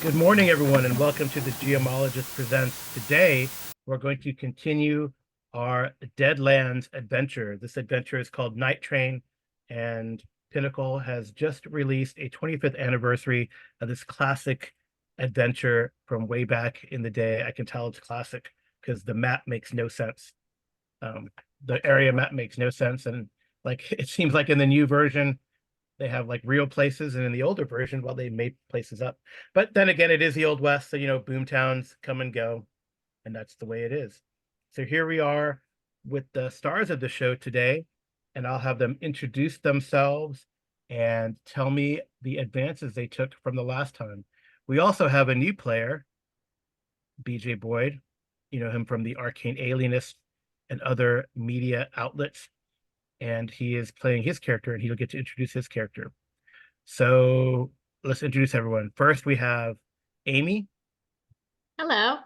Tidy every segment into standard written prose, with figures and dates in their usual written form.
Good morning, everyone, and welcome to the Geomologist Presents. Today, we're going to continue our Deadlands adventure. This adventure is called Night Train, and Pinnacle has just released a 25th anniversary of this classic adventure from way back in the day. I can tell it's classic because the map makes no sense. The area map makes no sense, and like it seems like in the new version, they have like real places, and in the older version, well, they made places up. But then again, it is the Old West, so boom towns come and go, and that's the way it is. So here we are with the stars of the show today, and I'll have them introduce themselves and tell me the advances they took from the last time. We also have a new player, BJ Boyd. You know him from the Arcane Alienist and other media outlets, and he is playing his character, and he'll get to introduce his character. So let's introduce everyone. First, we have Amy. Hello,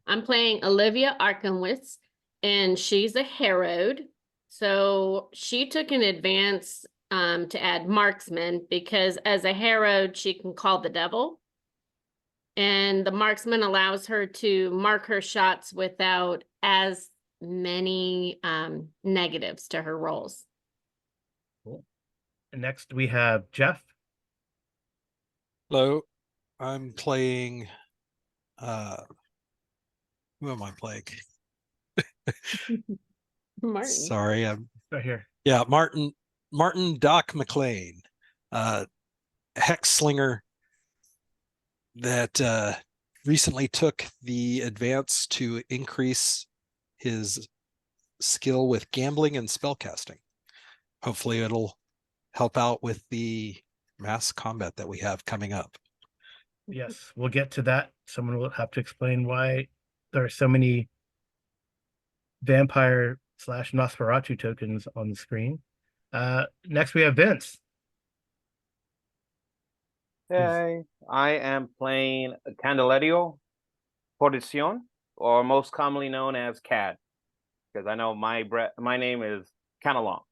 I'm playing Olivia Arkenwitz, and she's a Herod. So she took an advance to add marksman because as a Herod, she can call the devil. And the marksman allows her to mark her shots without as many negatives to her rolls. Cool. Next, we have Jeff. Hello, I'm playing, who am I playing? Martin. Sorry, I'm Right here. yeah, Martin Doc McLean, hex slinger that recently took the advance to increase his skill with gambling and spellcasting. Hopefully it'll help out with the mass combat that we have coming up. Yes, we'll get to that. Someone will have to explain why there are so many vampire / Nosferatu tokens on the screen. Next, we have Vince. Hey, I am playing Candelario Porcion, or most commonly known as Cad, because I know my name is kind of long.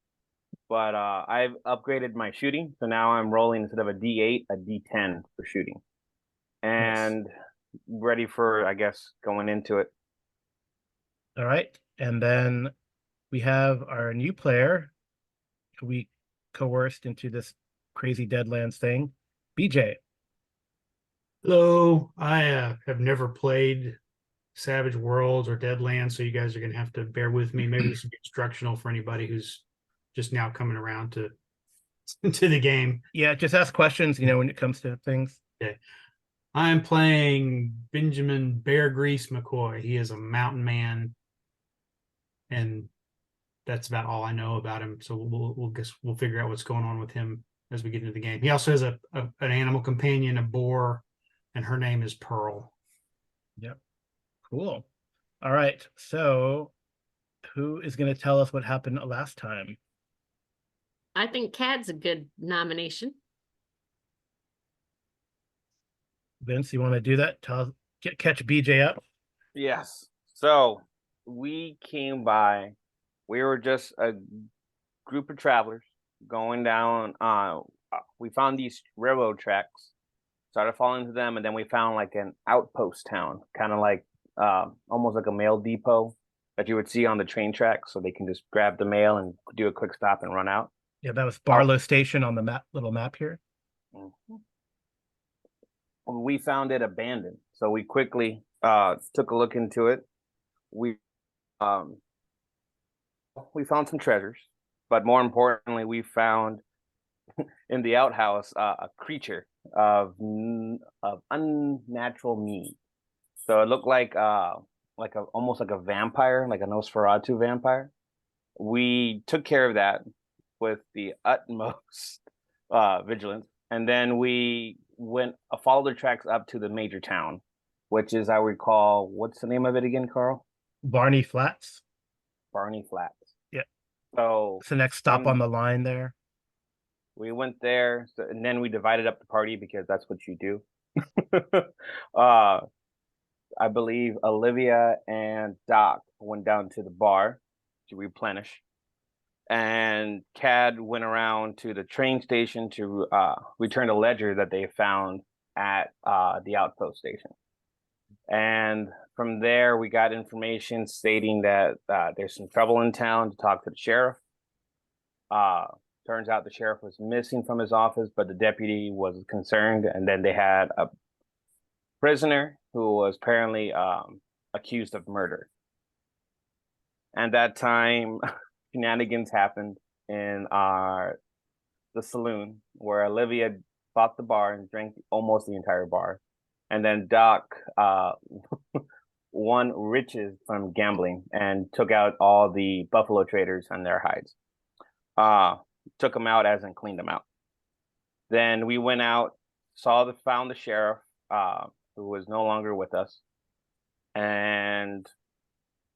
But I've upgraded my shooting, so now I'm rolling instead of a D8, a D10 for shooting. And ready for, I guess, going into it. All right. And then we have our new player who we coerced into this crazy Deadlands thing, BJ. Hello, I have never played Savage Worlds or Deadlands, so you guys are going to have to bear with me. Maybe this will be instructional for anybody who's just now coming around to the game. Yeah, just ask questions, when it comes to things. Okay. I'm playing Benjamin Bear Grease McCoy. He is a mountain man, and that's about all I know about him. So we'll figure out what's going on with him as we get into the game. He also has an animal companion, a boar, and her name is Pearl. Yep. Cool. All right. So who is going to tell us what happened last time? I think Cad's a good nomination. Vince, you want to do that? Catch BJ up. Yes. So we came by. We were just a group of travelers going down. We found these railroad tracks, started following into them, and then we found like an outpost town, kind of like almost like a mail depot that you would see on the train tracks, so they can just grab the mail and do a quick stop and run out. Yeah, that was Barlow Station on the little map here. Mm-hmm. We found it abandoned, so we quickly took a look into it. We found some treasures, but more importantly, we found in the outhouse a creature of unnatural mean. So it looked like almost like a vampire, like a Nosferatu vampire. We took care of that with the utmost vigilance, and then we followed the tracks up to the major town, which is, I recall, what's the name of it again, Carl? Barney Flats. Barney Flats. Yeah. So it's the next stop on the line there. We went there, and then we divided up the party because that's what you do. I believe Olivia and Doc went down to the bar to replenish, and Cad went around to the train station to return a ledger that they found at the outpost station. And from there, we got information stating that there's some trouble in town, to talk to the sheriff. Turns out the sheriff was missing from his office, but the deputy was concerned. And then they had a prisoner who was apparently accused of murder. And that time, shenanigans happened in the saloon, where Olivia bought the bar and drank almost the entire bar. And then Doc won riches from gambling and took out all the buffalo traders and their hides. Took them out, as in cleaned them out. Then we went out, found the sheriff, who was no longer with us. And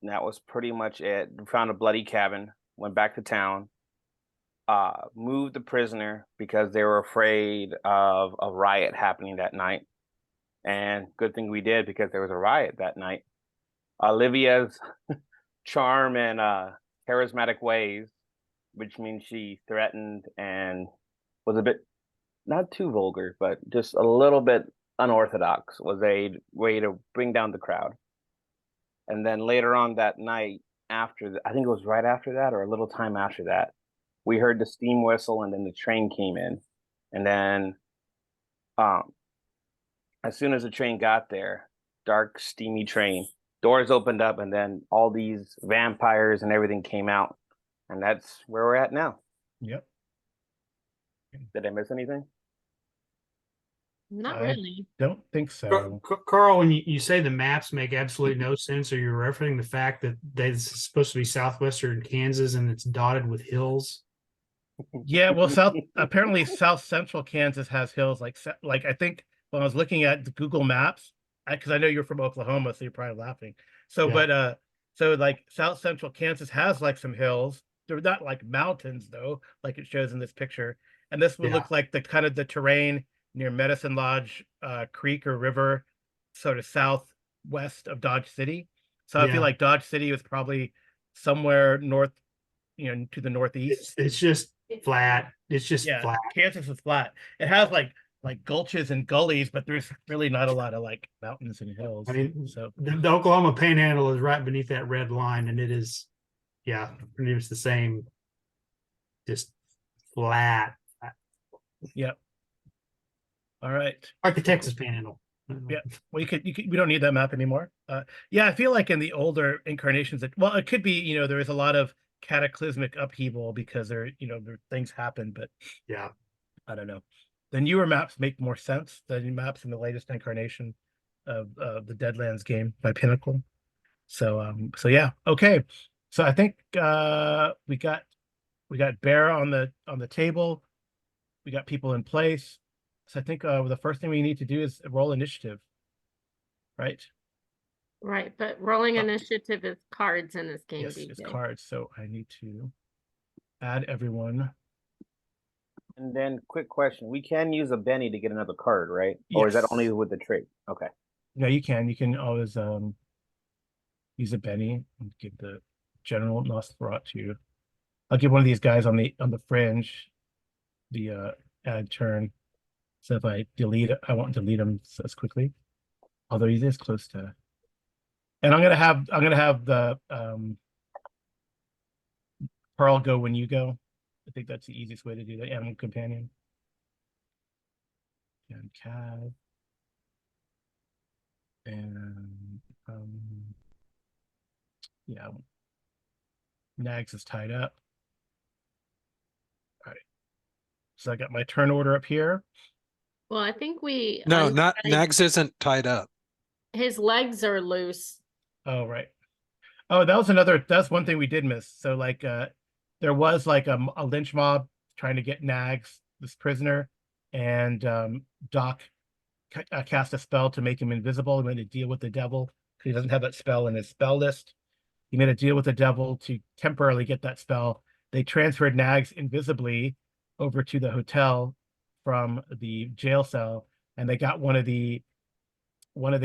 that was pretty much it. We found a bloody cabin, went back to town, moved the prisoner because they were afraid of a riot happening that night. And good thing we did, because there was a riot that night. Olivia's charm and charismatic ways, which means she threatened and was a bit, not too vulgar, but just a little bit unorthodox, was a way to bring down the crowd. And then later on that night, after I think it was right after that, or a little time after that, we heard the steam whistle, and then the train came in. And then as soon as the train got there, dark, steamy train, doors opened up, and then all these vampires and everything came out. And that's where we're at now. Yep. Did I miss anything? Not I really. don't think so. Carl, when you say the maps make absolutely no sense, are you referencing the fact that it's supposed to be southwestern Kansas and it's dotted with hills? Yeah, well, apparently South Central Kansas has hills like I think when I was looking at the Google Maps, because I know you're from Oklahoma, so you're probably laughing. So, Yeah. so like South Central Kansas has like some hills. They're not like mountains though, like it shows in this picture. And this would look like the kind of the terrain near Medicine Lodge Creek or River, sort of southwest of Dodge City. So I feel like Dodge City was probably somewhere north, to the northeast. It's just flat. It's just flat. Kansas is flat. It has like gulches and gullies, but there's really not a lot of like mountains and hills. I mean, so the Oklahoma Panhandle is right beneath that red line, and it is, pretty much the same, just flat. Yep. All right. Like the Texas Panhandle. Yeah. Well, we don't need that map anymore. Yeah, I feel like in the older incarnations, it could be, there is a lot of cataclysmic upheaval because there things happen, but yeah, I don't know. The newer maps make more sense than maps in the latest incarnation of the Deadlands game by Pinnacle. So yeah, okay. So I think we got Bear on the table. We got people in place. So I think the first thing we need to do is roll initiative, right? Right, but rolling initiative is cards in this game. Yes, it's cards. So I need to add everyone. And then, quick question: we can use a Benny to get another card, right? Or is that only with the trait? Okay. No, you can. You can always use a Benny and give the General Nosferatu. I'll give one of these guys on the fringe the add turn. So if I delete it, I won't delete him as quickly. Although he is close to. And I'm gonna have the Pearl go when you go. I think that's the easiest way to do the animal companion. And Cav. And yeah. Nags is tied up. All right. So I got my turn order up here. Well, I think we No, not Nags isn't tied up. His legs are loose. Oh, right. Oh, that's one thing we did miss. So like there was like a lynch mob trying to get Nags, this prisoner, and Doc cast a spell to make him invisible. He made a deal with the devil because he doesn't have that spell in his spell list. He made a deal with the devil to temporarily get that spell. They transferred Nags invisibly over to the hotel from the jail cell, and they got one of the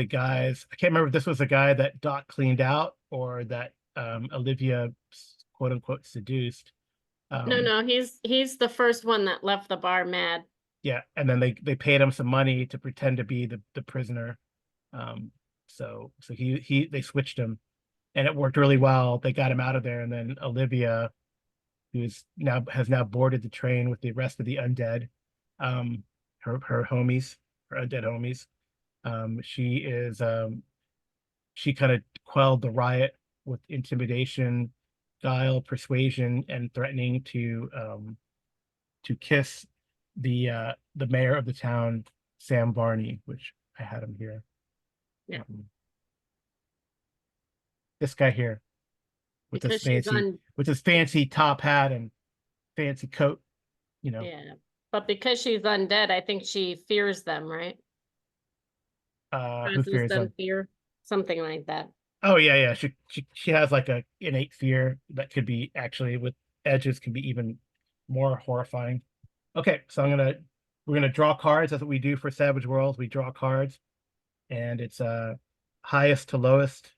guys. I can't remember if this was the guy that Doc cleaned out or that Olivia quote unquote seduced. No, he's the first one that left the bar mad. Yeah, and then they paid him some money to pretend to be the prisoner. So they switched him, and it worked really well. They got him out of there, and then Olivia, has now boarded the train with the rest of the undead, her homies, her undead homies. She kind of quelled the riot with intimidation, guile, persuasion, and threatening to kiss the mayor of the town, Sam Varney, which I had him here. Yeah. This guy here with Because she's on, with his fancy top hat and fancy coat, yeah, but because she's undead, I think she fears them, right? Who Causes fears them him? fear, something like that. Oh yeah. She has like a innate fear that could be actually with edges can be even more horrifying. Okay, so we're gonna draw cards. That's what we do for Savage Worlds. We draw cards, and it's highest to lowest,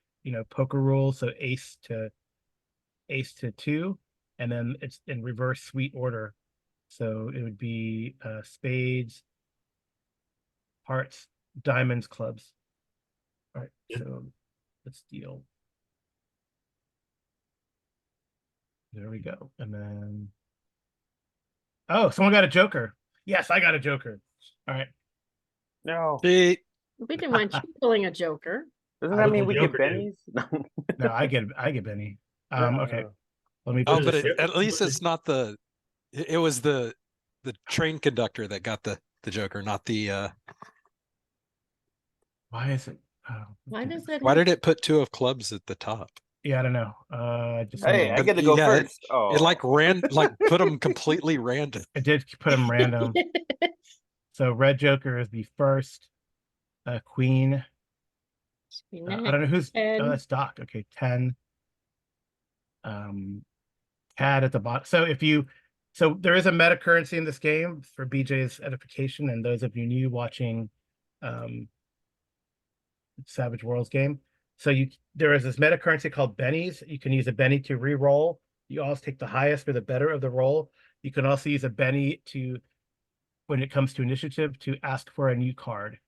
poker rules. So ace to two, and then it's in reverse sweet order. So it would be spades, hearts, diamonds, clubs. All right, so let's deal. There we go. And then, oh, someone got a joker. Yes, I got a joker. All right. No. We didn't want you pulling a joker. Doesn't that mean we get Joker bennies? No, I get Benny. Okay. Let me Oh, put but this. at least it's not it was the train conductor that got the joker, not the Why is it? Why does that? why did it put two of clubs at the top? Yeah, I don't know. Just Hey, I get to go Yeah, first. It like put them completely random. I did put them random. So red joker is the first. Queen. I don't know who's. Oh, that's Doc. Okay, 10. Cad at the bottom. So there is a meta currency in this game for BJ's edification, and those of you new watching Savage Worlds game. So there is this meta currency called bennies. You can use a benny to re-roll. You always take the highest or the better of the roll. You can also use a benny to, when it comes to initiative, to ask for a new card.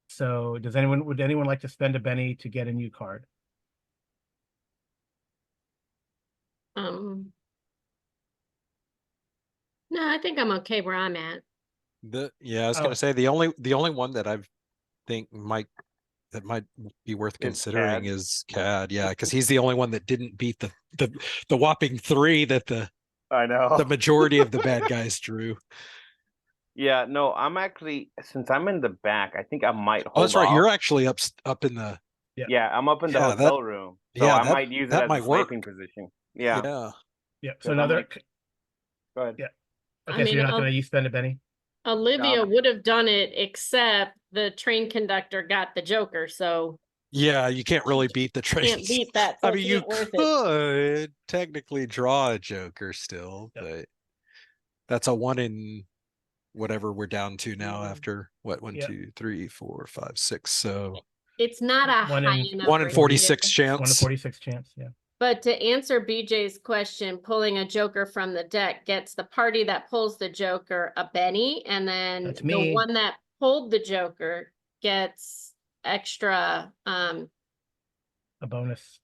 So would anyone like to spend a benny to get a new card? No, I think I'm okay where I'm at. I was gonna say the only one that I think might be worth considering is Cad. Yeah, because he's the only one that didn't beat the whopping 3 that I know the majority of the bad guys drew. Yeah, no, I'm actually, since I'm in the back, I think I might hold Oh, that's right. off. You're actually up in the. Yeah, I'm up in the hotel room, so I might use it as a sniping position. Yeah. So another. Go ahead. Yeah. Okay, so you're not going to spend a benny. Olivia would have done it, except the train conductor got the joker. So yeah, you can't really beat the train. Can't beat that. So I mean, you could technically draw a joker still, but that's a 1 in whatever we're down to now after what 1, 2, 3, 4, 5, 6. So it's not a 1 in 46 chance. 1 in 46 chance. Yeah. But to answer BJ's question, pulling a joker from the deck gets the party that pulls the joker a benny, and then the one that pulled the joker gets extra a bonus.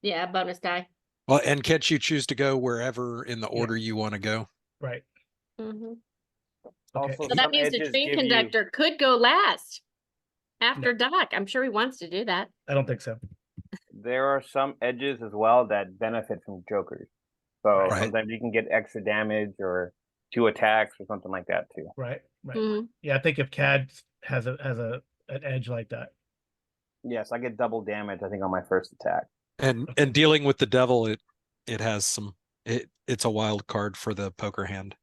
Yeah, a bonus die. Well, and can't you choose to go wherever in the order you want to go? Right. Mm-hmm. Okay. So that means the train conductor could go last after Doc. I'm sure he wants to do that. I don't think so. There are some edges as well that benefit from jokers. So sometimes you can get extra damage or 2 attacks or something like that too. Right. Yeah, I think if Cad has an edge like that. Yes, I get double damage, I think, on my first attack. And dealing with the devil, it has some it's a wild card for the poker hand.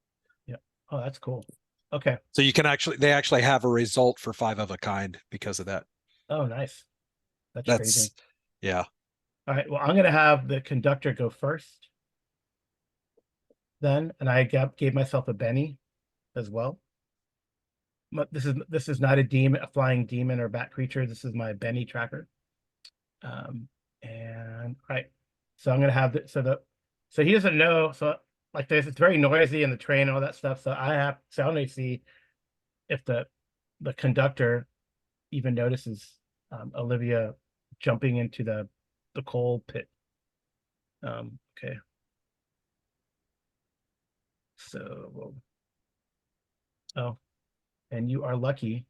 Yeah. Oh, that's cool. Okay. So you can they actually have a result for 5 of a kind because of that. Oh, nice. That's crazy. Yeah. All right. Well, I'm going to have the conductor go first. Then, and I gave myself a benny as well. But this is not a flying demon or bat creature. This is my benny tracker. And right. So I'm going to have so he doesn't know. So like it's very noisy in the train and all that stuff. So I only see if the conductor even notices Olivia jumping into the coal pit. Okay. So, oh, and you are lucky.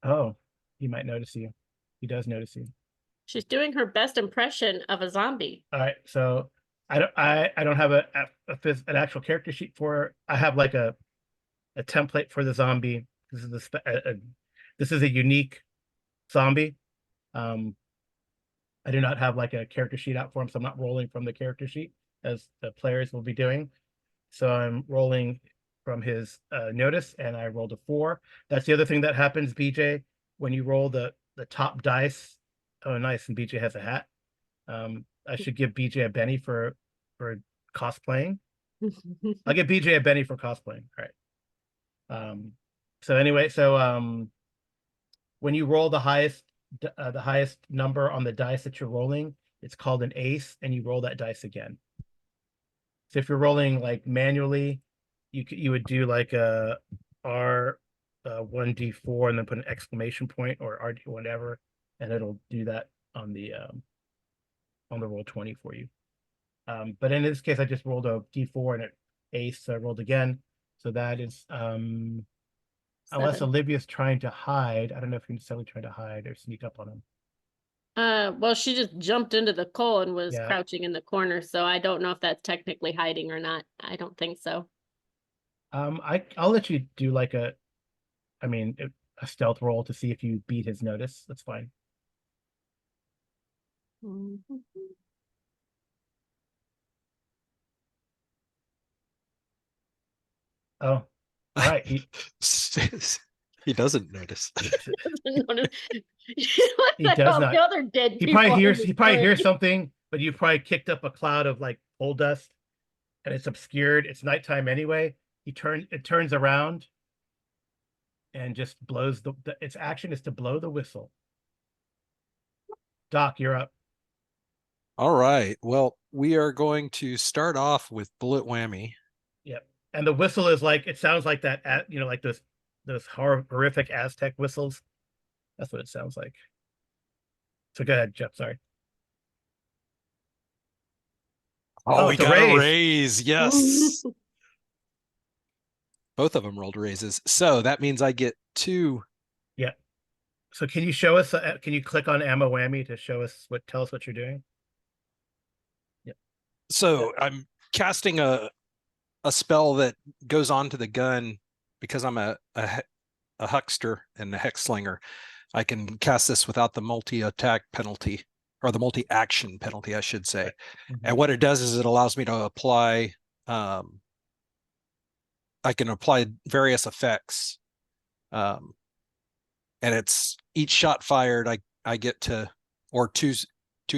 Oh, he might notice you. He does notice you. She's doing her best impression of a zombie. All right, so I don't have an actual character sheet for. I have like a template for the zombie. This is this is a unique zombie. I do not have like a character sheet out for him, so I'm not rolling from the character sheet as the players will be doing. So I'm rolling from his notice, and I rolled a 4. That's the other thing that happens, BJ, when you roll the top dice. Oh, nice, and BJ has a hat. I should give BJ a Benny for cosplaying. I'll give BJ a Benny for cosplaying. All right. So anyway, so when you roll the highest number on the dice that you're rolling, it's called an ace, and you roll that dice again. So if you're rolling like manually, you would do like a R 1d4 and then put an exclamation point or RD whatever, and it'll do that on the roll 20 for you. But in this case, I just rolled a d4 and an ace, so I rolled again. So that is unless 7. Olivia's trying to hide. I don't know if you're necessarily trying to hide or sneak up on him. Well, she just jumped into the coal and was Yeah. crouching in the corner, so I don't know if that's technically hiding or not. I don't think so. I'll let you do like a stealth roll to see if you beat his notice. That's fine. Oh, all right. He doesn't notice. He does not. The other dead He people probably hears something, but you've probably kicked up a cloud of like coal dust, and it's obscured. It's nighttime anyway. It turns around and just blows its action is to blow the whistle. Doc, you're up. All right. Well, we are going to start off with bullet whammy. Yep. And the whistle is like, it sounds like that, like those horrific Aztec whistles. That's what it sounds like. So go ahead, Jeff. Sorry. Oh, we got a raise. Yes. Both of them rolled raises. So that means I get 2. Yeah. So can you show us, can you click on ammo whammy to tell us what you're doing? Yep. So I'm casting a spell that goes onto the gun because I'm a huckster and a hexslinger. I can cast this without the multi-attack penalty, or the multi-action penalty, I should say. Right. Mm-hmm. And what it does is it allows me to apply, I can apply various effects. And it's each shot fired, I get to, or two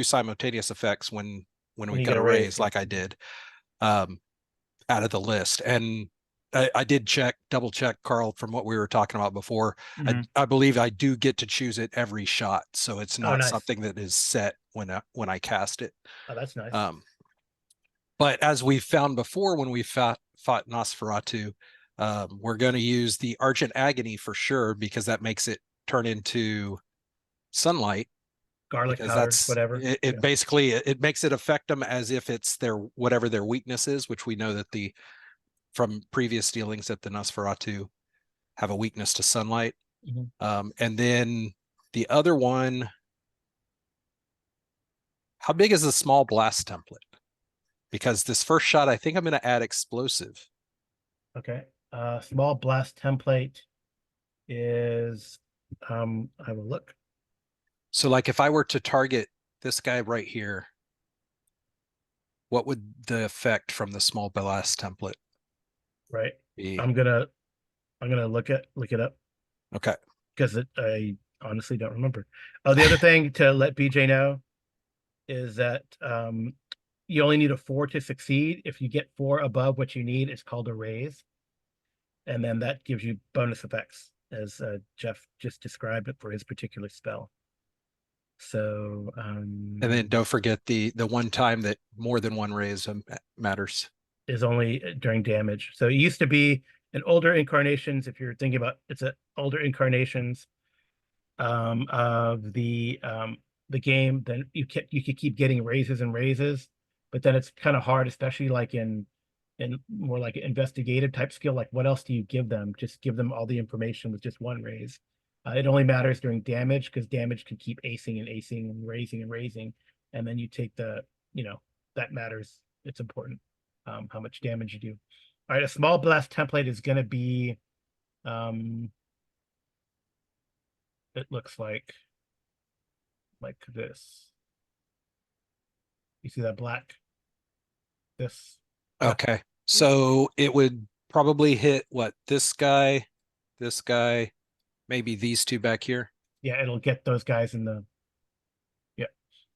simultaneous effects when we get a raise, like I did, out of the list. And I did double check, Carl, from what we were talking about before. Mm-hmm. I believe I do get to choose it every shot, so it's not something that is set when I cast it. Oh, that's nice. But as we found before when we fought Nosferatu, we're going to use the Argent Agony for sure, because that makes it turn into sunlight. Garlic powder, whatever. It basically it makes it affect them as if it's whatever their weakness is, which we know that from previous dealings that the Nosferatu have a weakness to sunlight. Mm-hmm. And then the other one, how big is the small blast template? Because this first shot, I think I'm going to add explosive. Okay. Small blast template is, I will look. So like if I were to target this guy right here, what would the effect from the small blast template? Right. I'm gonna look it up. Okay. Because I honestly don't remember. The other thing to let BJ know is that you only need a 4 to succeed. If you get 4 above what you need, it's called a raise, and then that gives you bonus effects, as Jeff just described it for his particular spell. So And then don't forget the one time that more than one raise matters. is only during damage. So it used to be in older incarnations, if you're thinking about it's a older incarnations of the game, then you could keep getting raises and raises, but then it's kind of hard, especially like in more like an investigative type skill. Like what else do you give them? Just give them all the information with just one raise. It only matters during damage because damage can keep acing and acing and raising, and then you take that matters. It's important how much damage you do. All right, a small blast template is going to be it looks like this. You see that black? This. Okay. So it would probably hit what, this guy, maybe these two back here. Yeah, it'll get those guys in the. Yeah.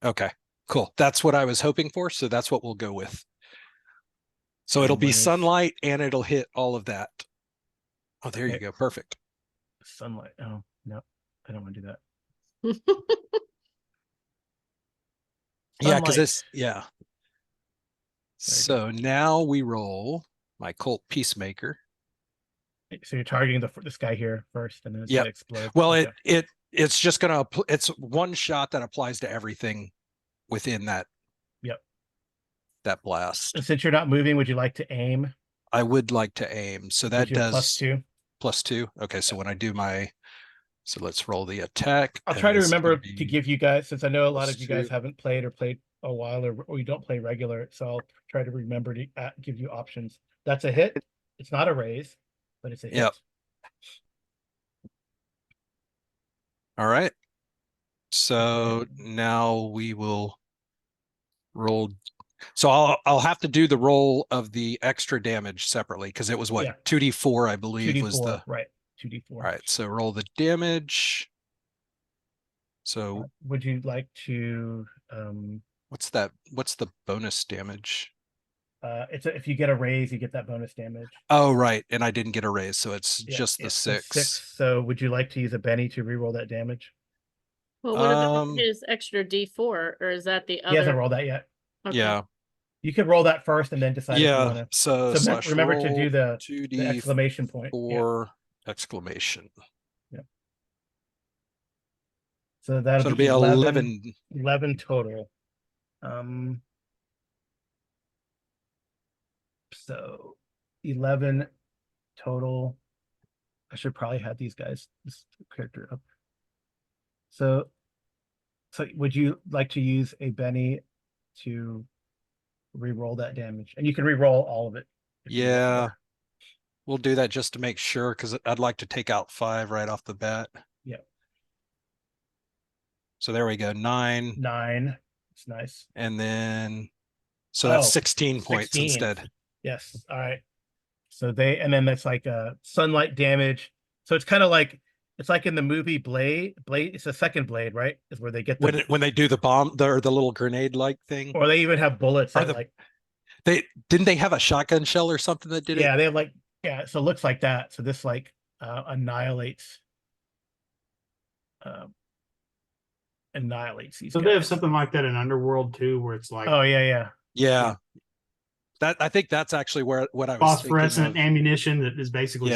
Okay, cool. That's what I was hoping for. So that's what we'll go with. So it'll be sunlight and it'll hit all of that. Oh, there you go. Perfect. Sunlight. Oh, no, I don't want to do that. Yeah, because it's, yeah. So now we roll my Cult Peacemaker. So you're targeting this guy here first, and then it's gonna explode. Well, it's just gonna, it's one shot that applies to everything within that. Yep. That blast. And since you're not moving, would you like to aim? I would like to aim. So that does +2. +2. Okay, so when I do my, so let's roll the attack. I'll try to remember to give you guys, since I know a lot of you guys haven't played a while, or you don't play regular, so I'll try to remember to give you options. That's a hit. It's not a raise, but it's a hit. Yep. All right. So now we will roll. So I'll have to do the roll of the extra damage separately because it was what, 2d4, I believe, 2d4, was the right. 2d4. All right. So roll the damage. So would you like to what's that? What's the bonus damage? If you get a raise, you get that bonus damage. Oh, right. And I didn't get a raise, so it's just the 6. So would you like to use a Benny to reroll that damage? Well, what about his extra D4, or is that the other? He hasn't rolled that yet. Okay. Yeah. You could roll that first and then decide if you want to. So remember to do the 2D exclamation point. Or exclamation. Yeah. So that'll be 11. 11 total. So 11 total. I should probably have this character up. So would you like to use a Benny to re-roll that damage? And you can re-roll all of it. Yeah. We'll do that just to make sure, because I'd like to take out 5 right off the bat. Yeah. So there we go. 9. 9. It's nice. And then, so that's 16 points instead. Yes. All right. So and then that's like a sunlight damage. So it's kind of like, it's like in the movie Blade. It's a second Blade, right? Is where they get when they do the bomb, the little grenade like thing. Or they even have bullets that didn't they have a shotgun shell or something that did it? Yeah, they have so it looks like that. So this annihilates these. So they have something like that in Underworld too, where it's like, oh yeah. That, I think that's actually what I was phosphorescent ammunition that is basically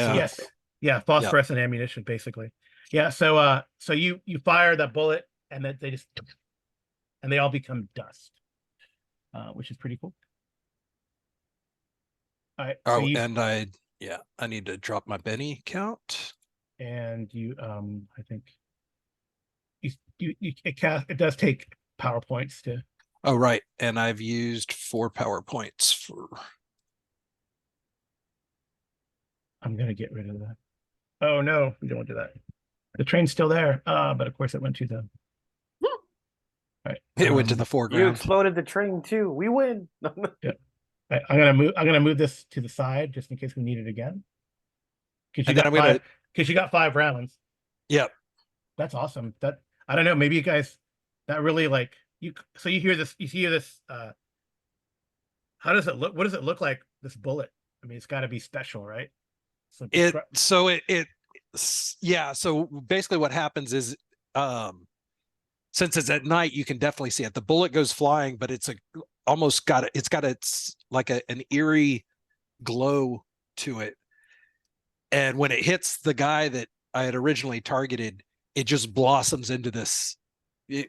phosphorescent ammunition basically. Yeah, so you fire that bullet and then they all become dust, which is pretty cool. All right. Oh, and I need to drop my Benny count. And you I think it does take power points to. Oh, right. And I've used 4 power points for. I'm going to get rid of that. Oh, no, we don't want to do that. The train's still there. But of course it went to the. All right. It went to the foreground. You exploded the train too. We win. Yeah. Right, I'm gonna move this to the side just in case we need it again. Because you got 5 rounds. Yep. That's awesome. That, I don't know, maybe you guys, that really like you hear this how does it look? What does it look like, this bullet? I mean, it's got to be special, right? So basically what happens is since it's at night, you can definitely see it. The bullet goes flying, but it's almost got it's like an eerie glow to it. And when it hits the guy that I had originally targeted, it just blossoms into this.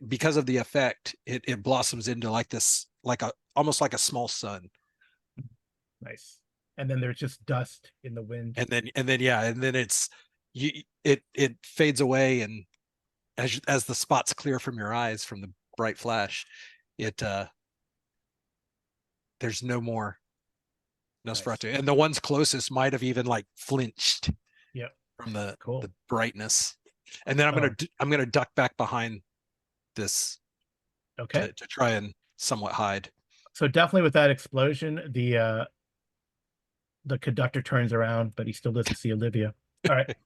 Because of the effect, it blossoms into like this, almost like a small sun. Nice. And then there's just dust in the wind. And then it fades away, and as the spots clear from your eyes from the bright flash, there's no more Nosferatu. Nice. And the ones closest might have even like flinched from the brightness. And then I'm gonna duck back behind this to try and somewhat hide. So definitely with that explosion, the conductor turns around, but he still doesn't see Olivia. All right.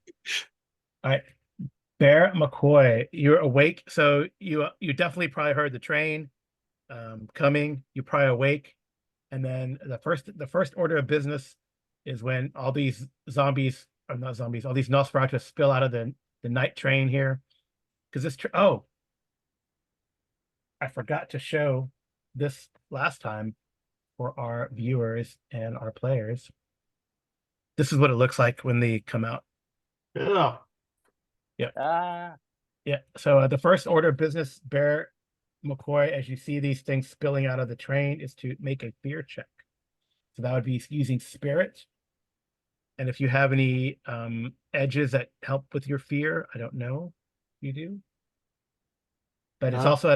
All right. Bear McCoy, you're awake. So you definitely probably heard the train coming. You're probably awake. And then the first order of business is when all these zombies, or not zombies, all these Nosferatu spill out of the night train here. Because this I forgot to show this last time for our viewers and our players. This is what it looks like when they come out. Oh. Yeah. Yeah. So the first order of business, Bear McCoy, as you see these things spilling out of the train, is to make a fear check. So that would be using spirit. And if you have any edges that help with your fear, I don't know, you do. But it's also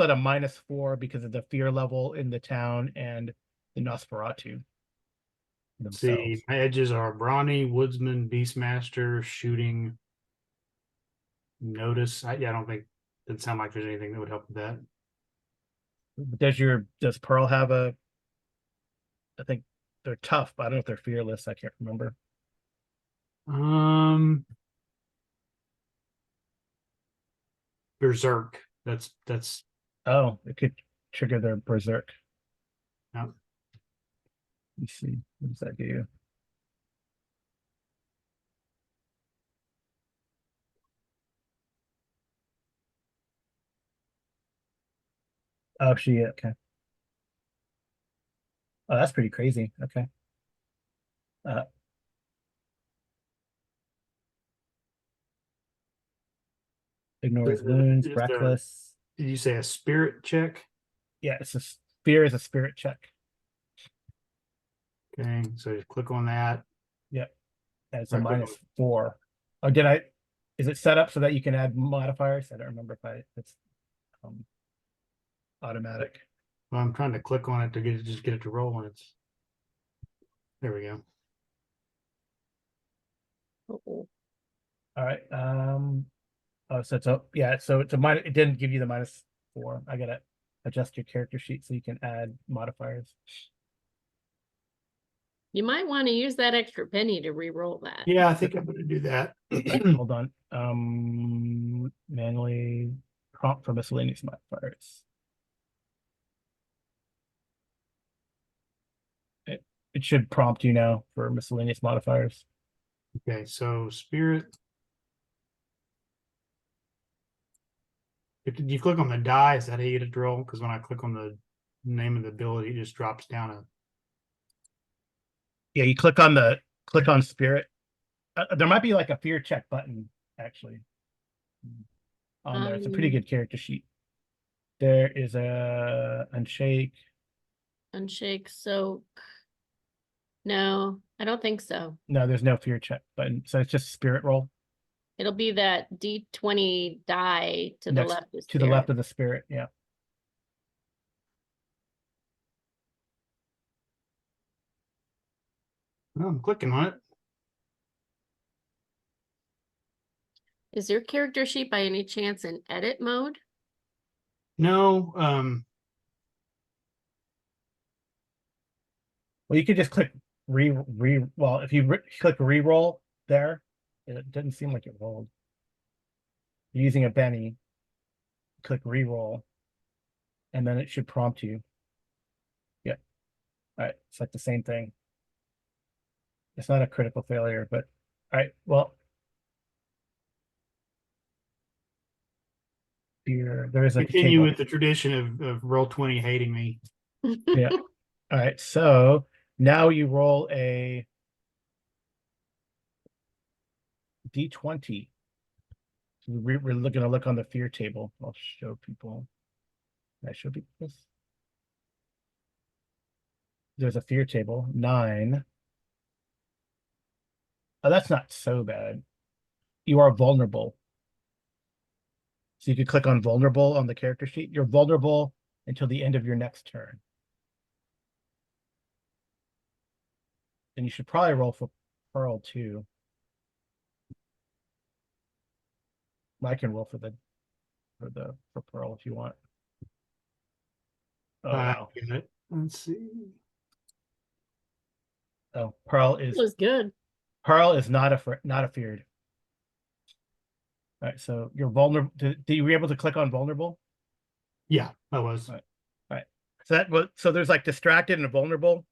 at a -4 because of the fear level in the town and the Nosferatu Let's themselves. see, my edges are brawny, woodsman, beastmaster, shooting, notice. I don't think, doesn't sound like there's anything that would help with that. Does Pearl have I think they're tough, but I don't know if they're fearless. I can't remember. Berserk. That's Oh, it could trigger their berserk. no. Let's see. What does that give you? Oh, okay. Oh, that's pretty crazy. Okay. Ignores wounds, reckless. Did you say a spirit check? Yeah, fear is a spirit check. Okay, so just click on that. Yep. And it's a -4. Oh, is it set up so that you can add modifiers? I don't remember if it's automatic. Well, I'm trying to click on it to just get it to roll, and there we go. Uh-oh. All right. Oh, so it's it didn't give you the -4. I gotta adjust your character sheet so you can add modifiers. You might want to use that extra penny to re-roll that. Yeah, I think I'm going to do that. Hold on. Manually prompt for miscellaneous modifiers. It should prompt you now for miscellaneous modifiers. Okay, so spirit. If you click on the die, is that how you get it to roll? Because when I click on the name of the ability, it just drops down Yeah, you click on spirit. There might be like a fear check button actually on there. It's a pretty good character sheet. There is a unshake. Soak. No, I don't think so. No, there's no fear check button. So it's just spirit roll. It'll be that D20 die to the left of to the left of the spirit. Yeah. Oh, I'm clicking on it. Is your character sheet by any chance in edit mode? No. Well, you could just click well, if you click re-roll there, it didn't seem like it rolled. You're using a Benny, click re-roll, and then it should prompt you. Yeah. All right. It's like the same thing. It's not a critical failure, but all right. Well, fear. There is a Continue table. with the tradition of Roll20 hating me. Yeah. All right. So now you roll a d20. We're going to look on the fear table. I'll show people. Can I show people this? There's a fear table. 9. Oh, that's not so bad. You are vulnerable. So you could click on vulnerable on the character sheet. You're vulnerable until the end of your next turn. And you should probably roll for Pearl too. I can roll for Pearl if you want. Oh wow. Let's see. Oh, Pearl It was good. is not a feared. All right, so you're vulnerable. You were able to click on vulnerable? Yeah, I was. All right. So there's like distracted and vulnerable.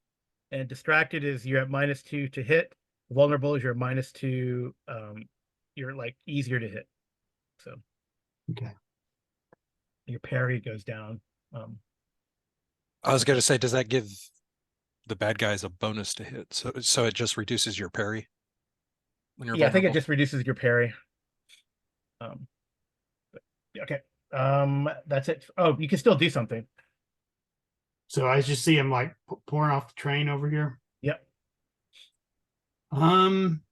And distracted is you're at -2 to hit. Vulnerable is you're -2. You're like easier to hit. So Okay. your parry goes down. I was going to say, does that give the bad guys a bonus to hit? So it just reduces your parry when you're yeah, I think it vulnerable? just reduces your parry. Okay. That's it. Oh, you can still do something. So I just see him like pouring off the train over here. Yep. I'm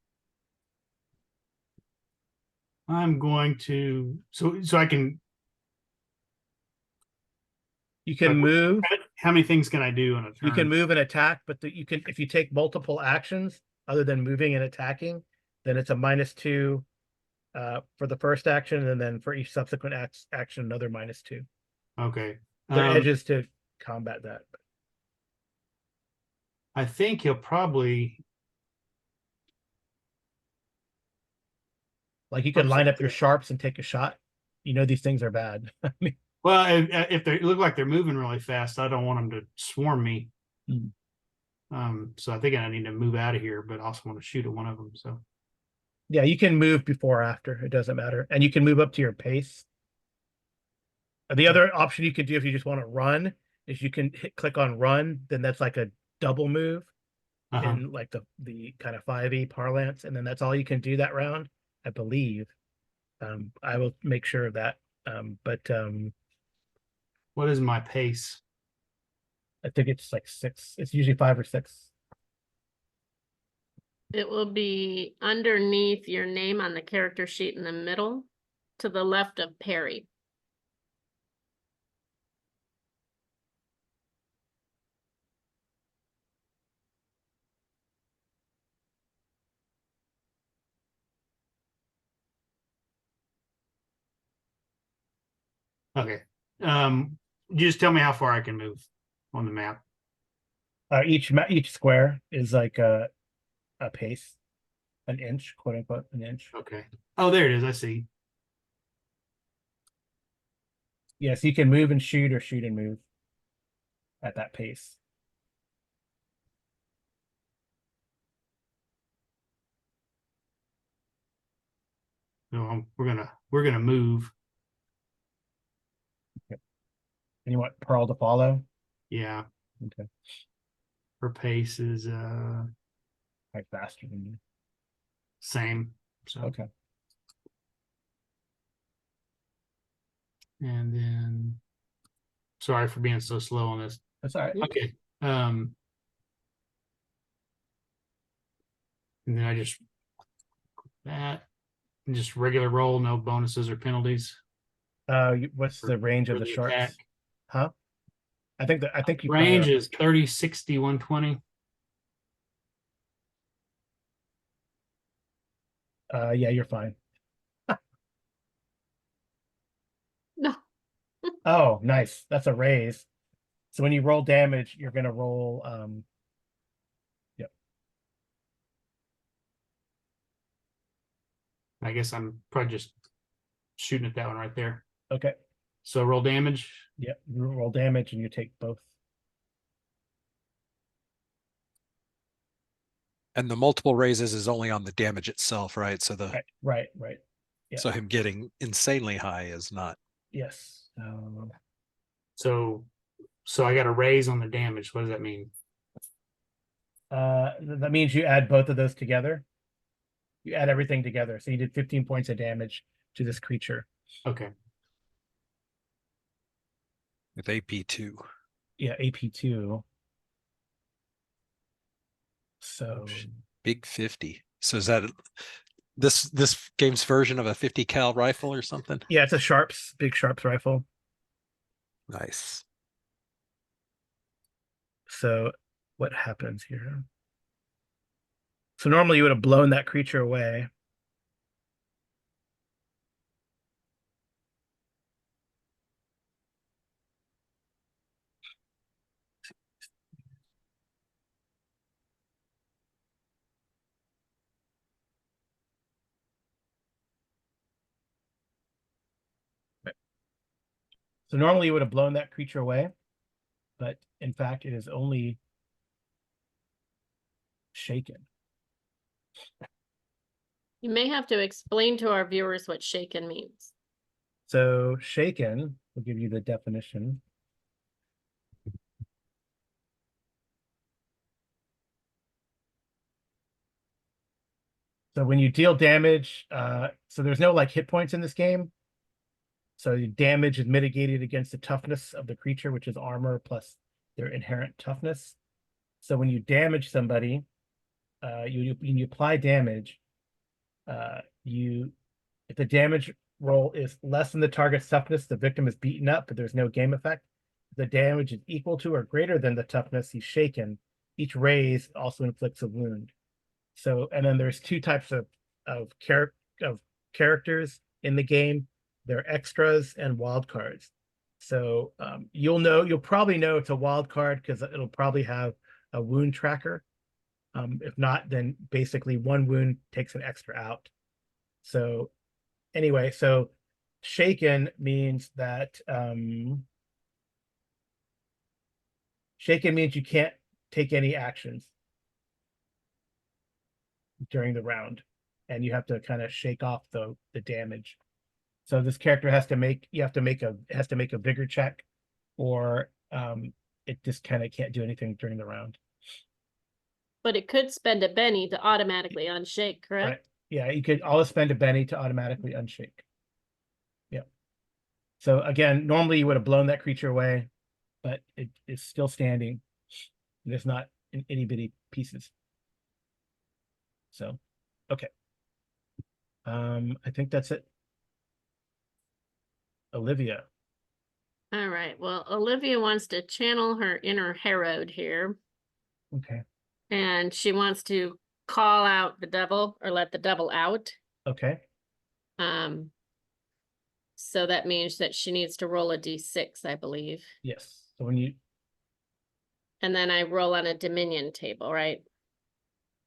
going to so I can. You can move. How many things can I do in a turn? You can move and attack, but you can if you take multiple actions other than moving and attacking, then it's a -2 for the first action, and then for each subsequent action, another -2. Okay. There are edges to combat that. I think he'll probably like you can line up your sharps and take a shot. You know these things are bad. Well, if they look like they're moving really fast, I don't want them to swarm me. So I think I need to move out of here, but I also want to shoot at one of them. So yeah, you can move before or after. It doesn't matter. And you can move up to your pace. The other option you can do if you just want to run is you can click on run. Then that's like a double move in like the kind of 5e parlance. And then that's all you can do that round, I believe. I will make sure of that. But what is my pace? I think it's like 6. It's usually 5 or 6. It will be underneath your name on the character sheet in the middle to the left of Perry. Okay. Just tell me how far I can move on the map. Each square is like a pace, an inch, quote unquote, an inch. Okay. Oh, there it is. I see. Yes, you can move and shoot or shoot and move at that pace. No, we're gonna move. Okay. And you want Pearl to follow? Yeah. Okay. Her pace is Like faster than you. same. So okay. And then sorry for being so slow on this. That's all right. Okay. And then I just that and just regular roll, no bonuses or penalties. What's the range of the sharks? Attack. Huh? I think you range is 30, 60, 120. Yeah, you're fine. No. Oh, nice. That's a raise. So when you roll damage, you're gonna roll yep. I guess I'm probably just shooting at that one right there. Okay. So roll damage. Yep. You roll damage and you take both. And the multiple raises is only on the damage itself, right? So Right. Yeah. So him getting insanely high is not Yes. So I got a raise on the damage. What does that mean? That means you add both of those together. You add everything together. So you did 15 points of damage to this creature. Okay. With AP2. Yeah, AP2. So Big 50. So is that this game's version of a 50 cal rifle or something? yeah, it's a big Sharps rifle. Nice. So what happens here? So normally you would have blown that creature away. So normally you would have blown that creature away, but in fact it is only shaken. You may have to explain to our viewers what shaken means. So shaken, we'll give you the definition. So when you deal damage, so there's no like hit points in this game. So your damage is mitigated against the toughness of the creature, which is armor plus their inherent toughness. So when you damage somebody, when you apply damage, if the damage roll is less than the target's toughness, the victim is beaten up, but there's no game effect. If the damage is equal to or greater than the toughness, he's shaken. Each raise also inflicts a wound. So, and then there's two types of characters in the game. They're extras and wild cards. So you'll probably know it's a wild card because it'll probably have a wound tracker. If not, then basically one wound takes an extra out. So anyway, so shaken means that shaken means you can't take any actions during the round, and you have to kind of shake off the damage. So this character has to make a vigor check, or it just kind of can't do anything during the round. But it could spend a Benny to automatically unshake, correct? Right. Yeah, you could always spend a Benny to automatically unshake. Yeah. So again, normally you would have blown that creature away, but it is still standing. It's not in itty bitty pieces. So, okay. I think that's it. Olivia. All right. Well, Olivia wants to channel her inner Herod here, Okay. and she wants to call out the devil or let the devil out. Okay. So that means that she needs to roll a d6, I believe. Yes. So when you And then I roll on a Dominion table, right?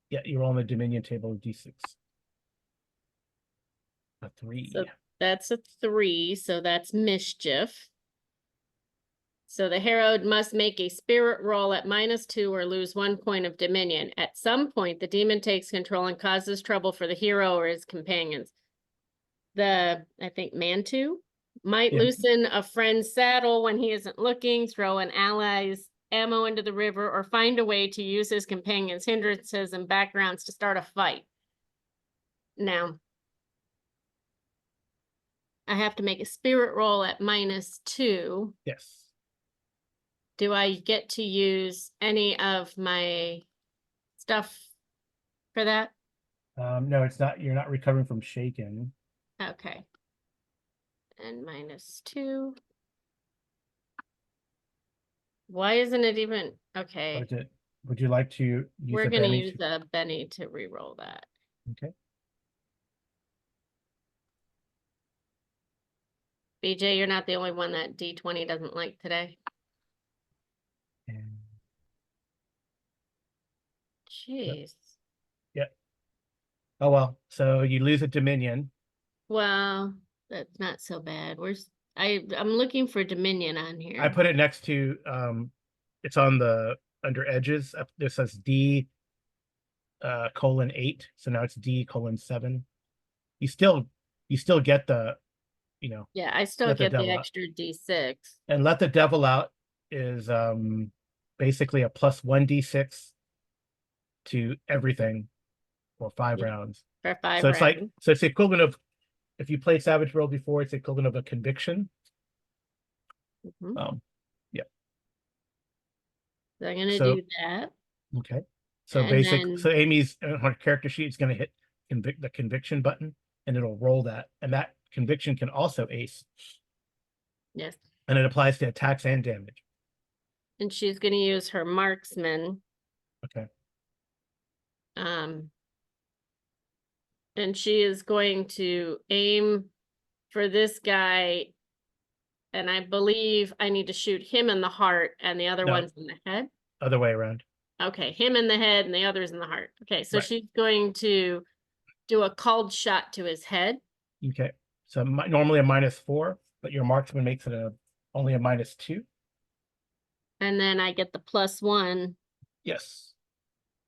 yeah, you roll on the Dominion table of D6. A 3. So that's a 3, so that's mischief. So the Herod must make a spirit roll at -2 or lose 1 point of dominion. At some point, the demon takes control and causes trouble for the hero or his companions. I think Mantu might loosen a friend's saddle when he isn't looking, throw an ally's ammo into the river, or find a way to use his companions' hindrances and backgrounds to start a fight. Now, I have to make a spirit roll at -2. Yes. Do I get to use any of my stuff for that? No, it's not. You're not recovering from shaken. Okay. And -2. Why isn't it even okay? Would you like to use We're a gonna Benny use a Benny to re-roll that. Okay. BJ, you're not the only one that D20 doesn't like today. And Jeez. yeah. Oh well. So you lose a Dominion. Well, that's not so bad. I'm looking for Dominion on here. I put it next to it's on the under edges. This says D :8. So now it's D:7. You still get the Yeah, I still let the get the devil out. extra D6. And let the devil out is basically a plus 1d6 to everything for 5 Yeah. rounds. For 5 So it's rounds. like, so it's the equivalent of, if you played Savage World before, it's the equivalent of a conviction. Mhm. Yeah. So I'm gonna So do that. okay. So And so then Amy's on her character sheet is going to hit the conviction button, and it'll roll that, and that conviction can also ace, yes. and it applies to attacks and damage. And she's gonna use her marksman. Okay. And she is going to aim for this guy, and I believe I need to shoot him in the heart and the other No. one's in the head. Other way around. Okay, him in the head and the other's in the heart. Okay, so Right. she's going to do a called shot to his head. Okay. So normally a -4, but your marksman makes it only a -2. And then I get the +1. Yes.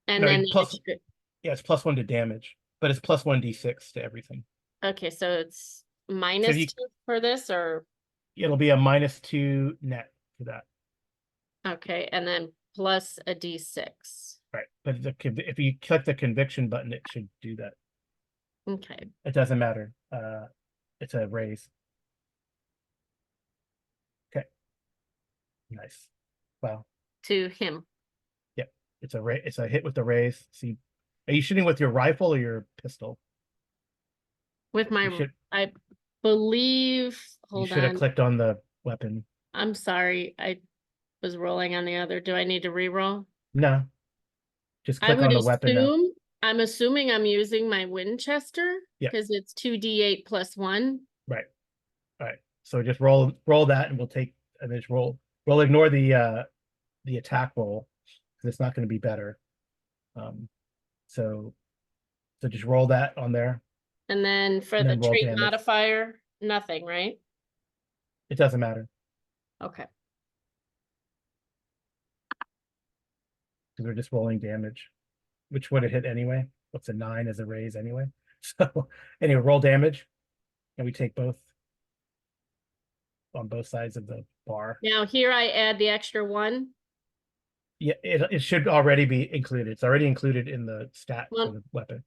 And No, then the plus, extra. yeah, it's +1 to damage, but it's plus 1d6 to everything. Okay, so it's -2 for this, or It'll be a -2 net for that. okay, and then plus a D6. Right. But if you click the conviction button, it should do that. Okay. It doesn't matter. It's a raise. Okay. Nice. Wow. To him. Yep. It's a hit with the raise. See, are you shooting with your rifle or your pistol? With my, should- I believe, You hold should have on. clicked on the weapon. I'm sorry, I was rolling on the other. Do I need to re-roll? No. Just I click would on the weapon now. I'm assuming I'm using my Winchester Yeah. because it's 2d8 plus 1. Right. All right. So just roll that, and we'll take, and just roll. We'll ignore the attack roll because it's not going to be better. So just roll that on there. And then for And the then roll trait damage. modifier, nothing, right? It doesn't matter Okay. because we're just rolling damage, which would have hit anyway. What's a 9 as a raise anyway? So anyway, roll damage, and we take both on both sides of the bar. Now here I add the extra 1. Yeah, it should already be included. It's already included in the stat Well, for the weapon.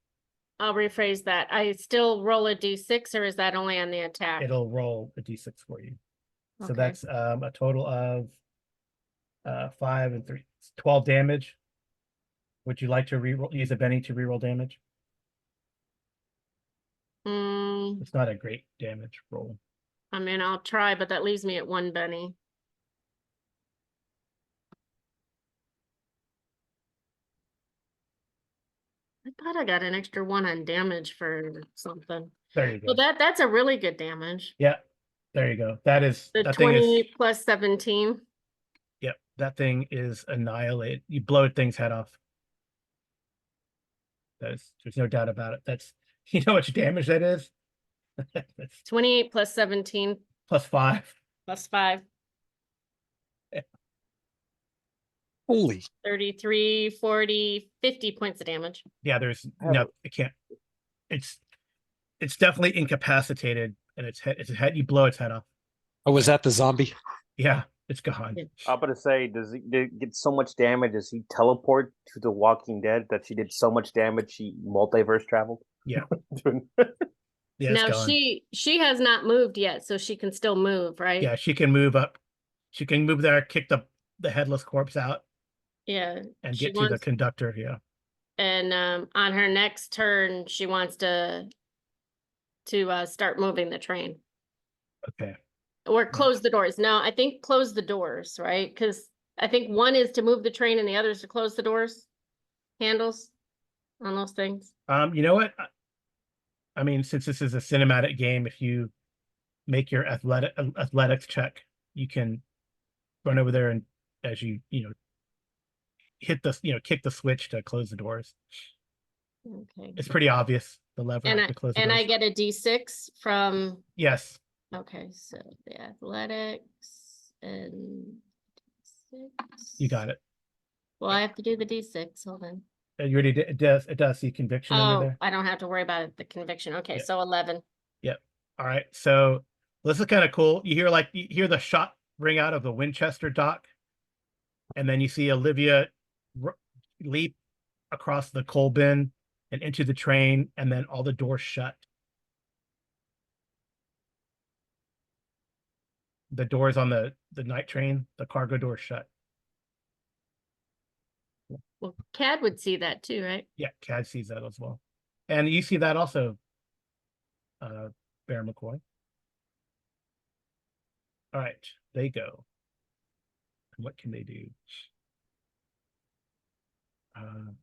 I'll rephrase that. I still roll a d6, or is that only on the attack? It'll roll a d6 for you. So Okay. that's a total of 5 and 3, 12 damage. Would you like to use a Benny to reroll damage? It's not a great damage roll. I mean, I'll try, but that leaves me at 1 Benny. I thought I got an extra 1 on damage for something. There you go. Well, that's a really good damage. Yeah, there you go. That The thing 20 is, plus 17. yep, that thing is annihilated. You blow thing's head off. There's no doubt about it. That's, you know how much damage that is? That's 28 plus 17 plus 5. plus 5. Holy. 33, 40, 50 points of damage. Yeah, there's no, it can't. It's definitely incapacitated, and its head, you blow its head off. Oh, was that the zombie? Yeah, it's gone. I'm gonna say, does he get so much damage? Does he teleport to the Walking Dead that she did so much damage she multiverse traveled? Yeah. Yeah, now she has not moved yet, so she can still move, right? Yeah, she can move up. She can move there, kick the headless corpse out. Yeah. And get to the conductor, yeah. And on her next turn, she wants to start moving the train. Okay. Or close the doors. No, I think close the doors, right? Because I think one is to move the train and the other is to close the doors. Handles on those things. You know what? I mean, since this is a cinematic game, if you make your athletics check, you can run over there and as you hit the kick the switch to close the doors. Okay. It's pretty obvious, the lever to close the doors. And I get a D6 from. Yes. Okay, so the athletics and D6. You got it. Well, I have to do the D6. Hold on. You already did. It does see conviction under there. I don't have to worry about the conviction. Okay, Yeah. so 11. Yep. All right. So This is kind of cool. You hear the shot ring out of the Winchester dock, and then you see Olivia leap across the coal bin and into the train, and then all the doors shut. The doors on the night train, the cargo door shut. Well, Cad would see that too, right? Yeah, Cad sees that as well. And you see that also, Bear McCoy. All right, they go. What can they do?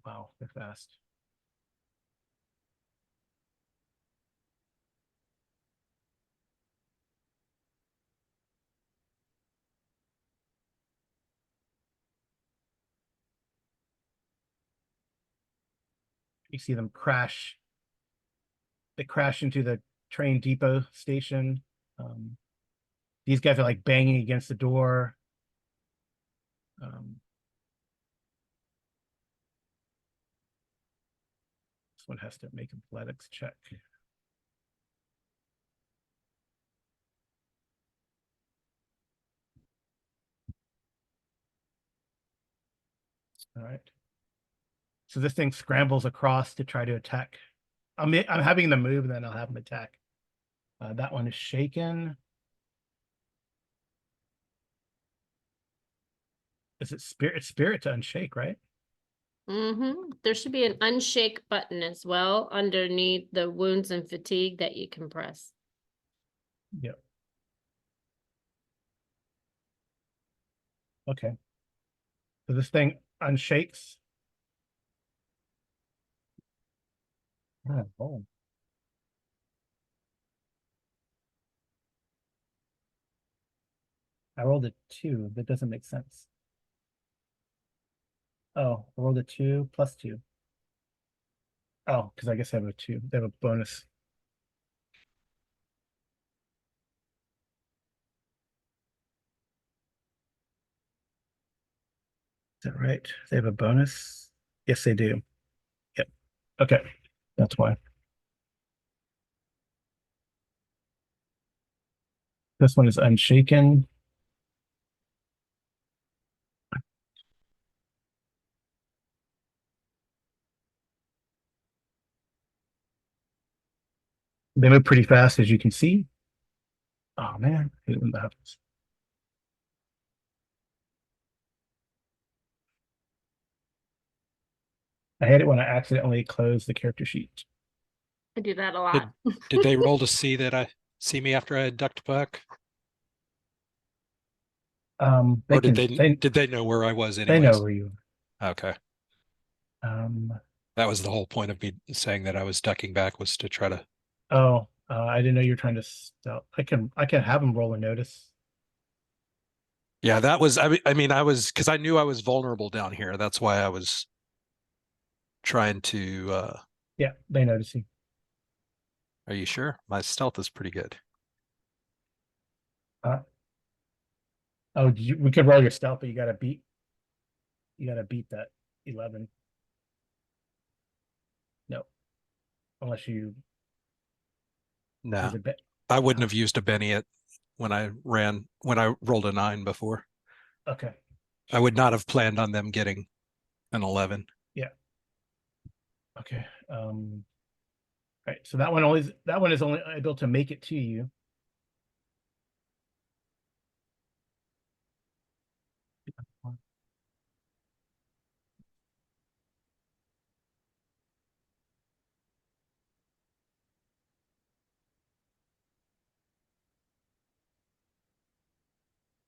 Wow, they're fast. You see them crash. They crash into the train depot station. These guys are like banging against the door. This one has to make athletics check. All right. So this thing scrambles across to try to attack. I'm having them move, and then I'll have them attack. That one is shaken. Is it spirit? It's spirit to unshake, right? There should be an unshake button as well underneath the wounds and fatigue that you can press. Yep. Okay. So this thing unshakes. Oh. I rolled a 2. That doesn't make sense. Oh, I rolled a 2 plus 2. Oh, because I guess I have a 2. They have a bonus. Is that right? They have a bonus? Yes, they do. Yep. Okay. That's why. This one is unshaken. They move pretty fast, as you can see. Oh man, I hate when that happens. I hate it when I accidentally close the character sheet. I do that a Did lot. did they roll to see me after I ducked back? They Or did can they know where I was they know anyways? where you Okay. um That was the whole point of me saying that I was ducking back, was to try to. oh I didn't know you were trying to stealth. I can have them roll a notice. Yeah, that was I was, because I knew I was vulnerable down here. That's why I was trying to Yeah, they notice you. are you sure? My stealth is pretty good. Uh, oh, we could roll your stealth, but you gotta beat that 11. No, unless you use No. a bit. I wouldn't have used a Benny when I rolled a 9 before. Okay. I would not have planned on them getting an 11. Yeah. Okay. Right. So that one is only able to make it to you.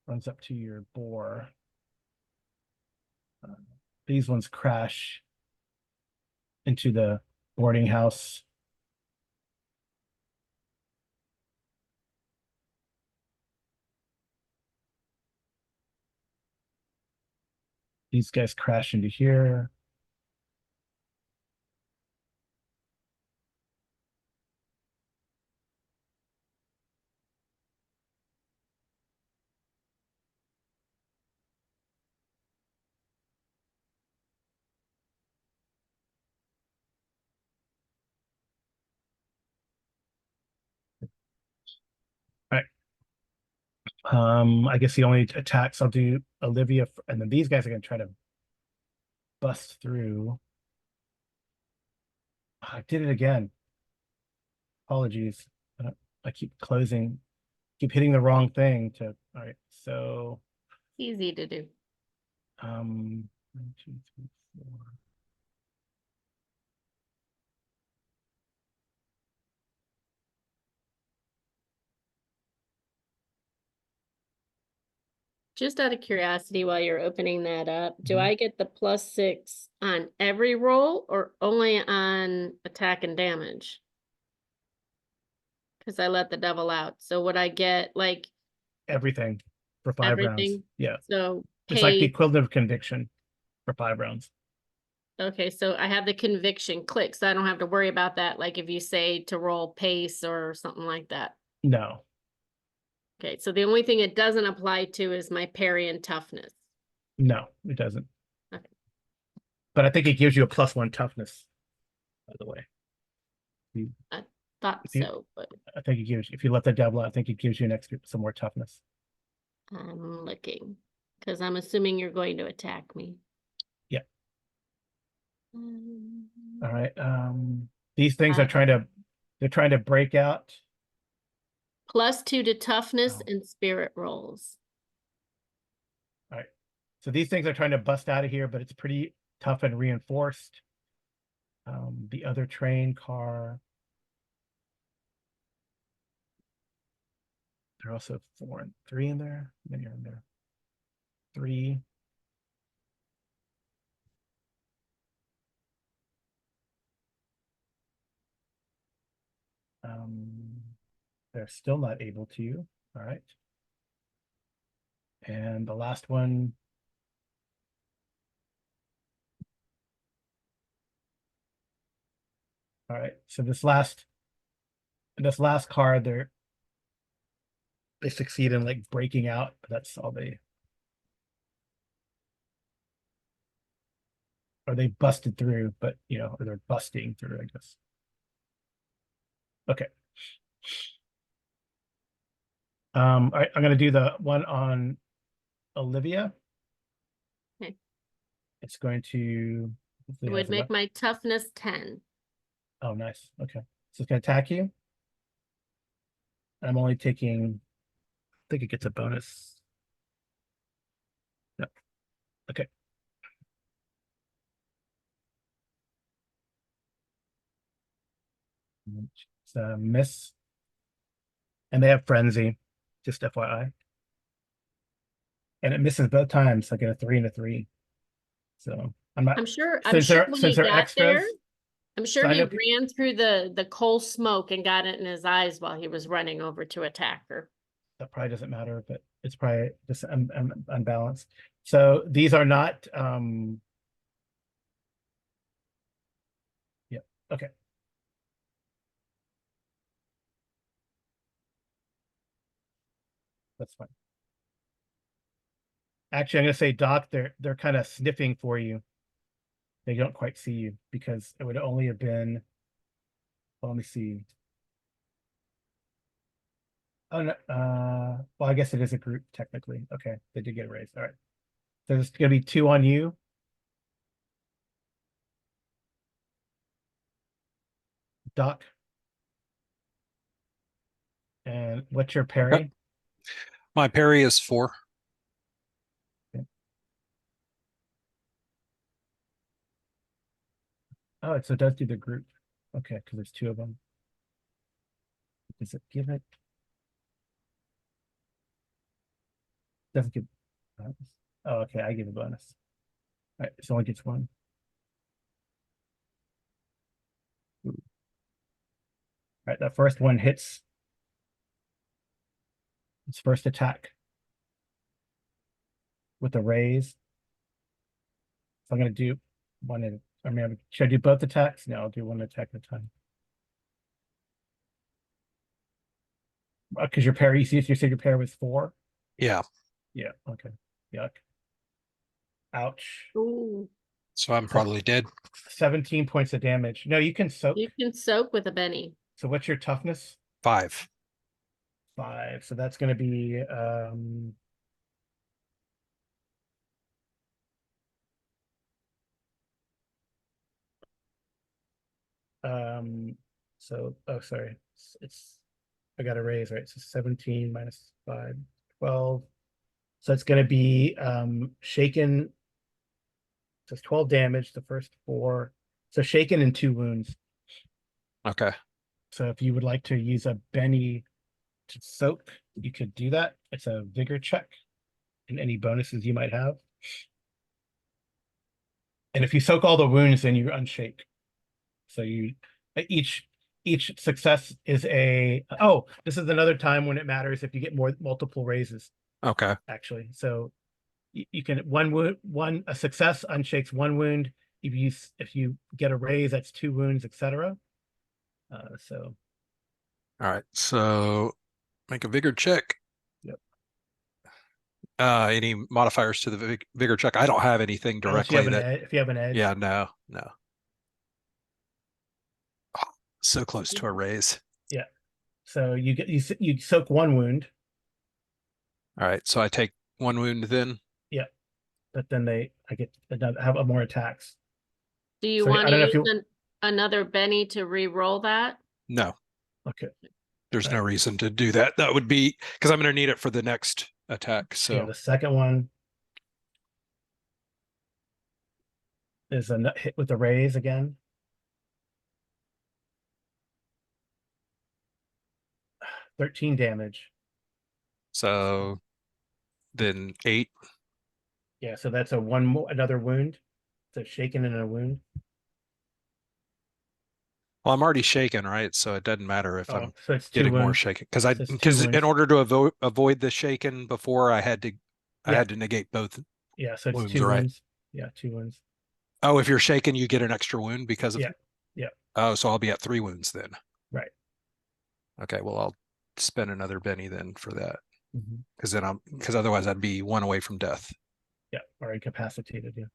Runs up to your boar. These ones crash into the boarding house. These guys crash into here. All right. I guess he only attacks. I'll do Olivia, and then these guys are gonna try to bust through. I did it again. Apologies. I keep closing, keep hitting the wrong thing to, all right, so, Easy to do. 1, 2, 3, 4. Just out of curiosity, while you're opening that up, do Mhm. I get the +6 on every roll or only on attack and damage? Because I let the devil out. So would I get like Everything for 5 rounds. everything? Yeah, So it's like the pay. equivalent of conviction for 5 rounds. Okay, so I have the conviction click, so I don't have to worry about that. Like if you say to roll pace or something like that. No, Okay, so the only thing it doesn't apply to is my parry and toughness. no, it doesn't. Okay. But I think it gives you a +1 toughness, by the way. I thought If you, so, but I think it gives, if you let the devil out, I think it gives you an extra, some more toughness. I'm looking because I'm assuming you're going to attack me. Yeah. Um, All right. These things are they're trying to break out. +2 to toughness Oh. and spirit rolls. All right. So these things are trying to bust out of here, but it's pretty tough and reinforced. The other train car. There are also 4 and 3 in there. Many are in there. 3. They're still not able to. All right. And the last one. All right. So this last card, they succeed in like breaking out, but that's all they, or they busted through, but or they're busting through, I guess. Okay. All right, I'm gonna do the one on Olivia. Okay. It's going to, It would make my toughness 10. oh, nice. Okay. So it's gonna attack you. I'm only taking, I think it gets a bonus. No. Okay. It's a miss. And they have frenzy, just FYI. And it misses both times. I get a 3 and a 3. So I'm not, I'm sure since when since he they're got there, extras. I'm sure So I he know ran through the coal smoke and got it in his eyes while he was running over to attack her. that probably doesn't matter, but it's probably just unbalanced. So these are not, yeah, okay. That's fine. Actually, I'm gonna say, Doc, they're kind of sniffing for you. They don't quite see you because it would only have been, well, let me see. Oh no, well, I guess it is a group technically. Okay, they did get a raise. All right. So there's gonna be 2 on you. Doc. And what's your parry? My parry is 4. Okay. Oh, so it does do the group. Okay, because there's 2 of them. Does it give it? Doesn't give bonus. Oh, okay, I give a bonus. All right, so only gets 1. Ooh. All right, that first one hits its first attack with a raise. So I'm gonna do one in, I mean, should I do both attacks? No, I'll do one attack at a time. Because your parry, you said your parry was 4? Yeah. Yeah, okay. Yuck. Ouch. Ooh, So I'm probably dead. 17 points of damage. No, you can soak. you can soak with a Benny. So what's your toughness? 5. 5. So that's going to be so oh sorry. It's I got a raise, right? So 17 minus 5, 12. So it's going to be shaken. So it's 12 damage, the first 4. So shaken and 2 wounds. Okay. So if you would like to use a Benny to soak, you could do that. It's a vigor check and any bonuses you might have. And if you soak all the wounds, then you unshake. So you each success is a this is another time when it matters if you get multiple raises, Okay. actually. So you can a success unshakes 1 wound. If you get a raise, that's 2 wounds, etc. So All right. So make a vigor check. yep. Any modifiers to the vigor check? I don't have anything Unless you have directly an that. edge, if you have an edge. Yeah, no. Oh, so close to a raise. Yeah. So you soak 1 wound. All right. So I take 1 wound then. Yeah. But then I get have more attacks. Do you So want I to don't know if use another Benny to re-roll that? No, Okay. there's no Right. reason to do that. That would be because I'm going to need it for the next attack. Yeah, So the second one is a hit with the raise again. 13 damage. so then 8. Yeah, so that's another wound. So shaken in a wound. Well, I'm already shaken, right? So it doesn't matter if I'm So it's 2 getting more wounds. shaken So it's 2 because in wounds. order to avoid the shaken before I had to negate both Yeah, so it's wounds, 2 right? wounds. Yeah, 2 wounds. Oh, if you're shaken, you get an extra wound because of Yeah. Yeah. Oh, so I'll be at 3 wounds then. Right. Okay, well I'll spend another Benny then for that. Mhm. Because otherwise I'd be 1 away from death. Yeah, or incapacitated. Yeah.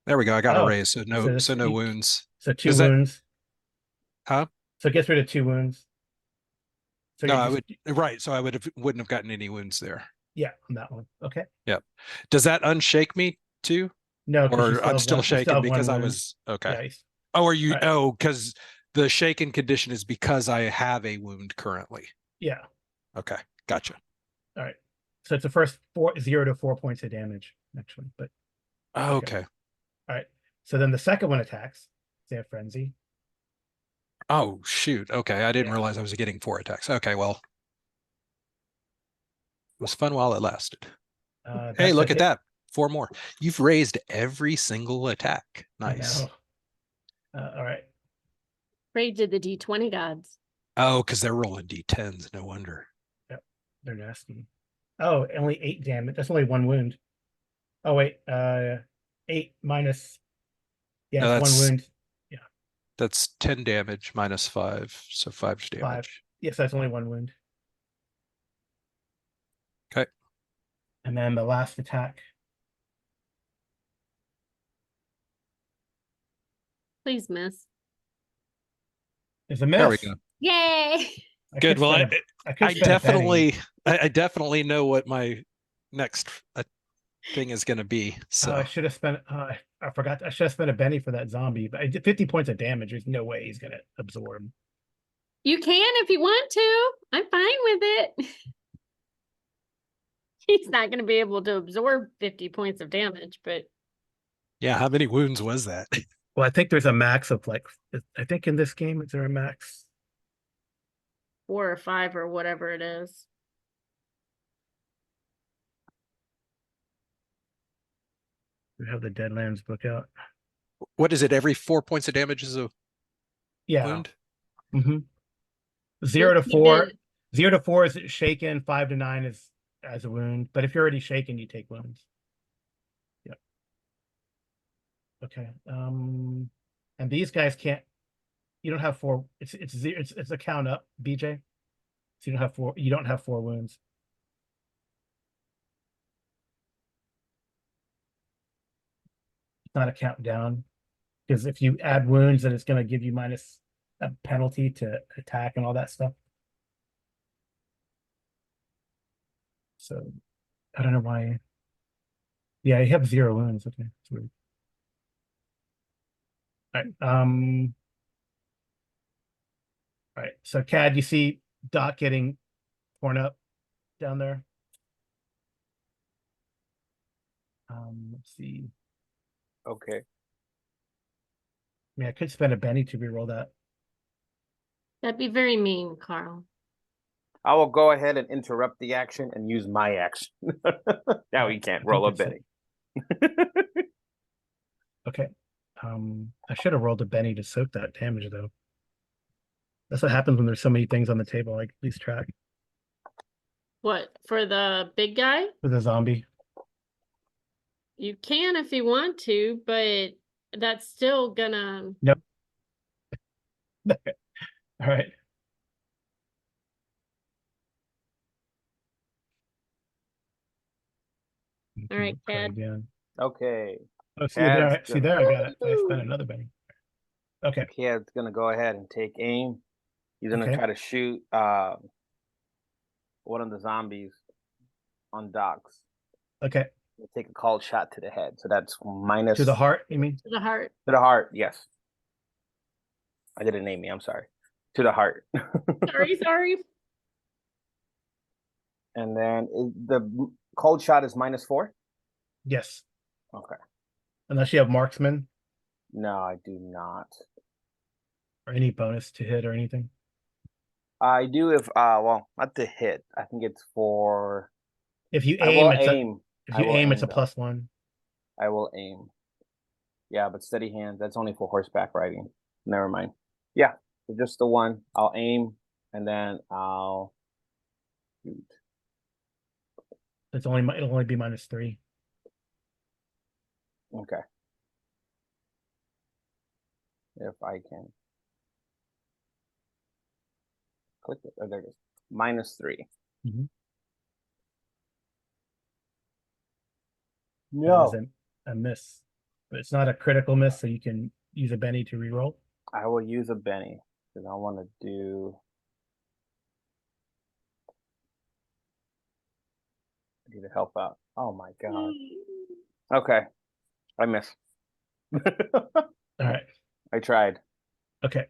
There we go. I got a Oh, raise, so no wounds. So 2 Is that wounds. huh? So it gets rid of 2 wounds. So No, you're I just would right. So I wouldn't have gotten any wounds there. yeah, on that one. Okay. Yep. Does that unshake me too? No, because Or I'm still you still shaken have 1 because I wound. was okay. Yeah. Oh, are you? All right. Oh, because the shaken condition is because I have a wound currently. Yeah. Okay, gotcha. All right. So it's the first 0 to 4 points of damage, actually. But Okay. all right. So then the second one attacks. They have frenzy. Oh shoot. Okay, I didn't Yeah. realize I was getting 4 attacks. Okay, well, it was fun while it lasted. Hey, That's a look at hit. that. 4 more. You've raised every single attack. I Nice. know. All right. Pray to the D20 gods. Oh, because they're rolling D10s. No wonder. Yep. They're nasty. Oh, only 8 damage. That's only 1 wound. Oh wait. 8 minus. Yeah, No, it's 1 wound. that's 10 damage minus 5, so 5 damage. 5. Yes, that's only 1 wound. Okay. And then the last attack. Please miss. Is a miss. There we go. Yay! Good. Well, I definitely know what my next thing is going to be. So I should have spent. I forgot. I should have spent a Benny for that zombie. But I did 50 points of damage. There's no way he's gonna absorb. You can if you want to. I'm fine with it. He's not going to be able to absorb 50 points of damage, but yeah, how many wounds was that? Well, I think there's a max of like. I think in this game, is there a max? 4 or 5 or whatever it is. We have the Deadlands book out. What is it? Every 4 points of damage is a Yeah. wound? Mm-hmm. 0 to 4. 0 to 4 is shaken. 5 to 9 is as a wound. But if you're already shaken, you take wounds. Yep. Okay. And these guys can't. You don't have 4. It's a count up, BJ. So you don't have 4. You don't have 4 wounds. It's not a countdown, because if you add wounds, then it's going to give you minus a penalty to attack and all that stuff. So I don't know why. Yeah, you have 0 wounds. Okay, that's weird. All right. All right. So Cad, you see Doc getting torn up down there. Let's see. Okay. I mean, I could spend a Benny to reroll that. That'd be very mean, Carl. I will go ahead and interrupt the action and use my action. Now he can't roll a Benny. Okay. I should have rolled a Benny to soak that damage though. That's what happens when there's so many things on the table, like lose track. What, for the big guy? For the zombie. You can if you want to, but that's still gonna. Nope. All right. All right, Try Cad. again. Okay. Oh, see there. See there. I got it. I spent another Benny. Okay. Cad's gonna go ahead and take aim. He's gonna try to shoot one of the zombies on Doc's. Okay. We'll take a called shot to the head. So that's minus to the heart, you mean? To the heart. To the heart, yes. I didn't name me, I'm sorry. To the heart. Sorry. And then the cold shot is -4? Yes. Okay. Unless you have marksman. No, I do not. Or any bonus to hit or anything. I do if well, not to hit. I think it's for if you aim, it's a +1. I will aim. Yeah, but steady hand, that's only for horseback riding. Never mind. Yeah, so just the one. I'll aim and then I'll shoot. It'll only be -3. Okay. If I can click it. Oh, there it is. -3. Mm-hmm. No. That is a miss. But it's not a critical miss, so you can use a Benny to reroll. I will use a Benny because I want to do. I need to help out. Oh my god. Okay, I miss. All right. I tried. Okay.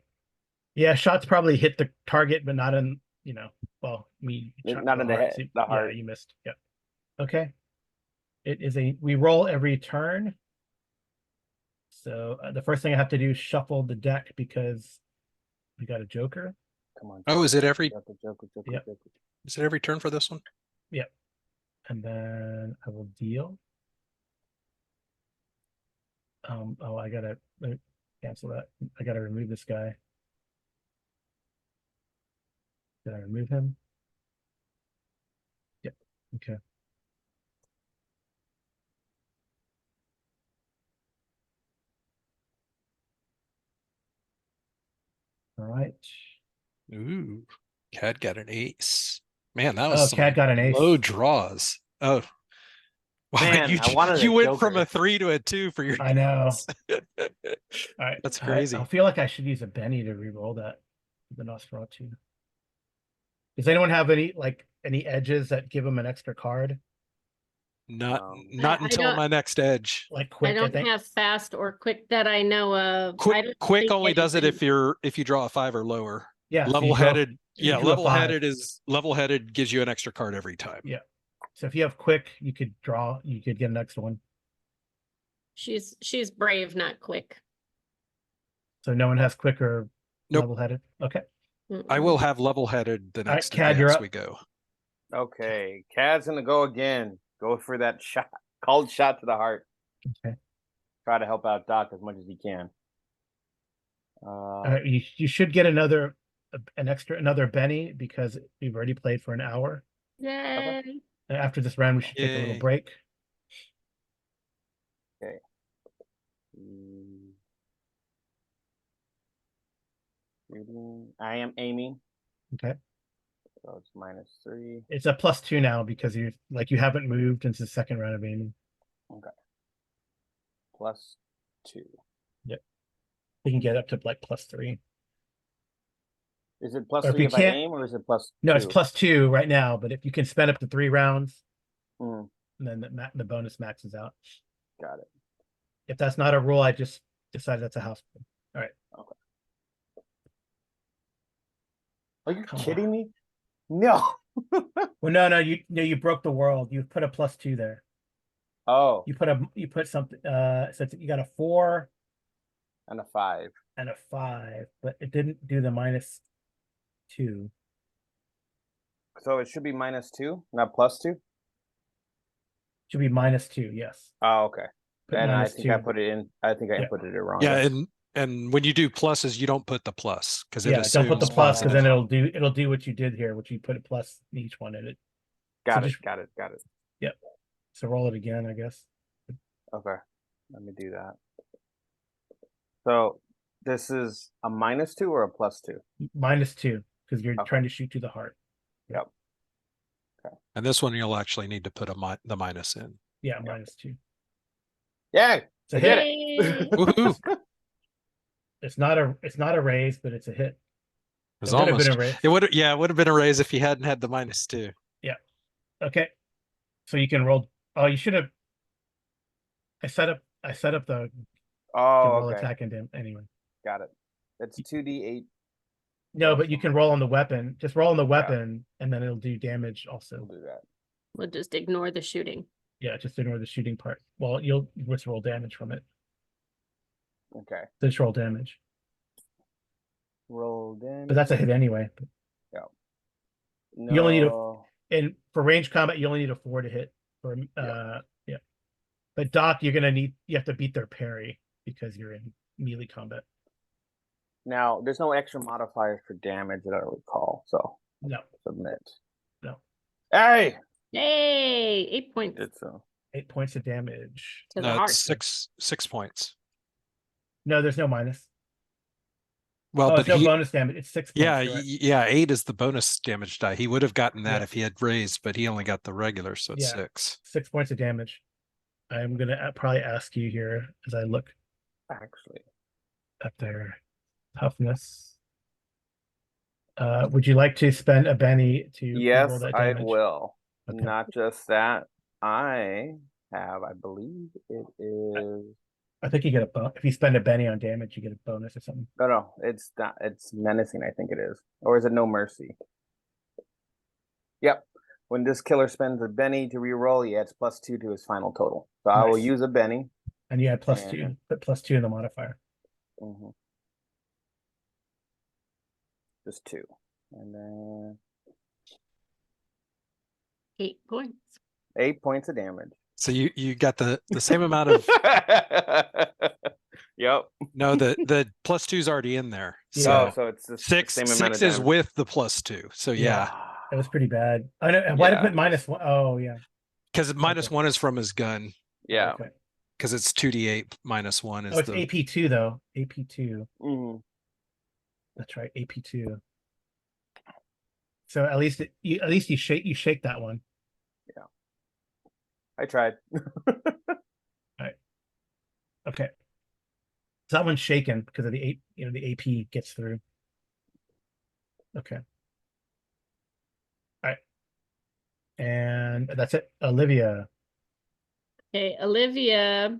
Yeah, shots probably hit the target, but not in, well, not in the head, the heart. Yeah, you missed. Yep. Okay. It is we roll every turn. So the first thing I have to do is shuffle the deck because we got a joker. Come on. Oh, is it every? Joker. Yep. Is it every turn for this one? Yep. And then I will deal. Oh, I gotta cancel that. I gotta remove this guy. Did I remove him? Yep. Okay. All right. Ooh, Cad got an ace. Man, that was Cad got an ace. Low draws. Oh, wow, man, you went from a 3 to a 2 for your. I know. All right, that's crazy. I feel like I should use a Benny to re-roll that. The Nosferatu. Does anyone have any edges that give them an extra card? Not until my next edge. Like quick. I don't have fast or quick that I know of. Quick only does it if you draw a 5 or lower. Yeah. Level-headed. Yeah, level-headed gives you an extra card every time. Yeah. So if you have quick, you could get an extra one. She's brave, not quick. So no one has quick or nope. Level-headed. Okay. I will have level-headed the next Cad, you're up. we go. Okay, Cad's gonna go again. Go for that shot, called shot to the heart. Okay. Try to help out Doc as much as he can. You should get another Benny because we've already played for an hour. Yay! After this round, we should take a little break. Okay. I am aiming. Okay. So it's -3. It's a +2 now because you haven't moved since the second round of aiming. Okay. +2. Yep. You can get up to +3. Is it +3 if I aim, or is it +2? No, it's +2 right now. But if you can spend up to 3 rounds, Mm, and then the bonus maxes out. got it. If that's not a rule, I just decided that's a house rule. All right. Okay. Are you Come kidding on. me? No. Well, no, you broke the world. You put a +2 there. Oh, You put something. So you got a 4 and a 5. and a 5, but it didn't do the -2. So it should be -2, not +2. Should be -2. Yes. Oh, okay. Put And I minus think two. I put it in. I think I Yeah. inputted it wrong. Yeah, then. and when you do pluses, you don't put the plus because it Yeah, don't put the assumes plus because positive. then it'll do what you did here, which you put a plus in each one in it. Got So it. just- Got it. Got it. So roll it again, I guess. Okay. Let me do that. So this is a -2 or a +2? -2 because you're Okay. trying to shoot to the heart. Yep. And this one you'll actually need to put the minus in. Yeah, -2. Yay! It's a I did hit. Yay. Woohoo! It's not a raise, but it's a hit. It was It would have almost. been a raise. It would have been a raise if you hadn't had the -2. Okay. So you can roll. Oh, you should have. I set up the Oh, roll okay. attack and anyway. Got it. It's 2d8. No, Plus but you the can roll on the weapon. Just roll on the weapon, and then it'll do damage We'll also. do that. We'll just ignore the shooting. Yeah, just ignore the shooting part. Well, you'll just roll damage from it. Okay. Just roll damage, Roll damage. but that's a hit anyway. No. You only need and for range combat, you only need a 4 to hit. For yeah. But Doc, you have to beat their parry because you're in melee combat. Now, there's no extra modifiers for damage that I recall. So No, submit. no. Hey! Yay! 8 points It's 8 points of damage. to the No, heart. it's 6 points. No, there's no minus. Well, Oh, but it's no bonus damage. It's 6 points. yeah, you're right. yeah, 8 is the bonus damage die. He would have gotten that Yeah. if he had raised, but he only got the regular, so it's Yeah. 6. 6 points of damage. I'm gonna probably ask you here as I look actually. at their toughness. Would you like to spend a Benny to roll Yes, that I damage? will. Okay. Not just that. I believe it is. I think you get a bonus. If you spend a Benny on damage, you get a bonus or something. No, it's not. It's menacing, I think it is. Or is it no mercy? Yep. When this killer spends a Benny to reroll, he adds +2 to his final total. So I will Nice. use a Benny. And you had +2, put +2 in the modifier. Mm-hmm. Just 2. And then 8 points. 8 points of damage. So you got the same amount of Yep. no, the +2's already in there. Yeah. So Oh, so it's the 6 same amount of 6 is damage. with the +2. So yeah, That was pretty bad. I know. Why did I Yeah. put -1? Oh, yeah. because -1 is from his gun. Yeah. Okay. Because it's 2d8 -1 is Oh, it's the AP2 though. AP2. Mhm. That's right. AP2. So at least you shake that one. I tried. Okay. So that one's shaken because of the the AP gets through. Okay. All right. And that's it. Olivia. Okay, Olivia,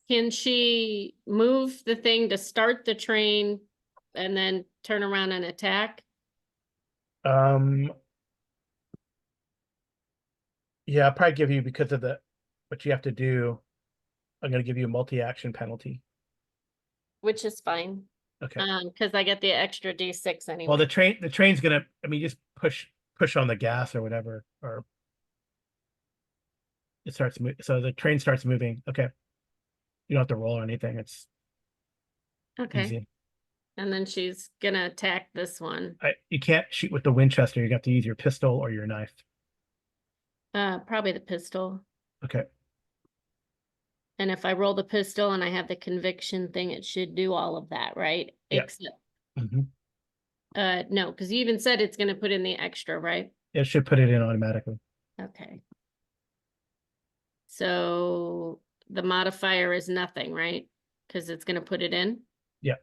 can she move the thing to start the train and then turn around and attack? Yeah, I'll probably give you because of what you have to do. I'm gonna give you a multi-action penalty. Which is fine. Okay. Because I get the extra D6 anyway. Well, the train's gonna. I mean, just push on the gas or whatever, or it starts. So the train starts moving. Okay. You don't have to roll or anything. It's Okay. easy. And then she's gonna attack this one. You can't shoot with the Winchester. You got to use your pistol or your knife. Probably the pistol. Okay. And if I roll the pistol and I have the conviction thing, it should do all of that, right? Yeah. Except, Mhm. no, because you even said it's gonna put in the extra, right? It should put it in automatically. Okay. So the modifier is nothing, right? Because it's gonna put it in. Yeah.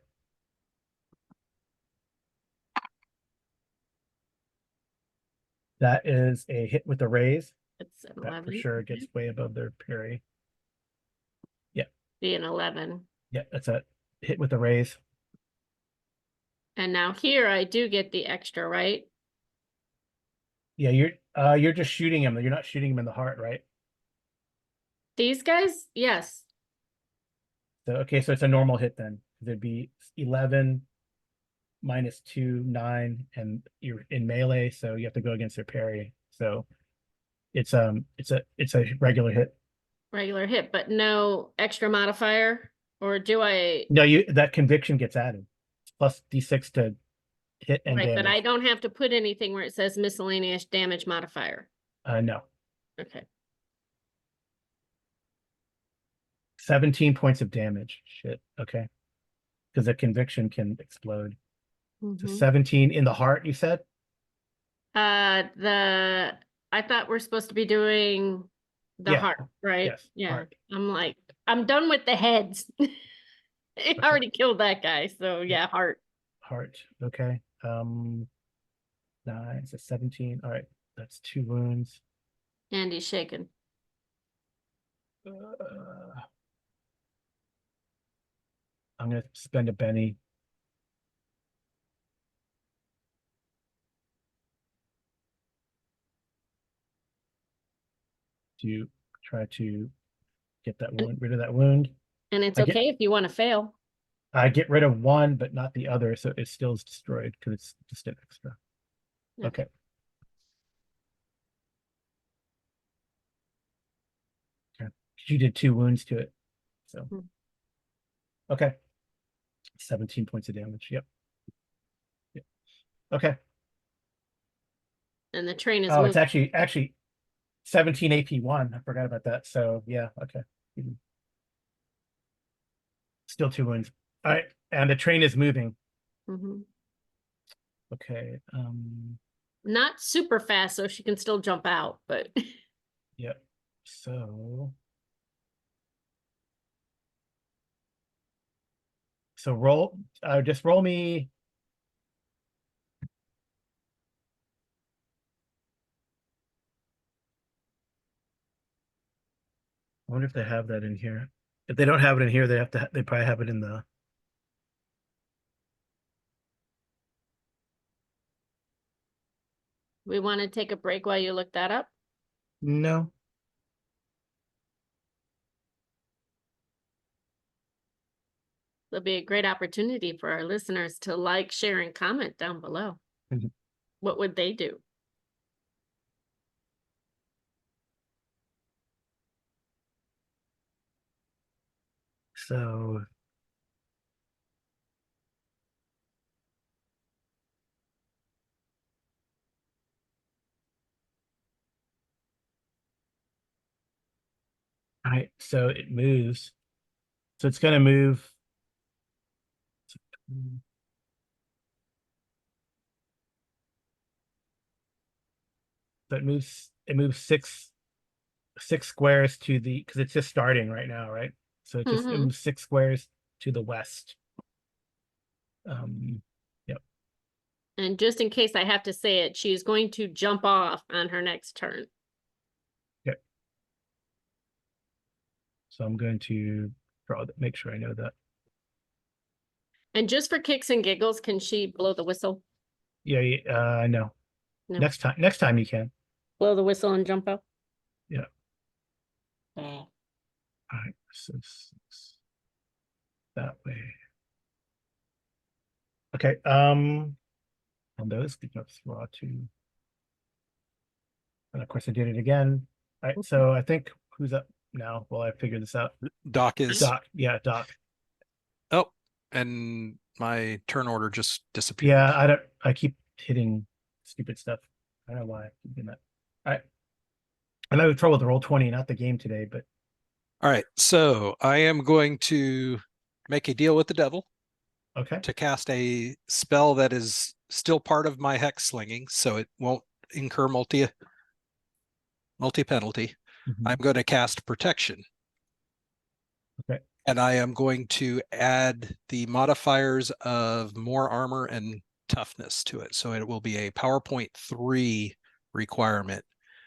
That is a hit with a raise. It's an That for 11. sure gets way above their parry. Be an 11. Yeah, that's a hit with a raise. And now here I do get the extra, right? Yeah, you're just shooting him. You're not shooting him in the heart, right? These guys, yes. So okay, so it's a normal hit then. There'd be 11 minus 2, 9, and you're in melee, so you have to go against their parry. So it's a regular hit. Regular hit, but no extra modifier? Or do I? No, that conviction gets added. It's plus D6 to hit and Right, damage. but I don't have to put anything where it says miscellaneous damage modifier. No. Okay. 17 points of damage. Shit. Okay. Because a conviction can explode. So 17 in the heart, you said? I thought we're supposed to be doing the Yeah. heart, right? Yes. Yeah. Heart. I'm like, I'm done with the heads. I already killed that guy, so yeah, heart. Heart. Okay. 9, so 17. All right. That's 2 wounds. And he's shaken. I'm gonna spend a Benny. To try to get that wound, rid of that wound. And it's I get- okay if you want to fail. I get rid of one, but not the other, so it still is destroyed because it's just an extra. Okay. Okay. You did 2 wounds to it. So okay. 17 points of damage. Yep. Okay. And the train is Oh, it's moving. actually 17 AP1. I forgot about that. So yeah, okay. Still 2 wounds. All right, and the train is moving. Okay. Not super fast, so she can still jump out, but Yep. So just roll me. I wonder if they have that in here. If they don't have it in here, they probably have it in the. we want to take a break while you look that up. No. There'll be a great opportunity for our listeners to like, share, and comment down below. What would they do? So all right, so it moves. So it's gonna move. So it moves six squares to the, because it's just starting right now, right? So it moves 6 squares to the west. Yep. And just in case I have to say it, she's going to jump off on her next turn. Okay. So I'm going to draw that, make sure I know that. And just for kicks and giggles, can she blow the whistle? Yeah, no. No. Next time you can. Blow the whistle and jump out? Yeah. Oh. All right, so that way. Okay, on those, raw 2. And of course I did it again. All right, so I think who's up now? Well, I figured this out. Doc is. Doc, yeah, Doc. Oh, and my turn order just disappeared. Yeah, I keep hitting stupid stuff. I don't know why I keep doing that. All right. I'm having trouble with the roll 20, not the game today, but. All right, so I am going to make a deal with the devil. Okay. To cast a spell that is still part of my hex slinging, so it won't incur multi penalty. I'm going to cast protection. Okay. And I am going to add the modifiers of more armor and toughness to it. So it will be a PowerPoint 3 requirement.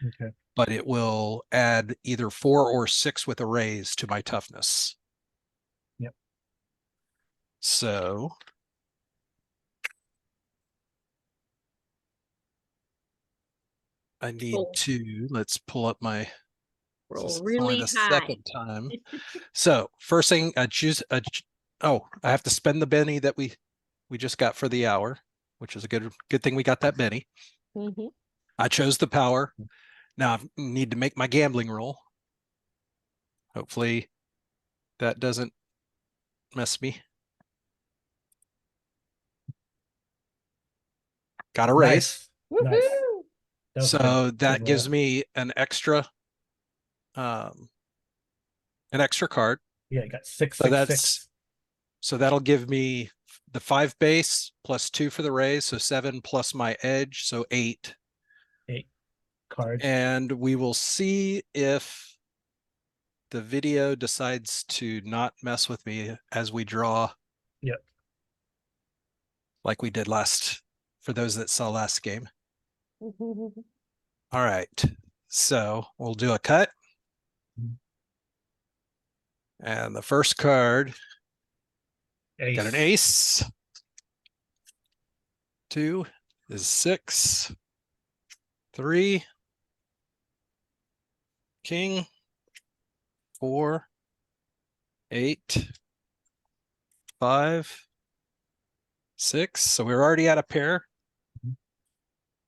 Okay. but it will add either 4 or 6 with a raise to my toughness. Yep. So I need to, let's pull up my, Roll only really the high. second time. So first thing I choose I have to spend the Benny that we just got for the hour, which is a good thing we got that Benny. Mm-hmm. I chose the power. Now I need to make my gambling roll. Hopefully that doesn't mess me. Got a raise. Nice. That was a So good that gives roll. me an extra card. Yeah, you got 6, So 6, that's 6. so that'll give me the 5 base plus 2 for the raise, so 7 plus my edge, so 8. 8 cards. And we will see if the video decides to not mess with me as we draw. Yep. Like we did for those that saw last game. All right. So we'll do a cut. And the first card, Ace. got an ace. 2 is 6. 3. King. 4. 8. 5. 6. So we're already at a pair.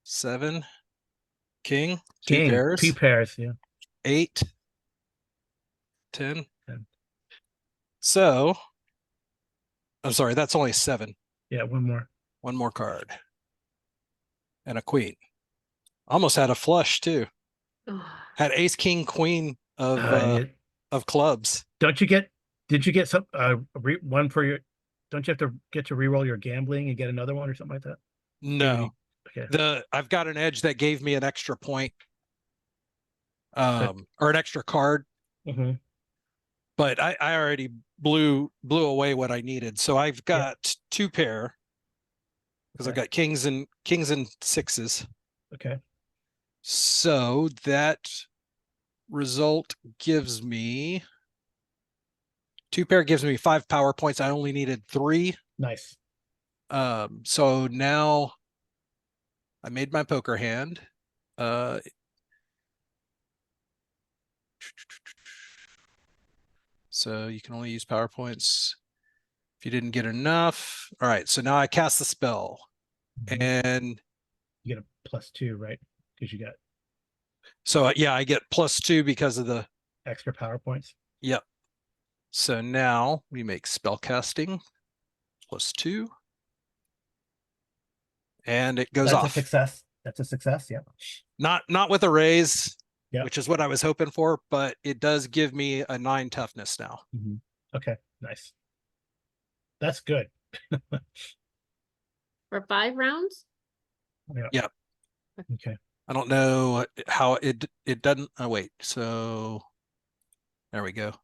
7. King. 2 pairs. 2 pairs, yeah. 8. 10. 10. So, I'm sorry, that's only 7. Yeah, one more. One more card. And a queen. Almost had a flush too. Had ace, king, queen of clubs. Did you get some one for your, don't you have to get to reroll your gambling and get another one or something like that? No. Okay. I've got an edge that gave me an extra point. Or an extra card. Mm-hmm. But I already blew away what I needed. So I've got 2 pair. Because I've got kings and 6s. Okay. So that result gives me 2 pair, gives me 5 power points. I only needed 3. Nice. So now I made my poker hand. So you can only use power points if you didn't get enough. All right, so now I cast the spell. And you get a +2, right? Because you got, so yeah, I get +2 because of the extra power points. Yep. So now we make spell casting +2. And it goes off. That's a success. That's a success, yeah. Not with a raise, yeah, which is what I was hoping for, but it does give me a 9 toughness now. Mm-hmm. Okay, nice. That's good. For 5 rounds? Yeah. Yep. Okay. I don't know how it doesn't. Oh wait, so there we go.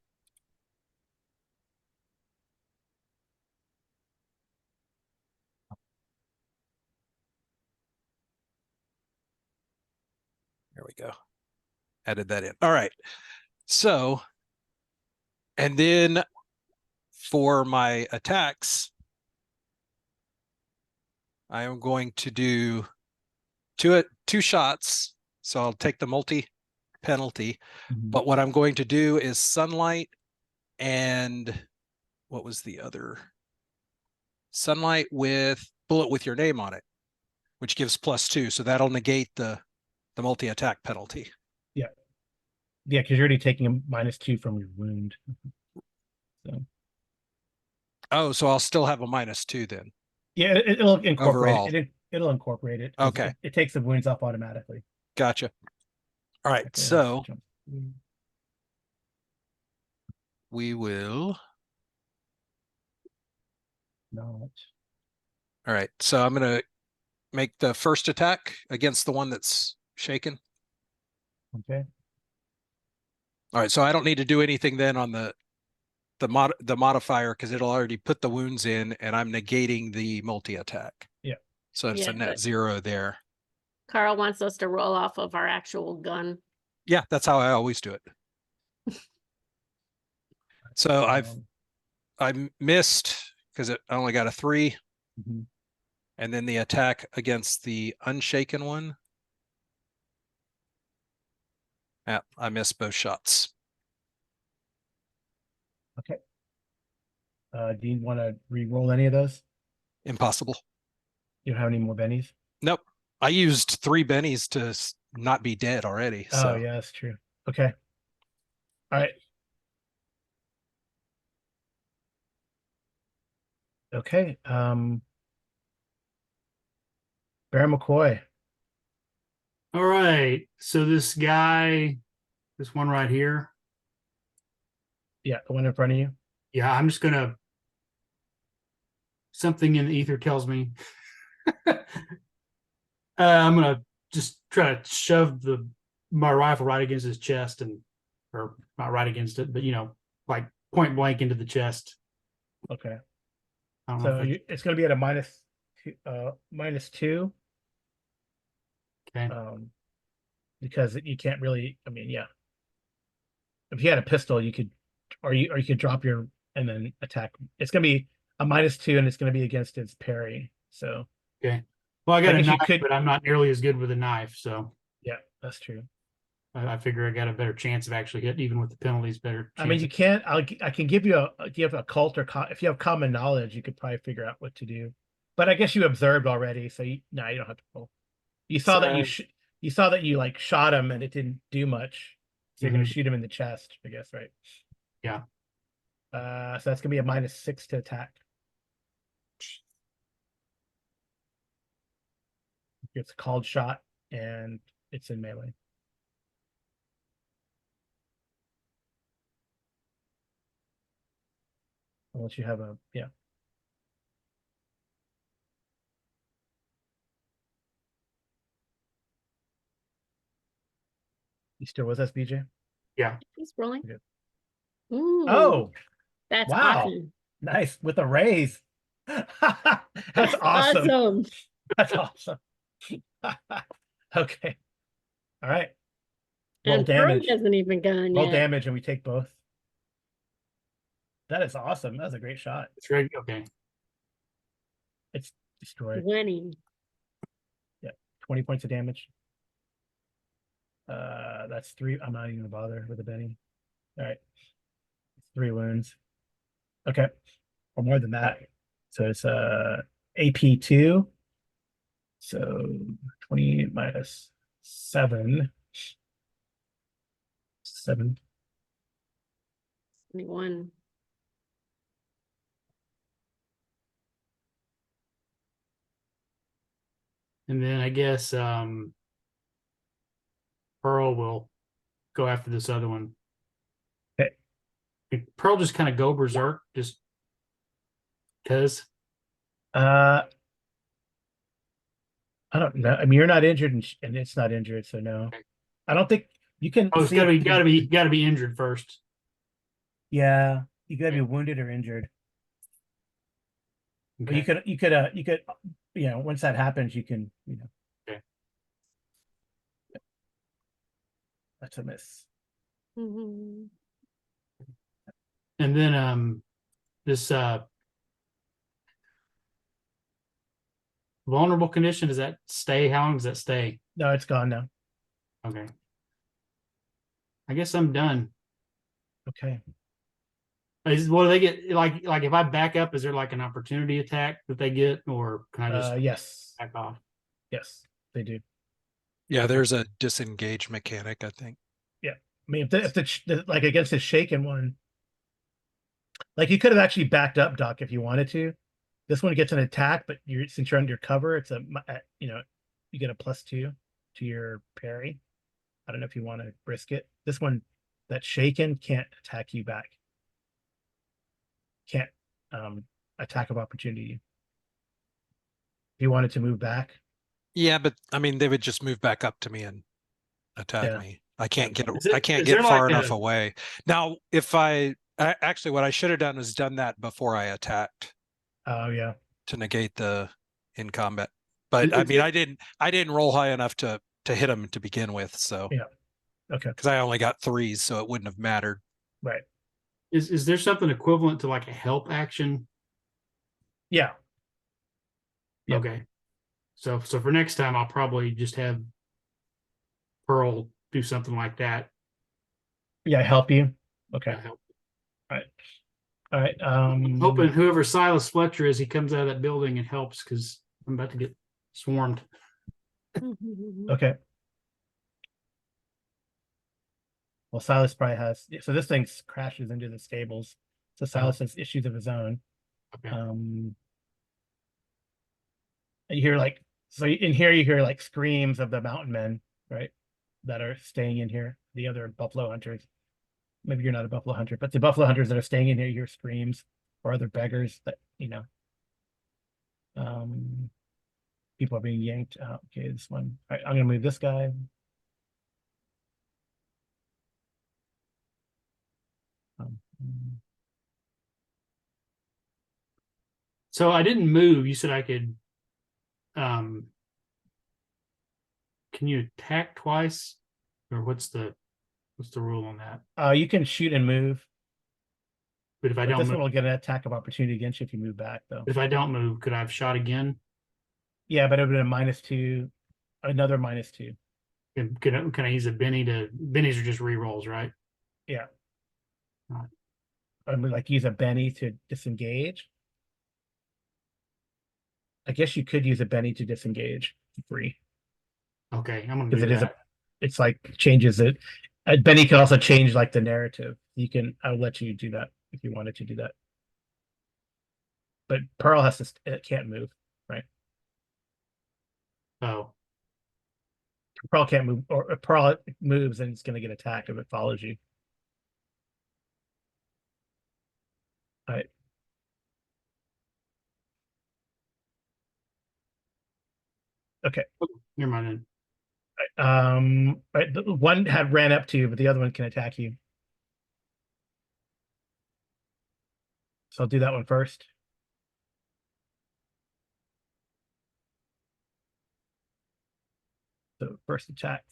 There we go. Added that in. All right. So, and then for my attacks, I am going to do two shots. So I'll take the multi penalty. Mm-hmm. But what I'm going to do is sunlight and what was the other? Sunlight with bullet with your name on it, which gives +2. So that'll negate the multi-attack penalty. Yeah. Yeah, because you're already taking a -2 from your wound. So. Oh, so I'll still have a -2 then. Yeah, it'll incorporate overall. It'll incorporate it. Okay. It takes the wounds off automatically. Gotcha. All right, Okay, so we will. Not. All right, so I'm going to make the first attack against the one that's shaken. Okay. All right, so I don't need to do anything then on the modifier because it'll already put the wounds in, and I'm negating the multi-attack. Yeah. So it's a net 0 there. Carl wants us to roll off of our actual gun. Yeah, that's how I always do it. So I missed because I only got a 3. Mhm. And then the attack against the unshaken one. Yeah, I missed both shots. Okay. Do you want to re-roll any of those? Impossible. You don't have any more bennies? Nope. I used 3 bennies to not be dead already. Oh, So yeah, that's true. Okay. All right. Okay. Bear McCoy. All right. So this guy, this one right here. Yeah, the one in front of you. Yeah, I'm just gonna. Something in the ether tells me. I'm gonna just try to shove my rifle right against his chest, or not right against it, but like point blank into the chest. Okay. I don't know So if it's going to be at a -2. okay. Because you can't really. I mean, yeah. If you had a pistol, you could, or you could drop your and then attack. It's going to be a -2, and it's going to be against its parry. So Okay. Well, I got I a guess you knife, could. but I'm not nearly as good with a knife, so Yeah, that's true. I figure I got a better chance of actually hitting, even with the penalties. Better I mean, chance. you can't. I can give you a cult or if you have common knowledge, you could probably figure out what to do. But I guess you observed already, so you don't have to roll. You saw that So, you saw that you like shot him and it didn't do much, so you're gonna Mhm. shoot him in the chest, I guess, right? Yeah. So that's gonna be a -6 to attack. It's a called shot and it's in melee. Unless you have a yeah. You still with us, BJ? Yeah. He's rolling. Okay. Ooh, Oh, that's wow. awesome. Nice with a raise. That's That's awesome. awesome. That's awesome. Okay. All right. Roll And Pearl damage. hasn't even gone Roll yet. damage and we take both. That is awesome. That was a great shot. It's ready. Okay. It's destroyed. Winning. Yeah. 20 points of damage. That's 3. I'm not even gonna bother with a Benny. All right. 3 wounds. Okay. Or more than that. So it's AP2. So 20 minus 7. 7. 21. And then I guess Pearl will go after this other one. Okay. Pearl just kind of go berserk, just because. Uh I don't know. I mean, you're not injured and it's not injured, so no. I don't think you can Oh, it's see it through- gotta be injured first. Yeah, you gotta be wounded or injured. But Okay. you could, once that happens, you can, Okay. that's a miss. Mhm. And then this vulnerable condition, does that stay? How long does that stay? No, it's gone now. Okay. I guess I'm done. Okay. What do they get? Like if I back up, is there like an opportunity attack that they get, or can I just Yes. back off? Yes, they do. yeah, there's a disengage mechanic, I think. Yeah. I mean, if like against the shaken one, like you could have actually backed up, Doc, if you wanted to. This one gets an attack, but since you're under cover, it's you get a +2 to your parry. I don't know if you want to risk it. This one, that shaken can't attack you back. Can't attack of opportunity. If you wanted to move back, Yeah, but I mean, they would just move back up to me and attack Yeah. me. I can't get Is it- I can't is get there far like enough a- away. Now, actually what I should have done is done that before I attacked oh yeah, to negate the in combat. But I Is mean, it- I didn't roll high enough to hit him to begin with. So Yeah. Okay. Because I only got 3s, so it wouldn't have mattered. Right. Is there something equivalent to like a help action? Yeah. Yep. Okay. So for next time, I'll probably just have Pearl do something like that. Yeah, help you. Okay. Help. All right. All right. I'm hoping whoever Silas Fletcher is, he comes out of that building and helps because I'm about to get swarmed. Okay. Well, Silas probably has. So this thing crashes into the stables. So Silas has issues of his own. Okay. You hear like in here you hear like screams of the mountain men, right? That are staying in here. The other buffalo hunters. Maybe you're not a buffalo hunter, but the buffalo hunters that are staying in here, you hear screams, or other beggars that people are being yanked out. Okay, this one. All right, I'm gonna move this guy. So I didn't move. You said I could. Can you attack twice, or what's the rule on that? You can shoot and move. But if I But don't this move, one will get an attack of opportunity against you if you move back, though. if I don't move, could I have shot again? Yeah, but it would have been a -2, another -2. Can I use a Benny to? Bennies are just re-rolls, right? Yeah. Right. I mean, like use a Benny to disengage. I guess you could use a Benny to disengage for free Okay, I'm gonna because do it is that. it's like changes it. Benny can also change like the narrative. I'll let you do that if you wanted to do that. But Pearl it can't move, right? Oh, Pearl can't move, or if Pearl moves, and it's going to get attacked if it follows you. All right. Okay. never mind then. Right, the one had ran up to you, but the other one can attack you. So I'll do that one first. So first attack.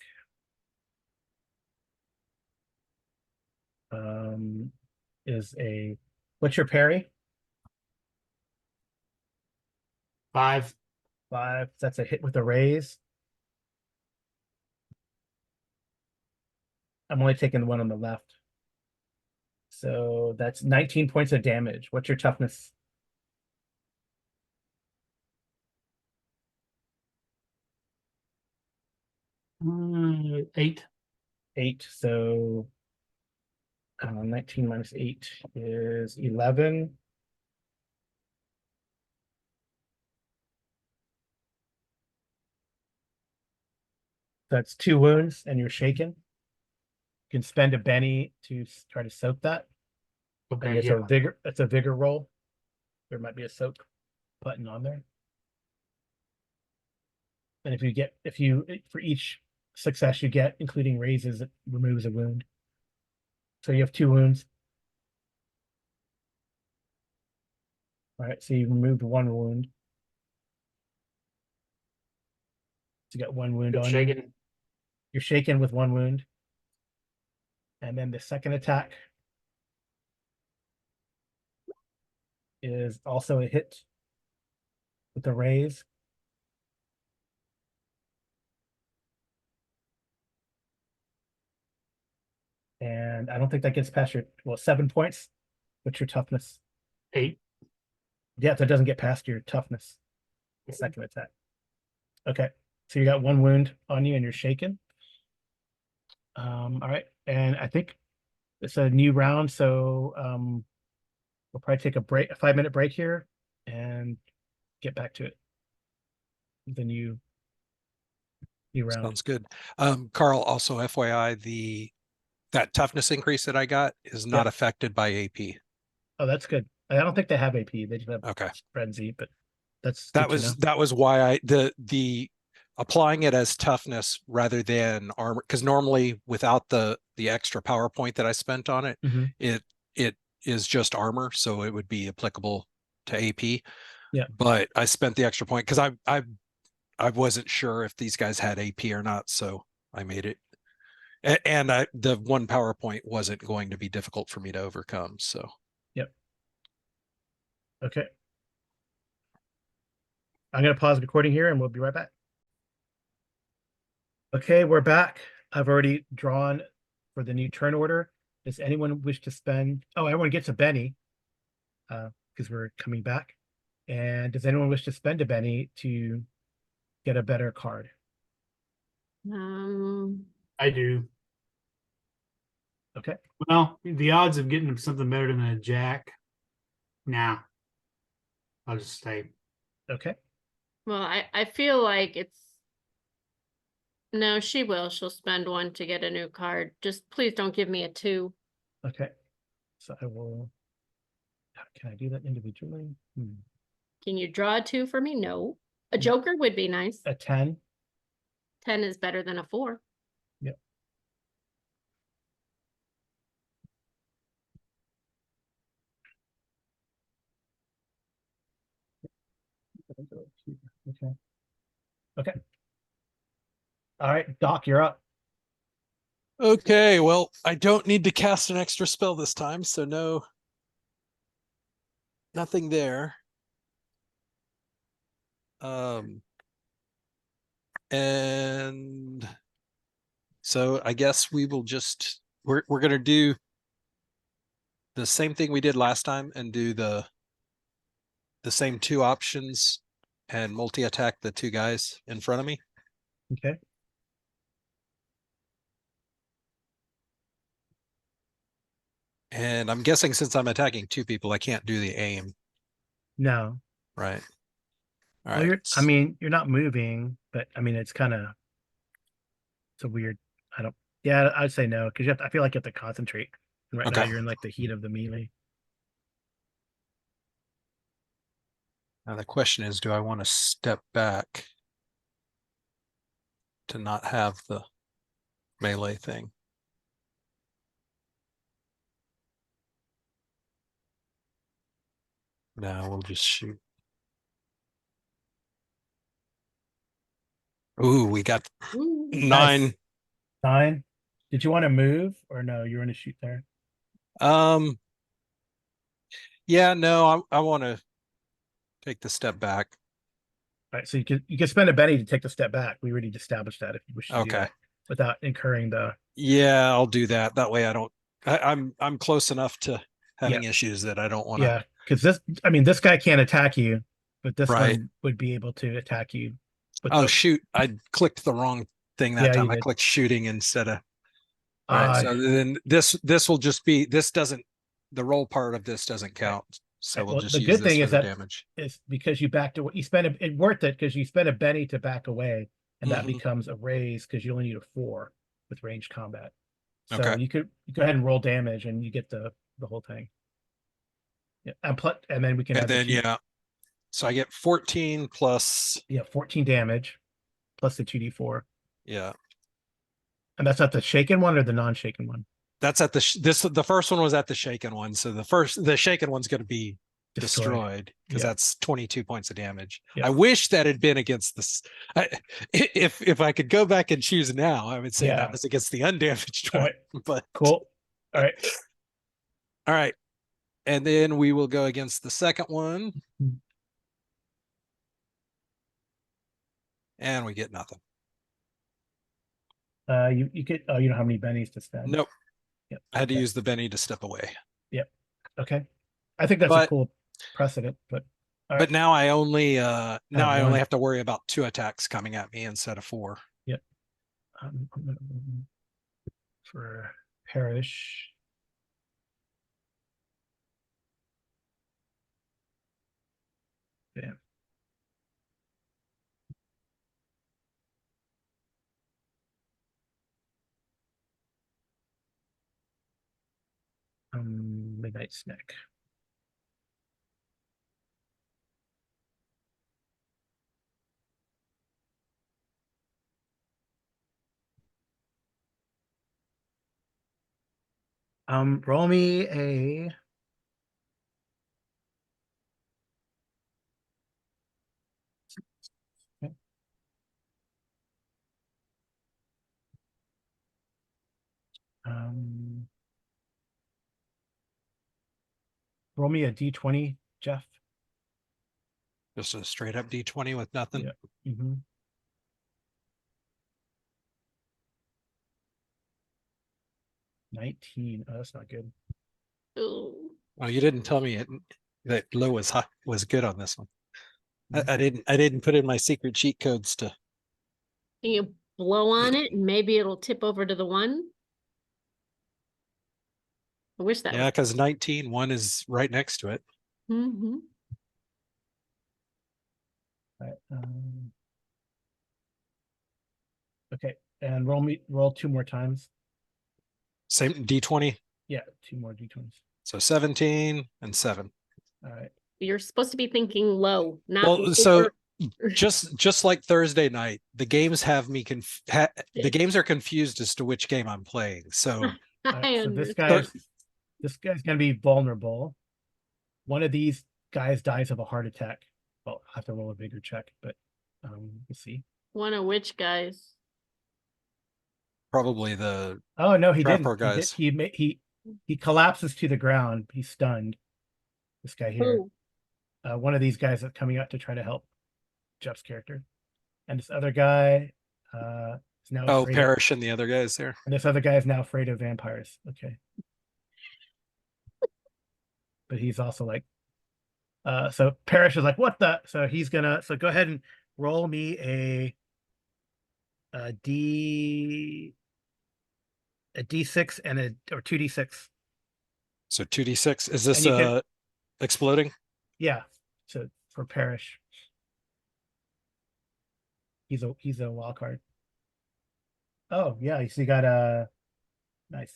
Is what's your parry? 5. 5. That's a hit with a raise. I'm only taking the one on the left. So that's 19 points of damage. What's your toughness? 8. 8. So 19 minus 8 is 11. That's 2 wounds, and you're shaken. You can spend a Benny to try to soak that. And Okay, it's yeah. a vigor roll. There might be a soak button on there. And if you for each success you get, including raises, it removes a wound. So you have 2 wounds. All right, so you removed 1 wound. So you got 1 wound on you. Shaken. You're shaken with 1 wound. And then the second attack is also a hit with a raise. And I don't think that gets past your 7 points. What's your toughness? 8. Yeah, that doesn't get past your toughness. The second attack. Okay, so you got 1 wound on you and you're shaken. All right, and I think it's a new round, so we'll probably take a 5-minute break here and get back to it. The new round. Sounds good. Carl, also FYI, that toughness increase that I got is not affected by AP. Oh, that's good. I don't think they have AP. They just have Okay. frenzy, but that was why the applying it as toughness rather than armor, because normally without the extra PowerPoint that I spent on it, it is just armor, so it would be applicable to AP. Yeah. But I spent the extra point because I wasn't sure if these guys had AP or not, so I made it And the one PowerPoint wasn't going to be difficult for me to overcome. So Yep. Okay. I'm going to pause the recording here and we'll be right back. Okay, we're back. I've already drawn for the new turn order. Does anyone wish to spend? Oh, everyone gets a Benny because we're coming back. And does anyone wish to spend a Benny to get a better card? I do. Okay. Well, the odds of getting something better than a jack, nah. I'll just stay. Okay. Well, I feel like it's no, she will. She'll spend one to get a new card. Just please don't give me a 2. Okay. So I will. Can I do that individually? Can you draw a 2 for me? No. A joker would be nice. A 10. 10 is better than a 4. Yep. Okay. Okay. All right, Doc, you're up. okay, well, I don't need to cast an extra spell this time, so no, nothing there. And so I guess we will just we're gonna do the same thing we did last time and do the same 2 options and multi-attack the 2 guys in front of me. Okay. And I'm guessing since I'm attacking 2 people, I can't do the aim, No. right? All Well, right. I mean, you're not moving, but I mean, it's a weird. I don't. Yeah, I'd say no because I feel like you have to concentrate. And right now, Okay. you're in like the heat of the melee. Now the question is, do I want to step back to not have the melee thing? No, we'll just shoot. Ooh, we got Ooh. 9. Nice. 9. Did you want to move or no? You want to shoot there? Yeah, no, I want to take the step back. All right. So you could spend a Benny to take the step back. We already established that if you wish to do Okay. that without incurring the. Yeah, I'll do that. That way I don't I'm close enough to having Yeah. issues that I don't want to. Yeah, because this guy can't attack you, but this Right. one would be able to attack you. But Oh shoot, I clicked the wrong thing that yeah, you time. I did. clicked shooting instead of. All right, Uh, so then this will just be, this doesn't, the roll part of this doesn't right, count. So right. we'll Well, just the use good this thing for is the that damage. is because you backed away. You spent it worth it because you spent a Benny to back away, and that Mhm. becomes a raise because you only need a 4 with ranged combat. So Okay. you could go ahead and roll damage, and you get the whole thing. Yeah, and then we can And add the then two. yeah. So I get 14 plus, Yeah, 14 damage plus the 2d4, yeah. and that's not the shaken one or the non-shaken one. That's at the first one was at the shaken one. So the shaken one's going to be destroyed because Yeah, that's 22 points of damage. yeah. I wish that had been against this. If I could go back and choose now, I would say that Yeah. was against the undamaged All one. right. But Cool. All right. all right. And then we will go against the second one. And we get nothing. You could. Oh, you don't have any bennies to spend. Nope. Yep. I had to Okay. use the Benny to step away. Yep. Okay. I think that's a But cool precedent. But all right. now I only Have one. have to worry about 2 attacks coming at me instead of 4. Yep. I'm gonna for perish. Yeah. Midnight snack. Roll me a. roll me a d20, Jeff. Just a straight up D20 with nothing. Yeah. Mm-hmm. 19. Oh, that's not good. Ooh. Well, you didn't tell me that low was high, was good on this one. Mhm. I didn't put in my secret cheat codes to. Can you blow on it and maybe it'll tip over to the 1? I wish that Yeah, was. because 19, 1 is right next to it. Mm-hmm. All right. Okay, and roll 2 more times. Same D20. Yeah, 2 more d20s. So 17 and 7. All right. You're supposed to be thinking low, not Well, so over. just like Thursday night, the games have me the games are confused as to which game I'm playing. So All right, I so this understand. guy's gonna be vulnerable. One of these guys dies of a heart attack. Well, I'll have to roll a bigger check, but we'll see. One of which guys? probably the Oh no, he Trapper didn't. guys. He collapses to the ground. He's stunned. This guy here. Who? One of these guys that's coming out to try to help Jeff's character. And this other guy is now Oh, afraid Parrish and the other guys there. and this other guy is now afraid of vampires. Okay. But he's also like so Parrish is like, what the? So he's gonna go ahead and roll me a D6 and or 2D6. So 2D6. Is this And you can exploding? yeah. So for Parrish. He's a wild card. Oh yeah, so you got a nice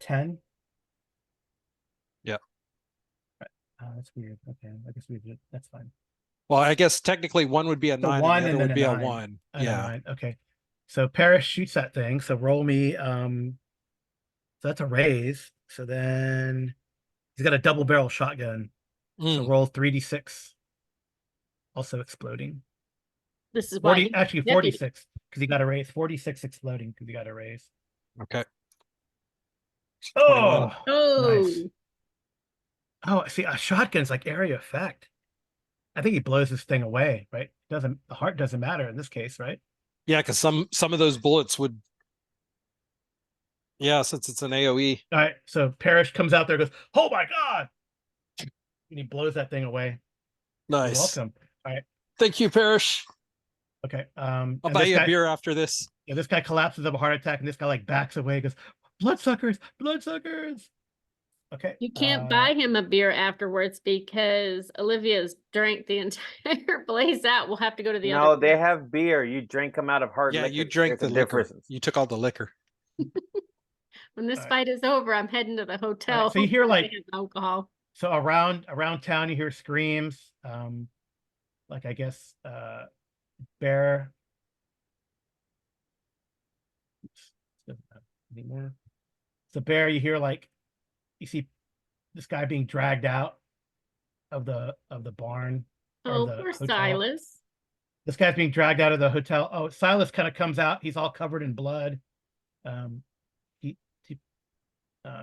10. Yeah. That's weird. Okay, I guess that's fine. Well, I guess technically one would be a The 9 and one the and other then would a be a 9. 1. And a Yeah. 9. Okay. So Parrish shoots that thing. So roll me so that's a raise. So then he's got a double barrel shotgun. So Mm, roll 3d6. Also exploding. This is why. 46 because he got a raise. 46 exploding because he got a raise. okay. Oh, 21. nice. Oh, Oh, see, a shotgun's like area effect. I think he blows this thing away, right? The heart doesn't matter in this case, right? Yeah, because some of those bullets would. Yeah, since it's an AOE. All right, so Parrish comes out there, goes, "Oh my god!" and he blows that thing away. You're Nice. welcome. All right, Thank you, Parrish. okay. I'll And buy this you a guy, beer after this. yeah, this guy collapses of a heart attack, and this guy like backs away, goes, "Bloodsuckers, bloodsuckers." Okay. you can't buy him a beer afterwards because Olivia's drank the entire place out. We'll have to go to the No, other. they have beer. You drink them out of hard Yeah, liquor. you drank There's the a liquor. difference. You took all the liquor. When this All right. fight is over, I'm heading to the hotel. So you hear Hopefully like they have alcohol. so around town, you hear screams. Like I guess bear. Oops, doesn't have anymore. So bear, you hear like you see this guy being dragged out of the barn or Oh, the poor hotel. Silas. This guy's being dragged out of the hotel. Oh, Silas kind of comes out. He's all covered in blood. He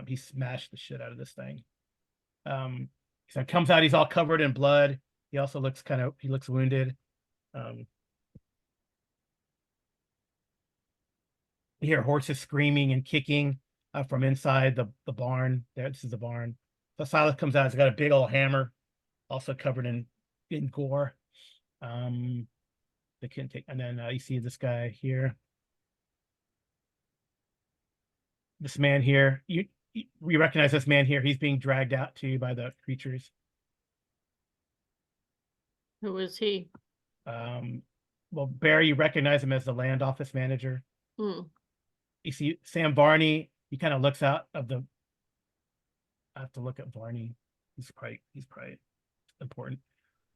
he smashed the shit out of this thing. So he comes out. He's all covered in blood. He also looks he looks wounded. You hear horses screaming and kicking from inside the barn. This is the barn. So Silas comes out. He's got a big old hammer, also covered in gore. They can't take. And then you see this guy here. This man here. You recognize this man here. He's being dragged out to you by the creatures. Who is he? Well, Barry, you recognize him as the land office manager. Hmm. You see Sam Barney. He kind of looks out of the. I have to look at Barney. He's probably important.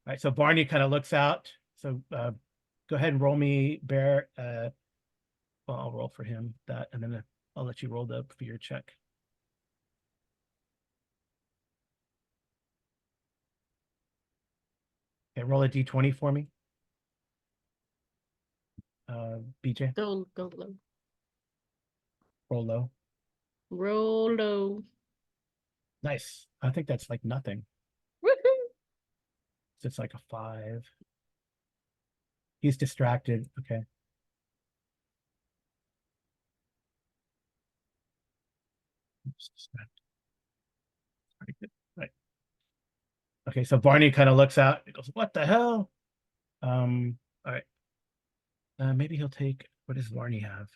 All right, so Barney kind of looks out. So go ahead and roll me, Bear. Well, I'll roll for him that, and then I'll let you roll for your check. Okay, roll a d20 for me. BJ, Go low. roll low. Roll low. Nice. I think that's like nothing. Woohoo! So it's like a 5. He's distracted. Okay. He's distracted. Pretty good. Right. Okay, so Barney kind of looks out. He goes, "What the hell?" All right. Maybe he'll take. What does Barney have?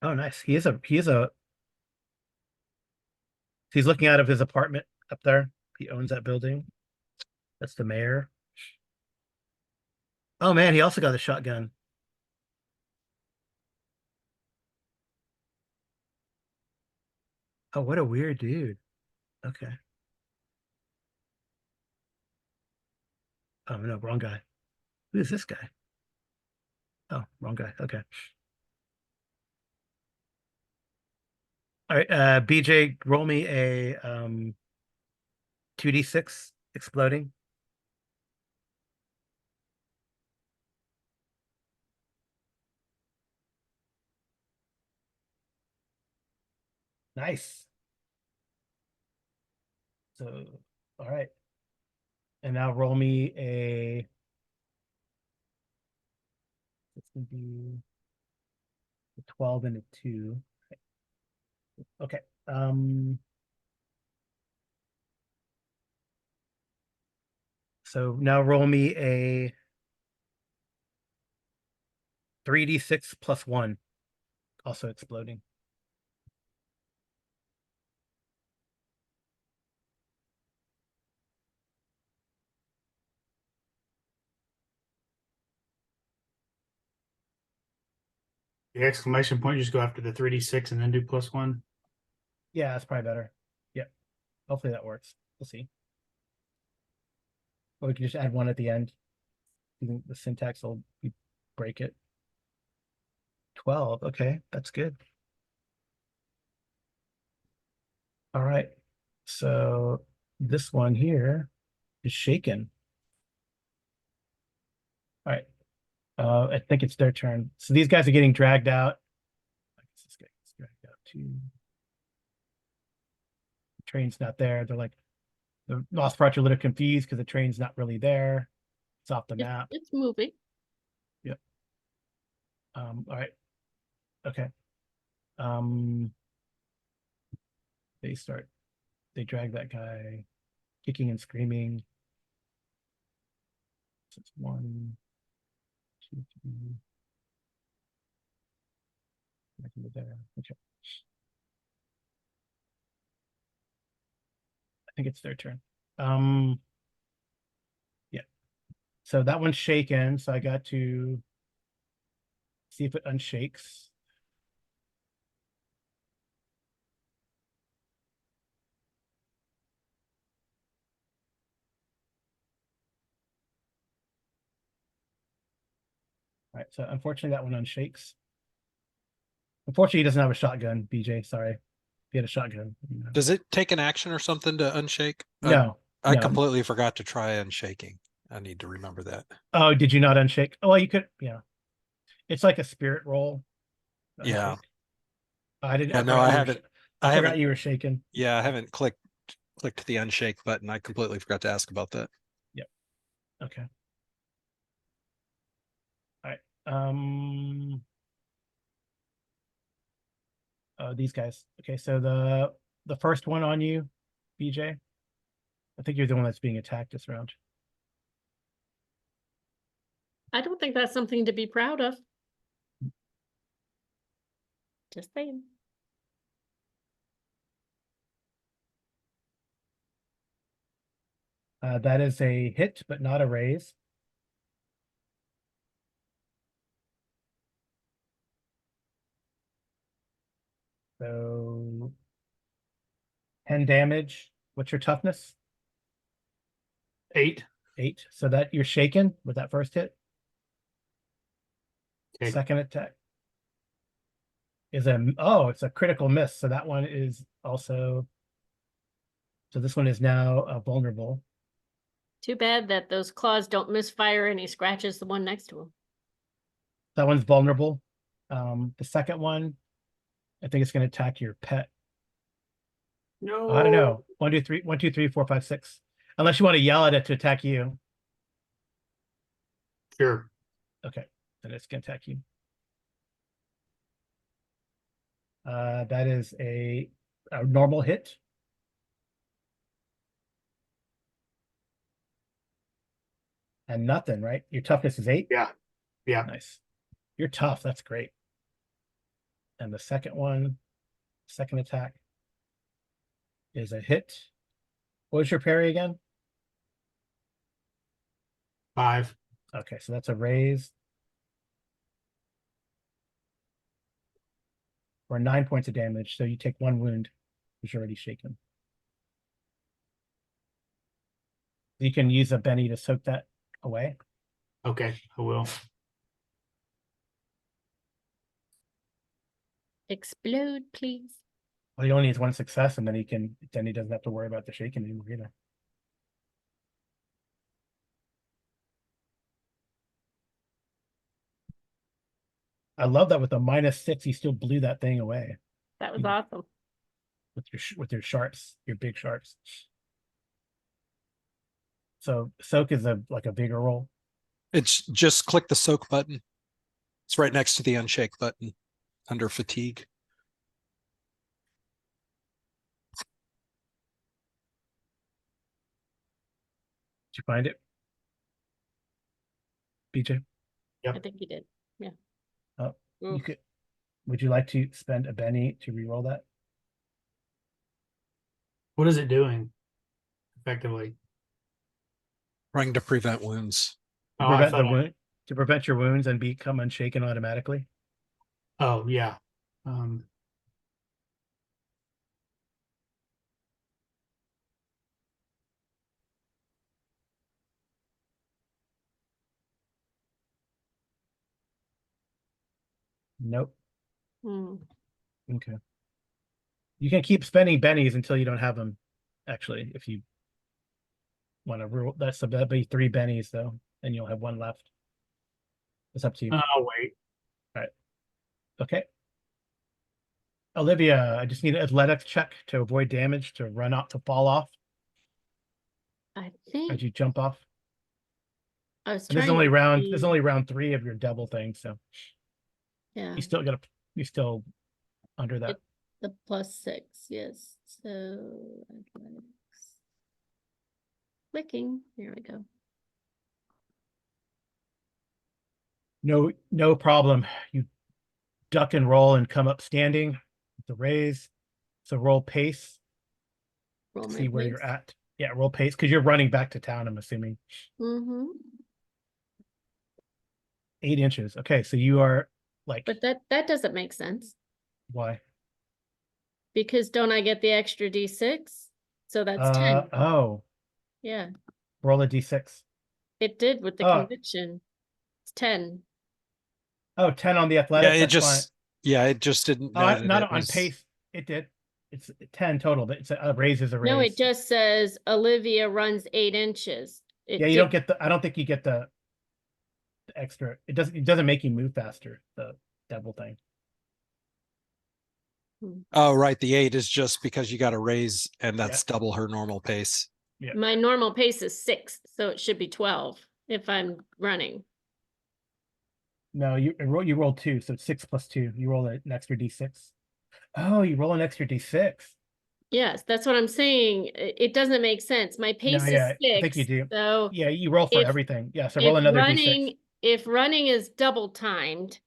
Oh, nice. He's looking out of his apartment up there. He owns that building. That's the mayor. Oh man, he also got a shotgun. Oh, what a weird dude. Okay. Oh no, wrong guy. Who is this guy? Oh, wrong guy. Okay. All right, BJ, roll me a 2d6 exploding. Nice. So, all right. And now roll me a. It's gonna be a 12 and a 2. Okay. So now roll me a 3d6 plus 1, also exploding. The exclamation point, just go after the 3d6 and then do +1. Yeah, that's probably better. Yep. Hopefully that works. We'll see. Or we can just add 1 at the end. The syntax will break it. 12. Okay, that's good. All right. So this one here is shaken. All right. I think it's their turn. So these guys are getting dragged out. I guess this guy gets dragged out too. The train's not there. They're like, the Lost Parts are a little confused because the train's not really there. It's off the map. It's moving. Yep. All right. Okay. Um, they drag that guy kicking and screaming. So it's 1, 2, 3. Back into there. Okay. I think it's their turn. Yeah. So that one's shaken. So I got to see if it unshakes. All right. So unfortunately, that one unshakes. Unfortunately, he doesn't have a shotgun, BJ. Sorry. If he had a shotgun. Does it take an action or something to unshake? No. I No. completely forgot to try unshaking. I need to remember that. Oh, did you not unshake? Oh, well, you could. Yeah. It's like a spirit roll. Yeah. Unshake. I didn't. Yeah, I no, forgot I you were. haven't. I I forgot haven't. you were shaken. Yeah, I haven't clicked the unshake button. I completely forgot to ask about that. Yep. Okay. All right. These guys. Okay, so the first one on you, BJ. I think you're the one that's being attacked this round. I don't think that's something to be proud of. Just saying. That is a hit, but not a raise. So 10 damage. What's your toughness? 8. 8. So that you're shaken with that first hit. Okay. Second attack is it's a critical miss. So that one is also. So this one is now vulnerable. Too bad that those claws don't misfire and he scratches the one next to him. That one's vulnerable. The second one, I think it's going to attack your pet. No. I don't know. 1, 2, 3, 1, 2, 3, 4, 5, 6. Unless you want to yell at it to attack you. Sure. Okay, then it's going to attack you. That is a normal hit. And nothing, right? Your toughness is 8? Yeah. Yeah. Nice. You're tough. That's great. And the second one, second attack, is a hit. What was your parry again? 5. Okay, so that's a raise. For 9 points of damage, so you take 1 wound, which you're already shaken. You can use a Benny to soak that away. Okay, I will. Explode, please. Well, he only needs 1 success, and then he doesn't have to worry about the shaking anymore either. I love that with a -6, he still blew that thing away That was awesome. with your sharps, your big sharps. So soak is like a bigger roll. It's just click the soak button. It's right next to the unshake button under fatigue. Did you find it, BJ? I think you did. Yeah. Oh, you Oof. could. Would you like to spend a Benny to re-roll that? What is it doing? Effectively. Trying to prevent wounds. To Oh, I prevent thought the wound, to prevent your wounds and become unshaken automatically. Oh, yeah. Nope. Hmm. Okay. You can keep spending bennies until you don't have them. Actually, if you want to rule, that'd be 3 bennies though, and you'll have 1 left. It's up to you. Oh, wait. All right. Okay. Olivia, I just need an athletics check to avoid damage, to run out, to fall off I as think you jump off. I was And this is trying only to round. see- This is only round 3 of your double thing, so Yeah. you still under that. The +6, yes. So athletics. Clicking. Here we go. No problem. You duck and roll and come up standing with the raise. So roll pace. Roll my See where you're pace. at. Yeah, roll pace because you're running back to town, I'm assuming. Mm-hmm. 8 inches. Okay, so you are like, But that doesn't make sense why? because don't I get the extra D6? So that's 10. Oh, Yeah, roll a d6. it did with the Oh. conviction. It's 10. Oh, 10 on the Yeah, athletics. it That's just fine. it just didn't know that Not it on was pace. It did. It's 10 total, but it's a raise is a raise. No, it just says Olivia runs 8 inches. Yeah, you don't get I don't think you get the extra. It doesn't make you move faster, the double thing. Oh, right. The 8 is just because you got a raise, and that's double her normal pace. Yeah. My normal pace is 6, so it should be 12 if I'm running. No, you roll 2, so it's 6 + 2. You roll an extra d6. Oh, you roll an extra d6. Yes, that's what I'm saying. It doesn't make sense. My pace No, is yeah, 6. I think you do. So Yeah, you roll for if- everything. Yeah, so roll another d6. if running is double timed,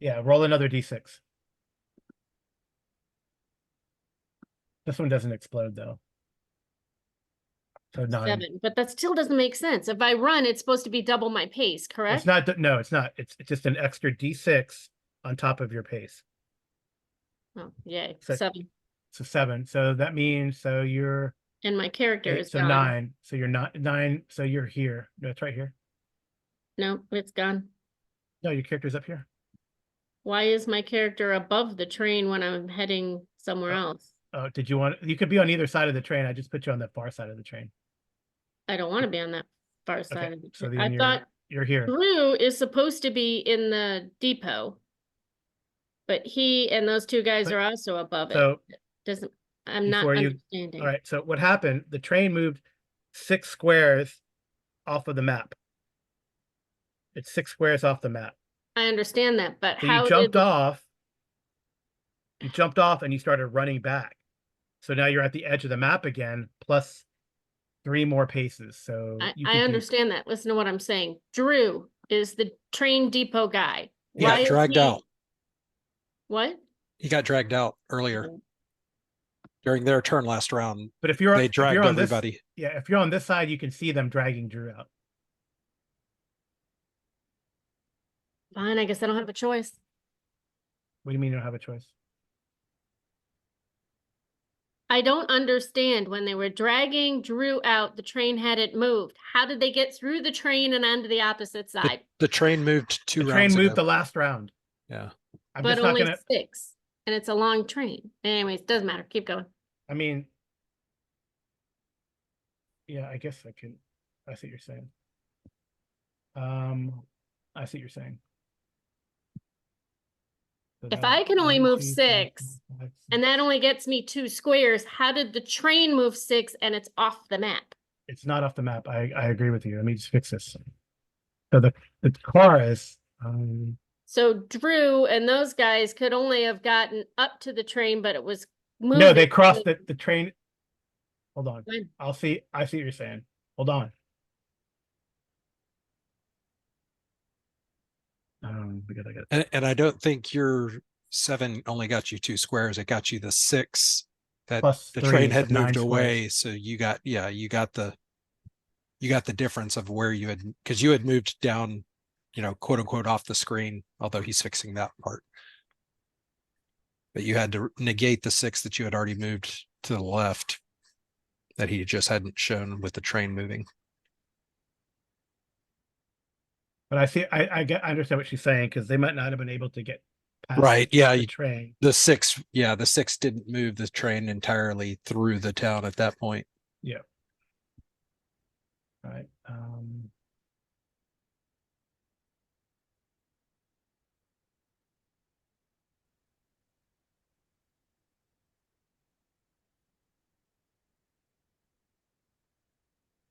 Yeah, roll another d6. This one doesn't explode though. So 9. 7, but that still doesn't make sense. If I run, it's supposed to be double my pace, correct? It's not. No, it's not. It's just an extra d6 on top of your pace. Oh, yay, So- 7. So 7. So that means you're And my character 8, is so gone. 9. So you're not 9. So you're here. No, it's right here. No, it's gone. No, your character's up here. Why is my character above the train when I'm heading somewhere else? Oh, did you want? You could be on either side of the train. I just put you on the far side of the train. I don't want to be on that far side Okay, of the so train. then I thought You're here. Drew is supposed to be in the depot, but he and those two guys But- are also above So it. Doesn't, I'm not before you, understanding. all right. So what happened? The train moved 6 squares off of the map. It's 6 squares off the map. I understand that, but So you how jumped did, off. You jumped off and you started running back. So now you're at the edge of the map again, plus 3 more paces. So you I could do. understand that. Listen to what I'm saying. Drew is the train depot guy. He got Why is dragged he- out. What? He got dragged out earlier during their turn last round. But if you're They if you're dragged on everybody. this, yeah, if you're on this side, you can see them dragging Drew out. Fine, I guess I don't have a choice. What do you mean you don't have a choice? I don't understand. When they were dragging Drew out, the train hadn't moved. How did they get through the train and onto the opposite side? The train moved The 2 train rounds moved ago. the last round. Yeah. I'm But just not only gonna. 6. And it's a long train. Anyways, doesn't matter. Keep going. I mean, yeah, I guess I can. I see what you're saying. I see what you're saying. So If now I can only 1, move 2, 3, 6, 4, 5, 6. and that only gets me 2 squares, how did the train move 6 and it's off the map? It's not off the map. I agree with you. Let me just fix this. So the car is. So Drew and those guys could only have gotten up to the train, but it was moving. No, they crossed the train. Hold on. When? I see what you're saying. Hold on. Because I got. And I don't think your 7 only got you 2 squares. It got you the 6 that Plus the 3, train so had 9 moved away. squares. So you got the difference of where you had, because you had moved down, quote unquote off the screen, although he's fixing that part. But you had to negate the 6 that you had already moved to the left that he just hadn't shown with the train moving. But I understand what she's saying, because they might not have been able to get past Right. Yeah. the train. The 6 didn't move the train entirely through the town at that point. Yeah.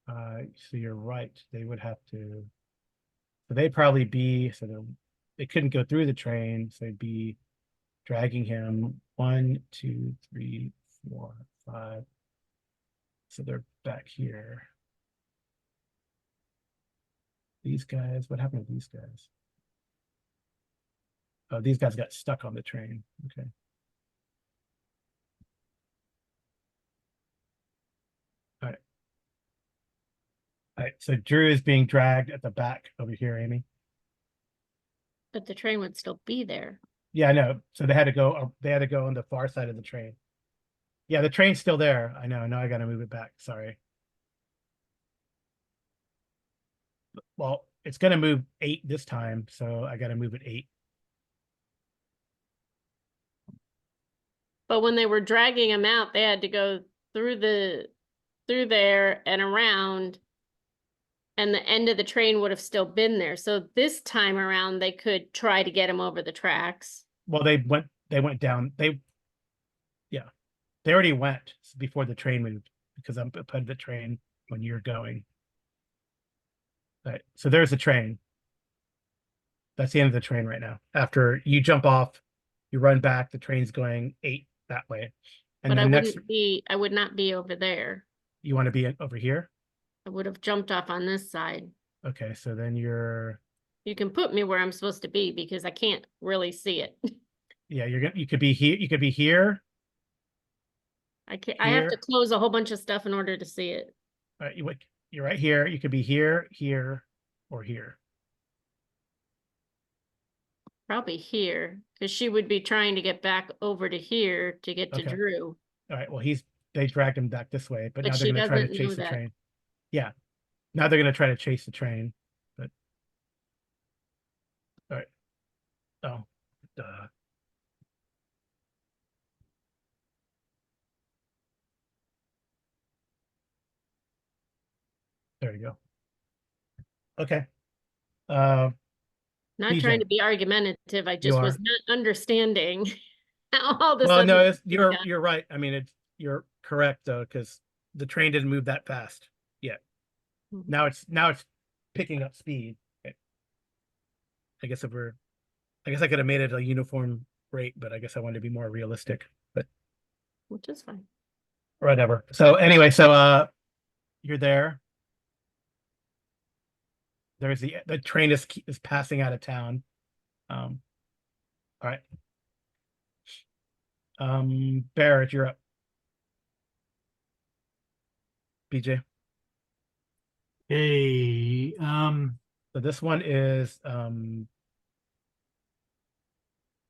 All right. So you're right. They would have to. So they'd probably be. So they couldn't go through the train. So they'd be dragging him 1, 2, 3, 4, 5. So they're back here. These guys. What happened to these guys? Oh, these guys got stuck on the train. Okay. All right. All right. So Drew is being dragged at the back over here, Amy. But the train would still be there. Yeah, I know. So they had to go. They had to go on the far side of the train. Yeah, the train's still there. I know. Now I got to move it back. Sorry. Well, it's going to move 8 this time, so I got to move it 8. But when they were dragging him out, they had to go through there and around, and the end of the train would have still been there. So this time around, they could try to get him over the tracks. Well, they went down. Yeah, they already went before the train moved, because I'm part of the train when you're going. Right. So there's the train. That's the end of the train right now. After you jump off, you run back. The train's going 8 that way, and But then next I would not be over there. you want to be over here. I would have jumped off on this side. Okay, so then you're. You can put me where I'm supposed to be because I can't really see it. Yeah, you could be here. You could be here. I can't. I have to Here. close a whole bunch of stuff in order to see it. You're right here. You could be here, here, or here. Probably here, because she would be trying to get back over to here to get to Okay. Drew. All right. Well, they dragged him back this way, but But now they're she going to try to doesn't chase know the that. train. Yeah. Now they're going to try to chase the train. But all right. Oh, duh. There you go. Okay. Not PJ, trying to be argumentative. I you just are. was not understanding how all of a Well, sudden. no, you're right. I mean, you're correct though, because the train didn't move that fast yet. Mhm. Now it's picking up speed. Okay. I guess I could have made it a uniform rate, but I guess I wanted to be more realistic. But Which is fine. whatever. So anyway, so you're there. There's the train is passing out of town. All right. Barrett, you're up. BJ. Hey, So this one is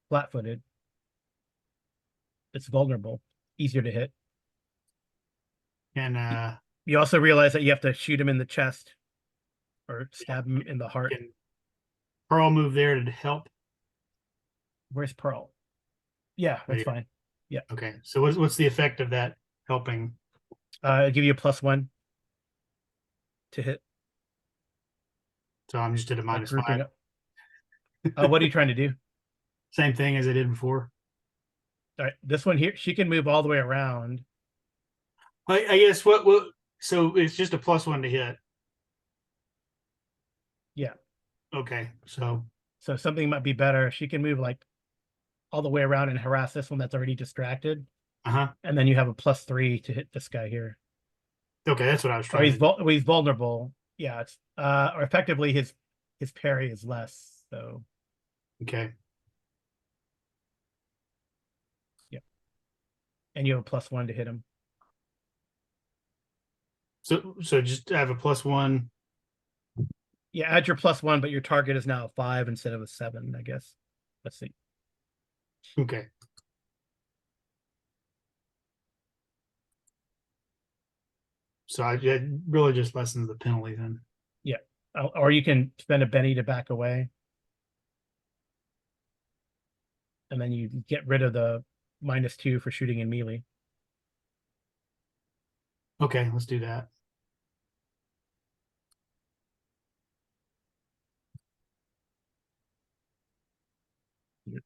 flat-footed. It's vulnerable, easier to hit. and You also realize that you have to shoot him in the chest or stab him in the heart. can Pearl move there to help? Where's Pearl? Yeah, that's Right here. fine. Yeah. Okay, so what's the effect of that helping? I'll give you a +1 to hit. So I'm just at a Like minus grouping 5. up. What are you trying to do? Same thing as I did before. All right, this one here, she can move all the way around. I guess what so it's just a +1 to hit. Yeah. Okay, so Something might be better. She can move like all the way around and harass this one that's already distracted. And then you have a +3 to hit this guy here. Okay, that's what I was Or trying to do. he's vulnerable. Yeah, it's or effectively his parry is less. So Okay. yeah. And you have a +1 to hit him. So just have a +1. Yeah, add your +1, but your target is now a 5 instead of a 7, I guess. Let's see. Okay. So it really just lessens the penalty then. Yeah. Or you can spend a Benny to back away. And then you get rid of the -2 for shooting in melee. Okay, let's do that.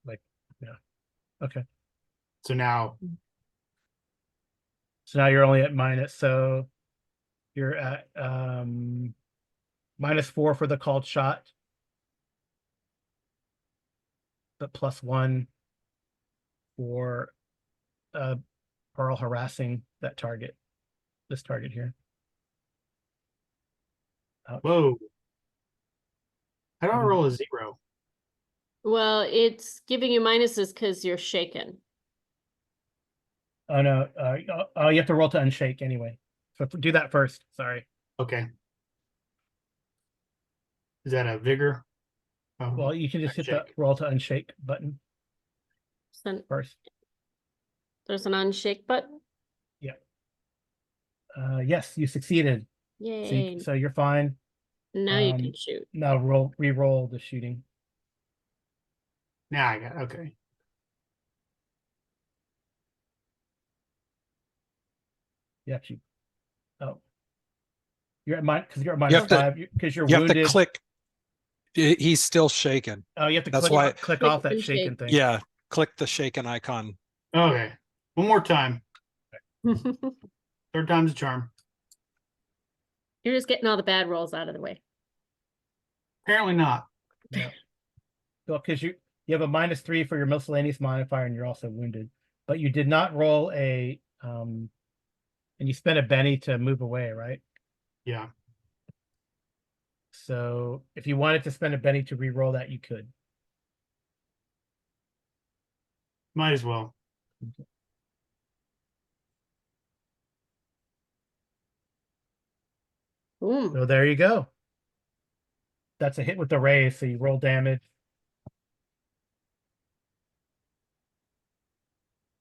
Like, yeah. Okay. So now So now you're only at minus. So you're at -4 for the called shot, but +1 for Pearl harassing that target, this target here. Ouch. whoa. How do I Mhm. roll a 0? Well, it's giving you minuses because you're shaken. Oh no, you have to roll to unshake anyway. So do that first. Sorry. Okay. Is that a vigor? Oh, Well, you can just hit the unshake. roll to unshake button So first. there's an unshake button. Yeah. Yes, you succeeded. Yay. So you're fine. Now you can shoot. Now re-roll the shooting. Now I got okay. You actually, oh, you're at because you're at You have to- -5 because you're You have to wounded. click. He's still shaken. Oh, you have to That's click why- click Click off that and shaken shake. thing. Yeah, click the shaken icon. Okay. One more time. Third time's a charm. You're just getting all the bad rolls out of the way. Apparently not. Yeah. Well, because you have a -3 for your miscellaneous modifier, and you're also wounded, but you did not roll a and you spent a Benny to move away, right? Yeah. So if you wanted to spend a Benny to re-roll that, you could. Might as well. Boom. So there you go. That's a hit with the raise, so you roll damage.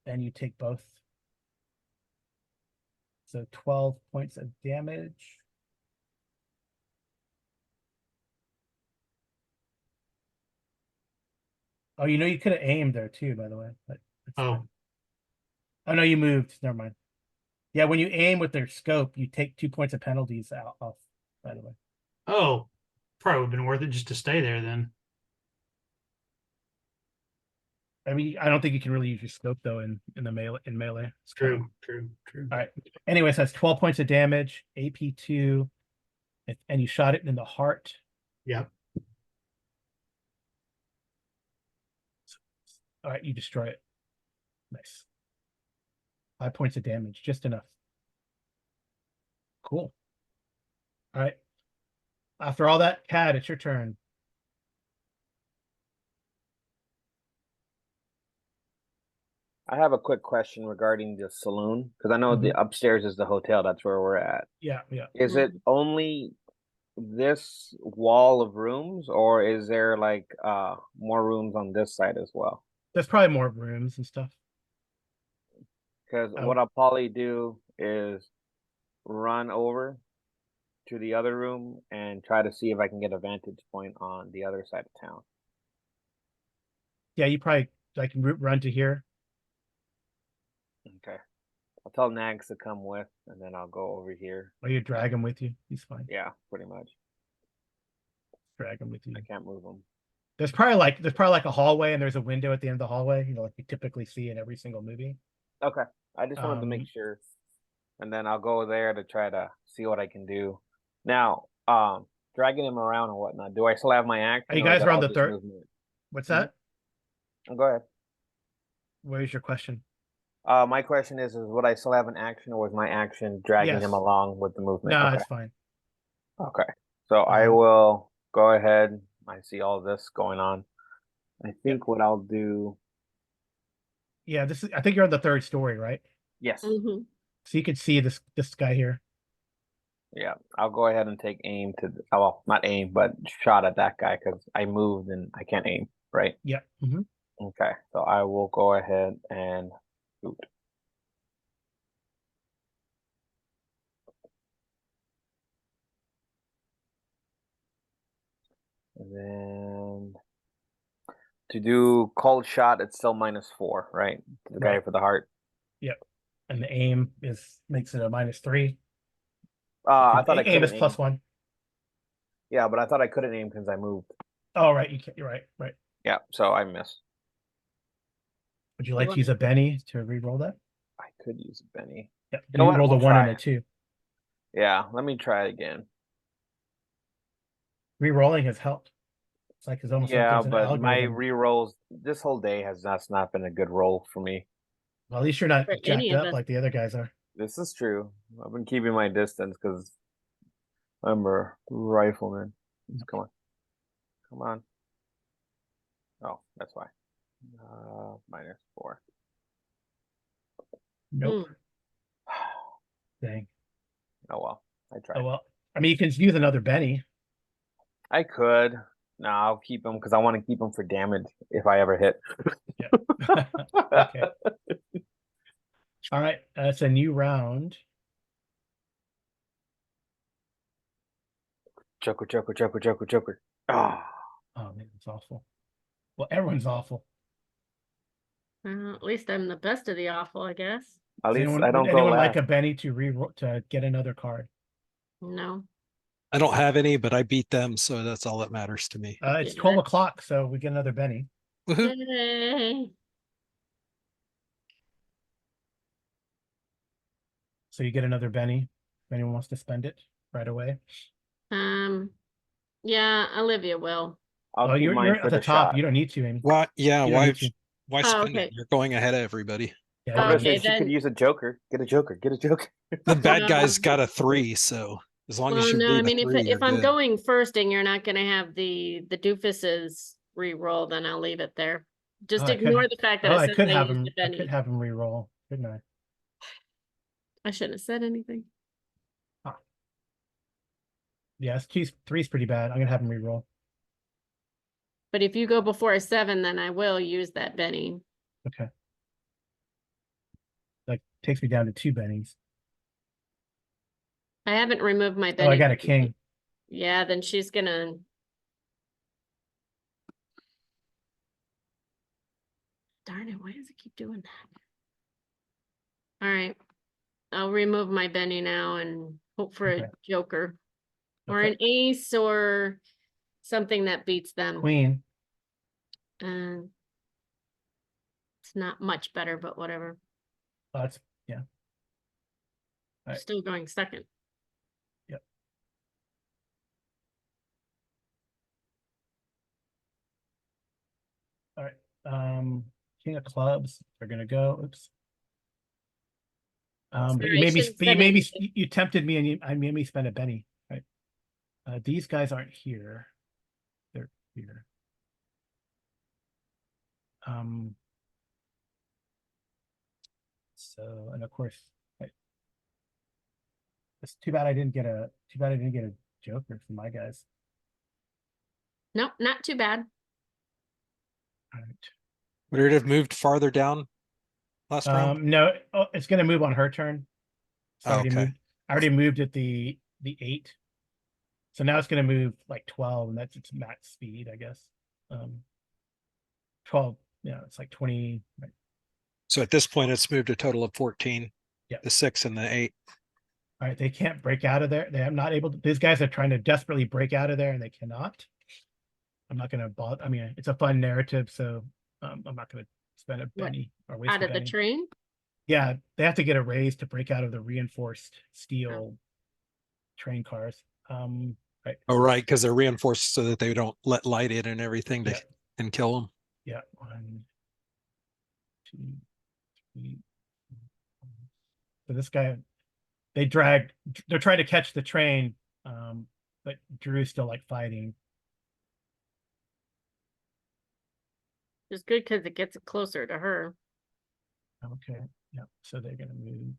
And you take both. So 12 points of damage. Oh, you could have aimed there too, by the way. But Oh. Oh no, you moved. Never mind. Yeah, when you aim with their scope, you take 2 points of penalties off, by the way. Oh. Probably would have been worth it just to stay there then. I mean, I don't think you can really use your scope though in the melee. It's kinda- True. All right. Anyways, that's 12 points of damage, AP2, and you shot it in the heart. Yep. All right, you destroy it. Nice. 5 points of damage, just enough. Cool. All right. After all that, Cad, it's your turn. I have a quick question regarding the saloon because I know the upstairs is the hotel. That's where we're at. Yeah. Is it only this wall of rooms, or is there like more rooms on this side as well? There's probably more rooms and stuff. Because Oh. what I'll probably do is run over to the other room and try to see if I can get a vantage point on the other side of town. Yeah, you probably like run to here. Okay. I'll tell Nags to come with, and then I'll go over here. Or you drag him with you. He's fine. Yeah, pretty much. Drag him with you. I can't move him. There's probably like a hallway, and there's a window at the end of the hallway. You know, like you typically see in every single movie. Okay. I just wanted to make sure. And then I'll go there to try to see what I can do. Now, dragging him around and whatnot. Do I still have my action? You guys are on the third. What's that? Go ahead. What is your question? My question is would I still have an action, or was my action dragging him along with the movement? No, okay. it's fine. Okay. So I will go ahead. I see all this going on. I think what I'll do. Yeah, I think you're on the third story, right? Yes. So you can see this guy here. Yeah, I'll go ahead and take aim to well, not aim, but shot at that guy because I moved and I can't aim, right? Yeah. Okay, so I will go ahead and shoot. And then to do cold shot, it's still -4, right? The guy for the heart. Yep. And the aim makes it a -3. I thought I aim is couldn't aim. +1. Yeah, but I thought I couldn't aim because I moved. Oh, right. You can't. You're right. Right. Yeah, so I missed. Would you like to use a Benny to re-roll that? I could use a Benny. Yeah. You rolled a 1 and a 2. Yeah, let me try it again. Re-rolling has helped. It's like it's almost like there's an but algorithm. my re-rolls this whole day has not been a good roll for me. Well, at least you're not jacked up like the other guys are. This is true. I've been keeping my distance because I'm a rifleman. Come on. Come on. Oh, that's why. -4. Nope. Dang. Oh well. I tried. Oh well. I mean, you can use another Benny. I could. No, I'll keep him because I want to keep him for damage if I ever hit. Yeah. Okay. All right. That's a new round. Joker. Oh man, it's awful. Well, everyone's awful. At least I'm the best of the awful, I guess. At least I don't would go anyone last. like a Benny to get another card? No. I don't have any, but I beat them, so that's all that matters to me. It's 12 o'clock, so we get another Benny. Yay. So you get another Benny if anyone wants to spend it right away. Yeah, Olivia will. You're at the top. You don't need to, Amy. Why? Yeah, why spend okay. it? You're going ahead of everybody. Yeah, she could use a Joker. Get a Joker. The bad guy's got a 3, so as long as you're I mean, if I'm going first and you're not gonna have the doofuses re-roll, then I'll leave it there. Just ignore the fact that I could have him. I could have him re-roll, couldn't I? I shouldn't have said anything. Yeah, 3's pretty bad. I'm gonna have him re-roll. But if you go before a 7, then I will use that Benny. Okay. That takes me down to 2 Bennies. I haven't removed my Benny. Oh, I got a king. Yeah, then she's gonna. Darn it, why does it keep doing that? All right. I'll remove my Benny now and hope for a Joker. Or an ace, or something that beats them. Queen. And it's not much better, but whatever. Oh, that's yeah. Right. Still going second. Yep. All right. King of clubs. They're gonna go. Oops. But Sorry, I shouldn't spend anything. you tempted me, and I made me spend a penny. Right. These guys aren't here. They're here. So, and of course, right. It's too bad I didn't get a joker for my guys. Nope, not too bad. All right. Would it have moved farther down last round? No, it's gonna move on her turn. So Okay. I already moved at the 8. So now it's gonna move like 12, and that's its max speed, I guess. 12, yeah, it's like 20. Right. So at this point, it's moved a total of 14. Yeah. The 6 and the 8. All right, they can't break out of there. They are not able to. These guys are trying to desperately break out of there, and they cannot. I'm not gonna bother. I mean, it's a fun narrative, so I'm not gonna spend a penny or waste Out a of the penny. train? Yeah, they have to get a raise to break out of the reinforced steel train cars. Right. Oh, right, because they're reinforced so that they don't let light in and everything to Yeah. and kill them. Yeah. 1, 2, 3. So this guy, they're trying to catch the train, but Drew's still like fighting. It's good because it gets closer to her. Okay. Yeah. So they're gonna move.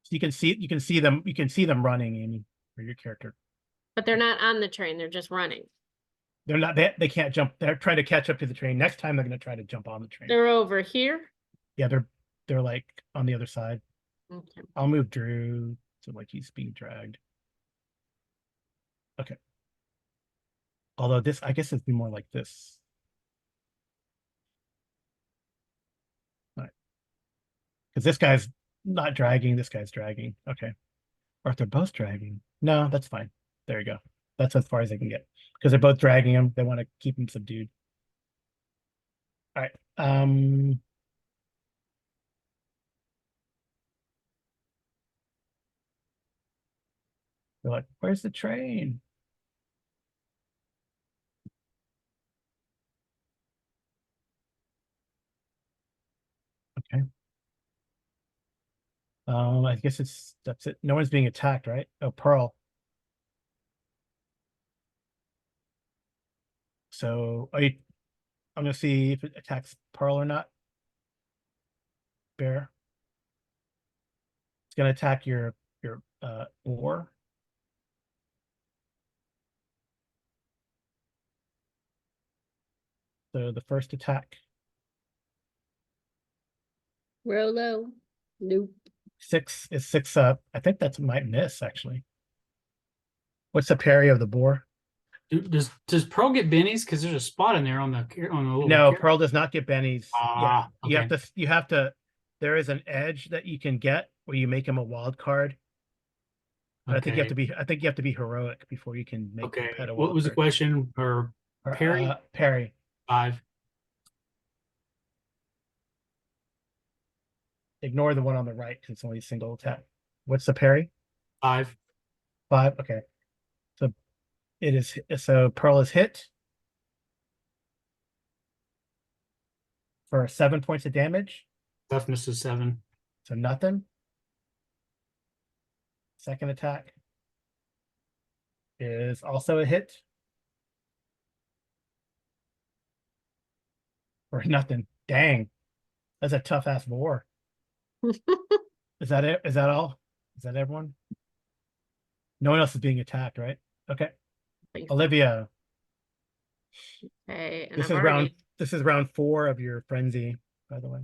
So you can see them running, Amy, for your character. But they're not on the train, they're just running. They're not, they can't jump. They're trying to catch up to the train. Next time they're gonna try to jump on the train. They're over here. Yeah, they're like on the other side. Okay. I'll move Drew so like he's being dragged. Okay. Although this, I guess it'd be more like this. All right. Because this guy's not dragging, this guy's dragging. Okay. Or if they're both dragging. No, that's fine. There you go. That's as far as they can get. Because they're both dragging him. They want to keep him subdued. All right. They're like, where's the train? Okay. I guess that's it. No one's being attacked, right? Oh, Pearl. So I'm gonna see if it attacks Pearl or not. Bear. It's gonna attack your ore. So the first attack. Rolo. Nope. 6 is 6 up. I think that's might miss actually. What's the parry of the boar? Does Pearl get bennies? Because there's a spot in there on the little. No, Pearl does not get bennies. Ah, yeah, okay. you have to. There is an edge that you can get where you make him a wild card. But Okay. I think you have to be heroic before you can make Okay. pet a What wild was the card. question? Or parry? Parry. 5. Ignore the one on the right because it's only a single attack. What's the parry? 5. 5. Okay. So it is. So Pearl is hit for 7 points of damage. Toughness is 7. So nothing. Second attack is also a hit for nothing. Dang, that's a tough ass war. Is that it? Is that all? Is that everyone? No one else is being attacked, right? Okay. Olivia. Okay, and This I've is already. This is round 4 of your frenzy, by the way.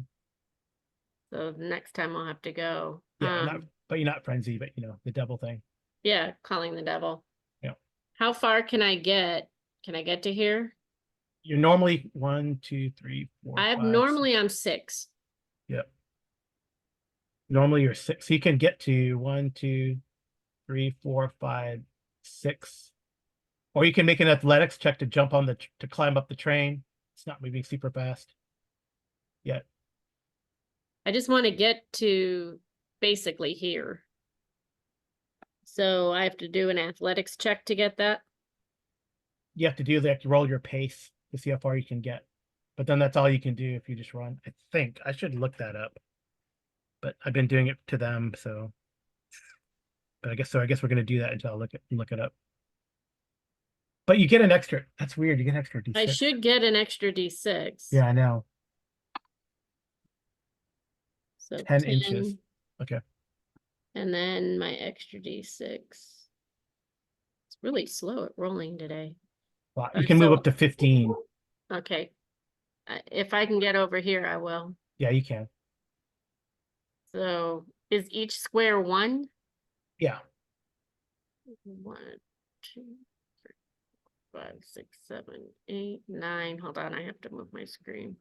So next time I'll have to go. Yeah, but you're not frenzy, but you know, the devil thing. Yeah, calling the devil. Yeah. How far can I get? Can I get to here? You're normally 1, 2, 3, 4, I have 5, normally 6. I'm 6. Yep. Normally you're 6. So you can get to 1, 2, 3, 4, 5, 6. Or you can make an athletics check to jump on to climb up the train. It's not moving super fast yet. I just want to get to basically here. So I have to do an athletics check to get that. You have to do like roll your pace to see how far you can get. But then that's all you can do if you just run. I think I should look that up. But I've been doing it to them, so. But I guess so. I guess we're gonna do that until I look it up. But you get an extra. That's weird. You get an extra D6. I should get an extra D6. Yeah, I know. So 10 inches. Okay. And then my extra D6. It's really slow at rolling today. Well, you can move up to 15. Okay. If I can get over here, I will. Yeah, you can. So is each square 1? Yeah. 1, 2, 3, 4, 5, 6, 7, 8, 9. Hold on, I have to move my screen.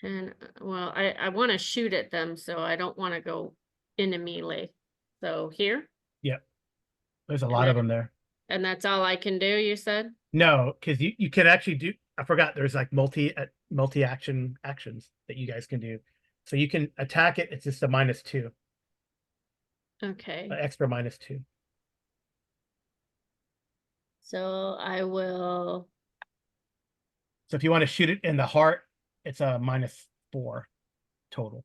10. Well, I want to shoot at them, so I don't want to go into melee. So here? Yep. There's a lot of them there. And that's all I can do, you said? No, because you can actually do. I forgot. There's like multi actions that you guys can do. So you can attack it. It's just a -2. Okay. An extra -2. So I will. So if you want to shoot it in the heart, it's a -4 total.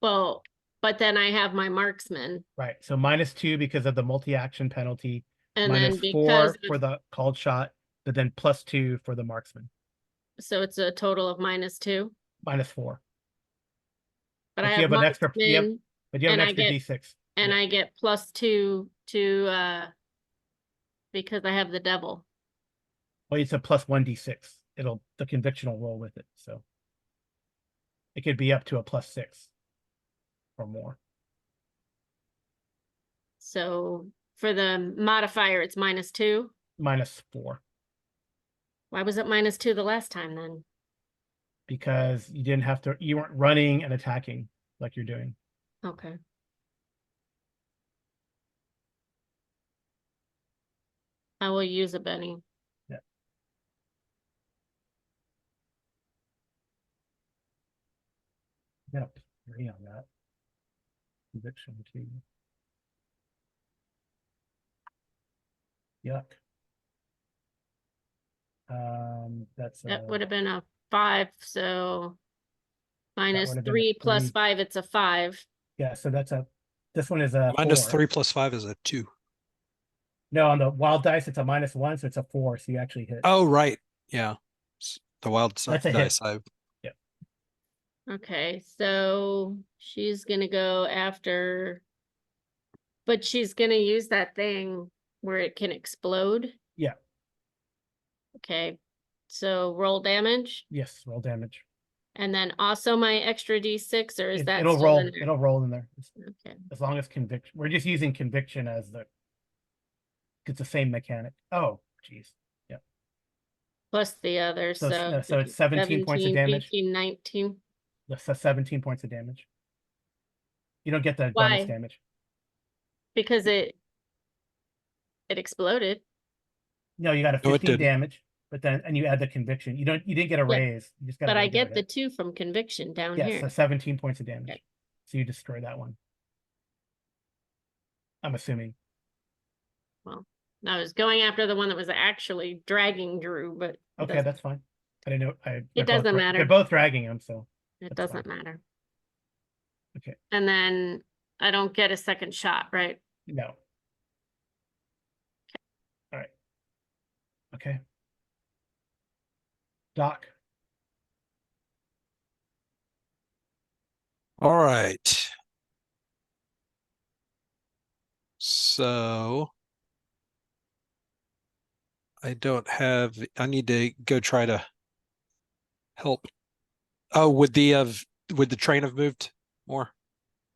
Well, but then I have my marksman. Right. So -2 because of the multi-action penalty. And then -4 because for the called shot, but then +2 for the marksman. so it's a total of -2. -4. But I you have have an extra. marksman, But you have and an I extra get D6. and Yeah. I get +2 to because I have the devil. Well, it's a +1 D6. The conviction will roll with it. So it could be up to a +6 or more. So for the modifier, it's -2. -4 Why was it -2 the last time then? because you weren't running and attacking like you're doing. Okay. I will use a Benny. Yeah. Yep. 3 on that. Conviction 2. Yuck. That would have been a 5, so would've been a -3 plus 3. 5, it's a 5. Yeah, so this one is a -3 4. + 5 is a 2. No, on the wild dice, it's a -1, so it's a 4, so you actually hit. Oh, right. Yeah. The wild That's a dice. hit. Okay, so she's gonna go after, but she's gonna use that thing where it can explode. Yeah. Okay, so roll damage, Yes, roll damage. and then also my extra D6, or is that It'll still roll. in there? It'll roll in there. Okay. As long as conviction. We're just using conviction as it's the same mechanic. Oh, geez. Yeah. Plus the other, So so it's 17 points of damage. 18, 19. That's 17 points of damage. You don't get the Why? bonus damage. Because it exploded. No, you got a No, it 15 didn't. damage, and you add the conviction. You didn't get a Yeah, raise. You just got But a I regular get the hit. 2 from conviction down Yes, here. so 17 points of damage. Okay. So you destroy that one. I'm assuming. Well, I was going after the one that was actually dragging Drew, but Okay, that's fine. I didn't know. It doesn't matter. They're both dragging him, so it that's doesn't fine. matter. Okay. And then I don't get a second shot, right? No. All right. Okay. Doc. All right. So I need to go try to help. Oh, would the train have moved more?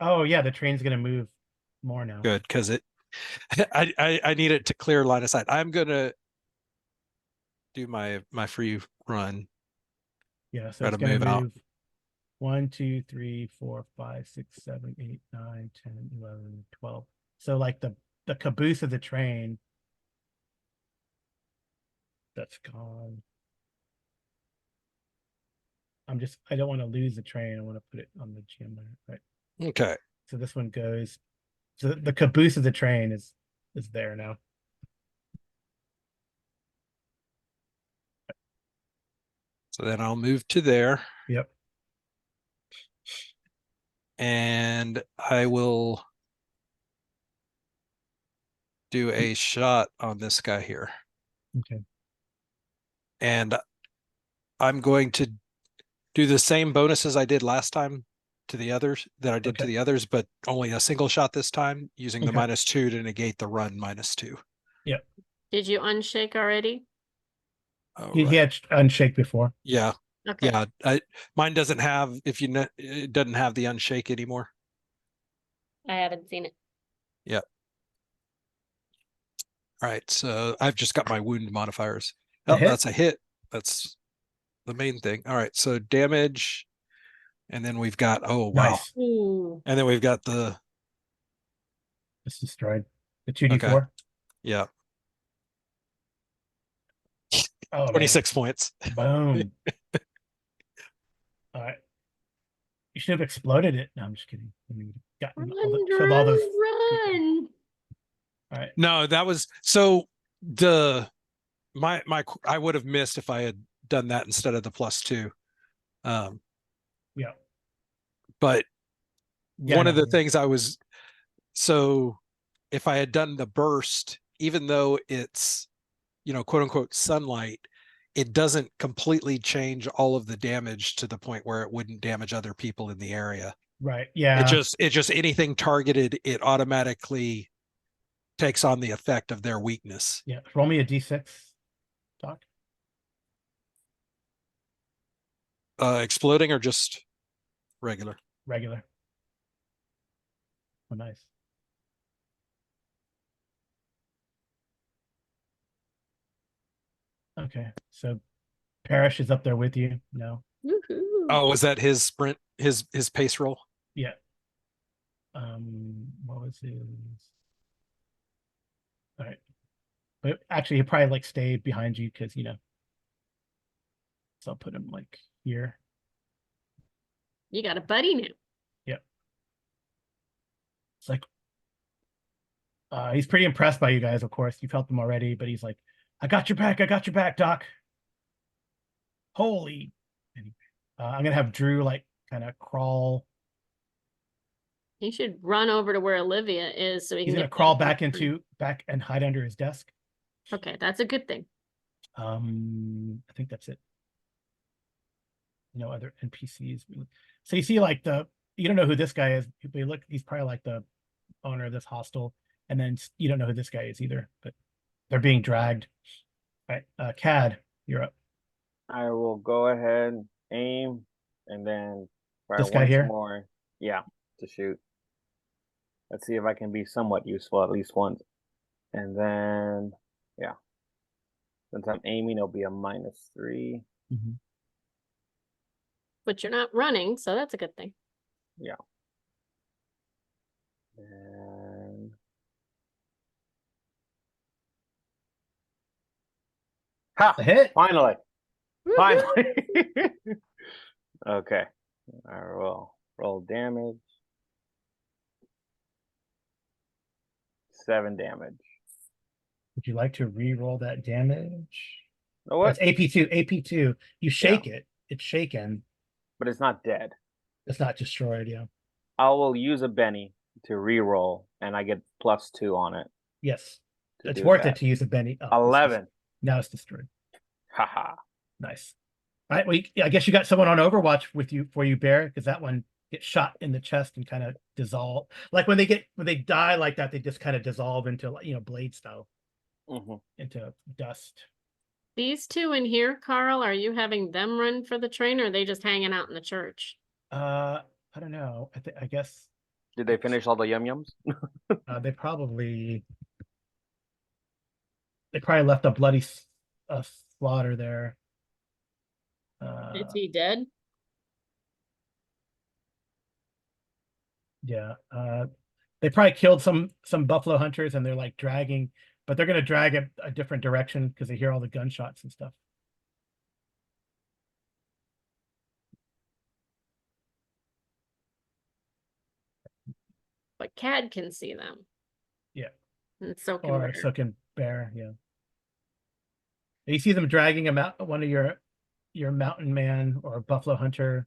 Oh yeah, the train's gonna move more now. Good, because I need it to clear line of sight. I'm gonna do my free run. Yeah, so Try it's to gonna move out. move 1, 2, 3, 4, 5, 6, 7, 8, 9, 10, 11, 12. So like the caboose of the train, that's gone. I don't want to lose the train. I want to put it on the GM, right? Okay. So this one goes. So the caboose of the train is there now. So then I'll move to there. Yep. And I will do a shot on this guy here. Okay. And I'm going to do the same bonuses I did last time to the others that I did to Okay. the others, but only a single shot this time, using the Okay. -2 to negate the run -2. Yep. Did you unshake already? Oh, He right. had unshake before. Yeah. Okay. Yeah. Mine doesn't have, it doesn't have the unshake anymore. I haven't seen it. Yeah. All right. So I've just got my wound modifiers. The Oh, hit? that's a hit. That's the main thing. All right. So damage. And then we've got, oh, wow. Nice. Ooh. And then we've got the, It's destroyed. The 2d4. yeah, Oh man. 26 points. Boom. All right. You should have exploded it. No, I'm just kidding. I mean, killed all those people. Run. All right. No, that was, so I would have missed if I had done that instead of the +2. Yeah. But Yeah, one no, of the yeah. things so if I had done the burst, even though it's, quote unquote sunlight, it doesn't completely change all of the damage to the point where it wouldn't damage other people in the area. Right. Yeah. It just anything targeted, it automatically takes on the effect of their weakness. Yeah. Roll me a d6, Doc. Exploding or just regular? Regular. Oh, nice. Okay. So Parrish is up there with you. No. Woohoo. Oh, was that his sprint, his pace roll? Yeah. What was his? All right. But actually, he'll probably like stay behind you because so I'll put him like here. You got a buddy now. Yep. It's like he's pretty impressed by you guys, of course. You've helped him already, but he's like, I got your back, Doc. Holy. I'm gonna have Drew like kind of crawl. He should run over to where Olivia is so he He's can gonna get crawl back back and hide under his desk. Okay, that's a good thing. I think that's it. No other NPCs. So you see like you don't know who this guy is. But look, he's probably like the owner of this hostel. And then you don't know who this guy is either, but they're being dragged. All right, Cad, you're up. I will go ahead, aim, and then fire This guy once here? more. Yeah, to shoot. Let's see if I can be somewhat useful at least once. And then, yeah. Since I'm aiming, it'll be a -3. But you're not running, so that's a good thing. Yeah. And ha! A hit. Finally. Woohoo. Finally. Okay. I will roll damage. 7 damage. Would you like to re-roll that damage? Oh, what? That's AP2. AP2. You shake it. It's shaken. But it's not dead. It's not destroyed. Yeah. I will use a Benny to re-roll, and I get +2 on it. Yes. It's worth it to use a Benny. Oh, 11. Now it's destroyed. Haha. Nice. All right. Well, I guess you got someone on Overwatch with you for you, Bear, because that one gets shot in the chest and kind of dissolve. Like when they die like that, they just kind of dissolve into blade style into dust. These two in here, Carl, are you having them run for the train or are they just hanging out in the church? I don't know. I guess. Did they finish all the yum-yums? They probably left a bloody a slaughter there. Is he dead? Yeah. They probably killed some buffalo hunters, and they're like dragging, but they're gonna drag it a different direction because they hear all the gunshots and stuff. But Cad can see them. Yeah. And so can Or Bear. so can Bear, yeah. You see them dragging him out, one of your mountain man or buffalo hunter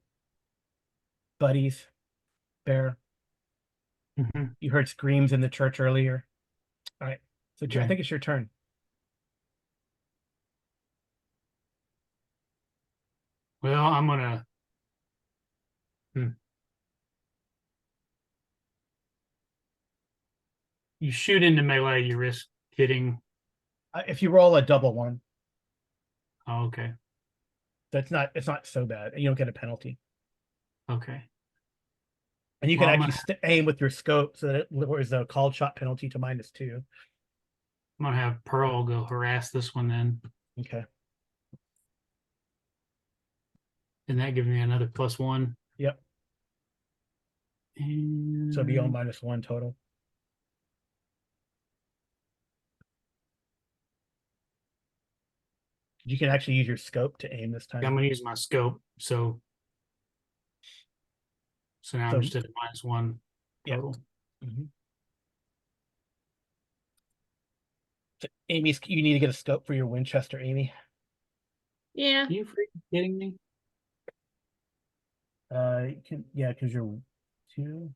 buddies, Bear. Mhm. You heard screams in the church earlier. All right. So I Okay. think it's your turn. Well, I'm gonna. You shoot into melee, you risk hitting. If you roll a double one, Oh, okay. that's not it's not so bad. You don't get a penalty. Okay. And you Well, can I'm actually aim with your scope so that it lowers the called shot penalty to -2. gonna have Pearl go harass this one then, Okay. and that gives me another +1. Yep. And So it'd be all -1 total. You can actually use your scope to aim this I'm time. gonna use my scope. So now So- I'm just at -1 Yeah. total. So Amy, you need to get a scope for your Winchester, Amy. Yeah. Are you freaking kidding me? You can, yeah, because you're 2.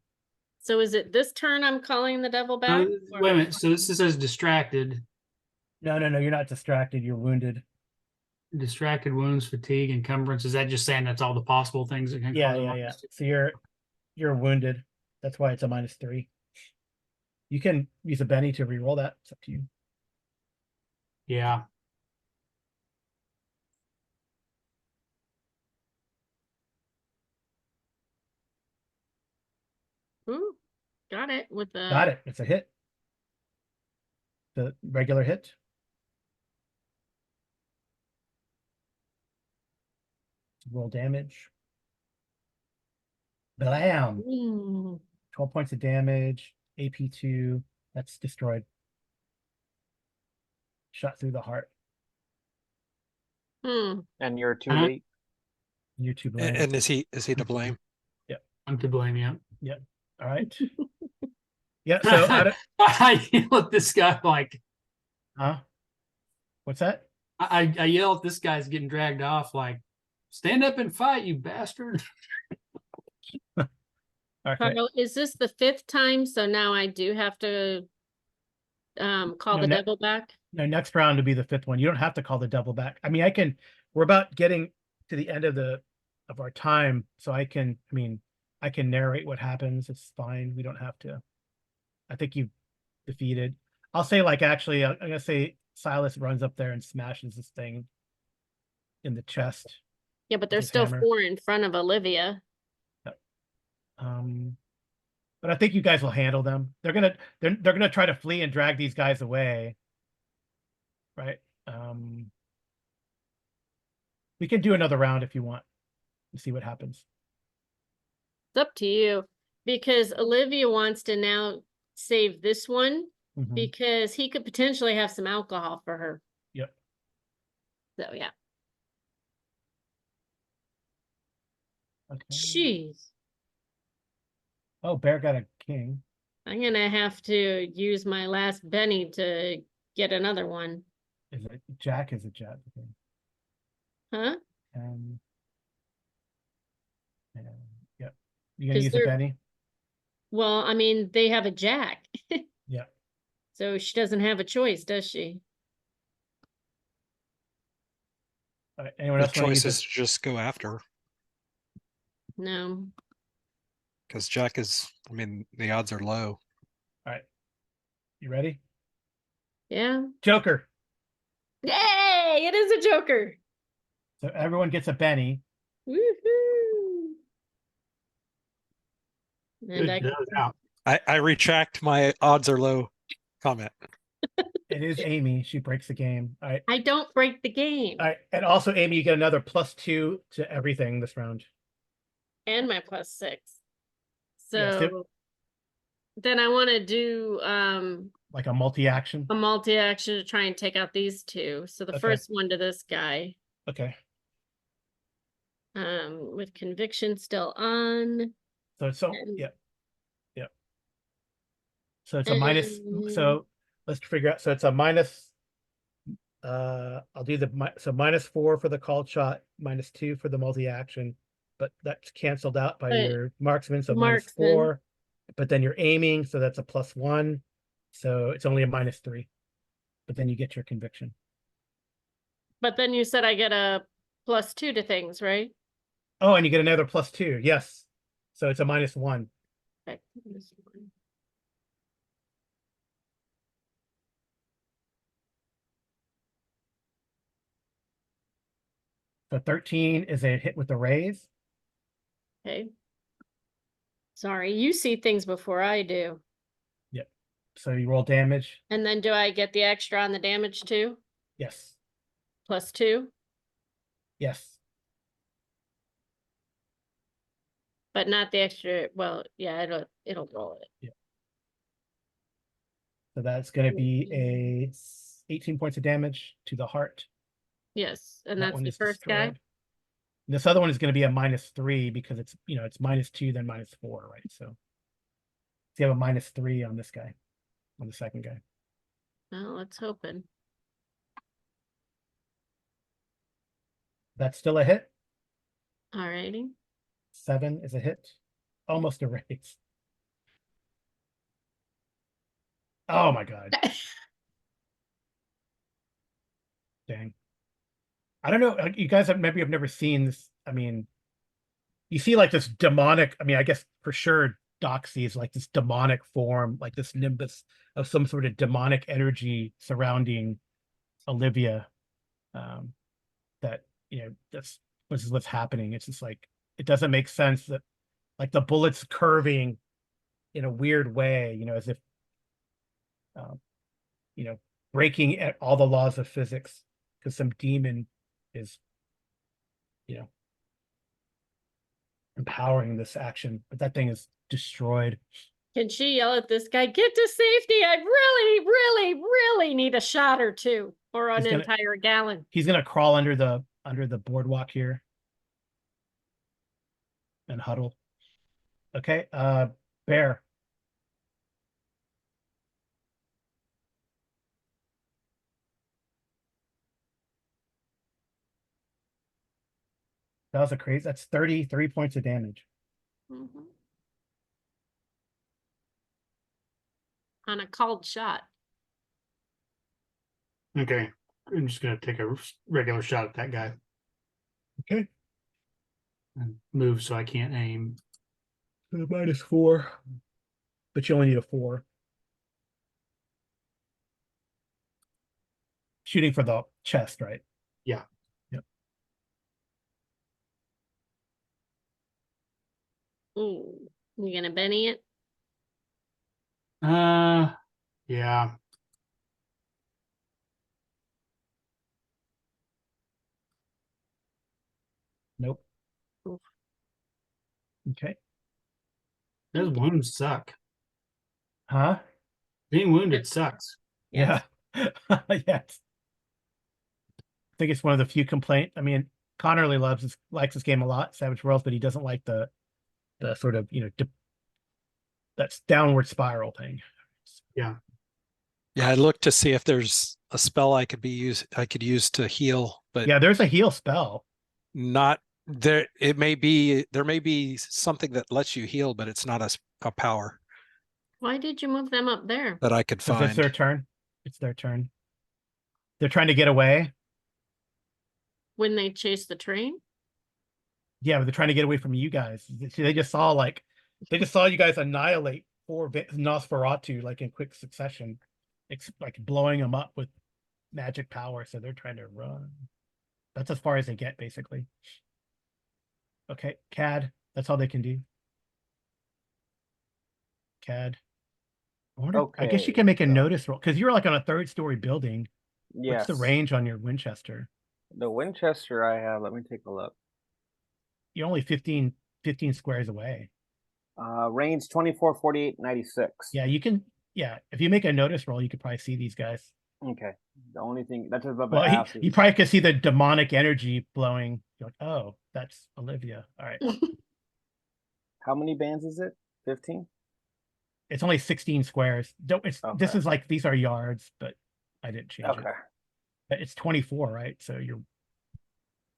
So is it this turn I'm calling the devil back? Wait a minute. So this says distracted. No, you're not distracted. You're wounded. Distracted, wounds, fatigue, encumbrance. Is that just saying that's all the possible things that can Yeah, cause a yeah. -2? So you're wounded. That's why it's a -3. You can use a Benny to re-roll that. It's up to you. Yeah. Ooh, got it with the Got it. It's a hit. The regular hit. Roll damage. Blam. Mm. 12 points of damage. AP2. That's destroyed. Shot through the heart. Hmm. And you're too Uh-huh. late. You're to blame. And is he to blame? I'm to blame, yeah. Yep. All right. Yeah. So out of, I yell at this guy like huh? What's that? I yell at this guy's getting dragged off like, stand up and fight, you bastard. Okay. Carl, is this the 5th time? So now I do have to call No, the ne- devil back. No, next round will be the 5th one. You don't have to call the double back. I mean, we're about getting to the end of our time, so I can narrate what happens. It's fine. We don't have to. I think you defeated. I'll say, like, actually, I'm gonna say Silas runs up there and smashes this thing in the chest. Yeah, but there's his still hammer. 4 in front of Olivia. But I think you guys will handle them. They're gonna try to flee and drag these guys away. Right. We can do another round if you want and see what happens. It's up to you because Olivia wants to now save this one because he could potentially have some alcohol for her. Yep. So yeah. Okay. Jeez. Oh, Bear got a king. I'm gonna have to use my last Benny to get another one. Is it Jack? Is a Jack? Okay. Huh? Yep. You gonna use a Benny? Well, I mean, they have a Jack. Yeah. So she doesn't have a choice, does she? All right. Anyone The else want to use choice is this? to just go after, No. because Jack is, I mean, the odds are low. All right. You ready? Yeah. Joker. Yay! It is a Joker. So everyone gets a Benny. Woohoo! And Good, that was out. I retract my odds are low comment. It is Amy. She breaks the game. All right. I don't break the game. All right. And also, Amy, you get another +2 to everything this round. And my +6. Yes, So then I want to do like a multi-action. a multi-action to try and take out these two. So the Okay. first one to this guy. Okay. With conviction still on. So yeah. So it's a minus. So let's figure out. So it's a minus. I'll do the so -4 for the called shot, -2 for the multi-action, but that's canceled out by your marksman. So -4, but then you're aiming, so that's a +1. So it's only a -3, but then you get your conviction. But then you said I get a +2 to things, right? Oh, and you get another +2. Yes. So it's a -1. Okay. So 13 is a hit with the raise. Okay. Sorry, you see things before I do. Yep. So you roll damage. And then do I get the extra on the damage too? Yes. +2? Yes. But not the extra. Well, yeah, it'll roll it. Yeah. So that's going to be a 18 points of damage to the heart. Yes, and that's the first destroyed. guy. This other one is going to be a -3 because it's, it's -2 then -4, right? So you have a -3 on this guy, on the second guy. Well, let's hoping. That's still a hit. Alrighty. 7 is a hit. Almost a raise. Oh my god. Dang. I don't know. You guys have never seen this. I mean, you see like this demonic. I mean, I guess for sure Doc sees like this demonic form, like this nimbus of some sort of demonic energy surrounding Olivia. That this is what's happening. It's just like it doesn't make sense that like the bullet's curving in a weird way, as if breaking at all the laws of physics because some demon is empowering this action, but that thing is destroyed. Can she yell at this guy, get to safety? I really, really, really need a shot or two or an entire gallon. He's gonna crawl under the boardwalk here and huddle. Okay, Bear. That was a crazy. That's 33 points of damage. Mm-hmm. On a called shot. Okay. I'm just going to take a regular shot at that guy. Okay. And move so I can't aim. -4. But you only need a 4. Shooting for the chest, right? Yeah. Yep. Ooh, you gonna Benny it? Yeah. Nope. Oof. Okay. Those wounds suck. Huh? Being wounded sucks. Yes. Yeah. Yes. I think it's one of the few complaints. I mean, Connerly likes this game a lot, Savage Worlds, but he doesn't like the sort of that's downward spiral thing. Yeah. Yeah, I looked to see if there's a spell I could use to heal, but yeah, there's a heal spell. Not there. There may be something that lets you heal, but it's not a power Why did you move them up there? that I could find. It's their turn. It's their turn. They're trying to get away. When they chase the train? Yeah, but they're trying to get away from you guys. They just saw you guys annihilate 4 Nosferatu like in quick succession. It's like blowing them up with magic power, so they're trying to run. That's as far as they get, basically. Okay, CAD. That's all they can do. CAD. I guess you Okay, can make a so- notice roll because you're like on a 3rd-story building. What's Yes. the range on your Winchester? The Winchester I have, let me take a look. You're only 15 squares away. Range 24, 48, 96. Yeah, you can. Yeah, if you make a notice roll, you could probably see these guys. Okay. The only thing that's above Well, ass you is probably could see the demonic energy blowing. You're like, oh, that's Olivia. All right. how many bands is it? 15? It's only 16 squares. Don't this Okay. is like these are yards, but I didn't change it. Okay. But it's 24, right? So you're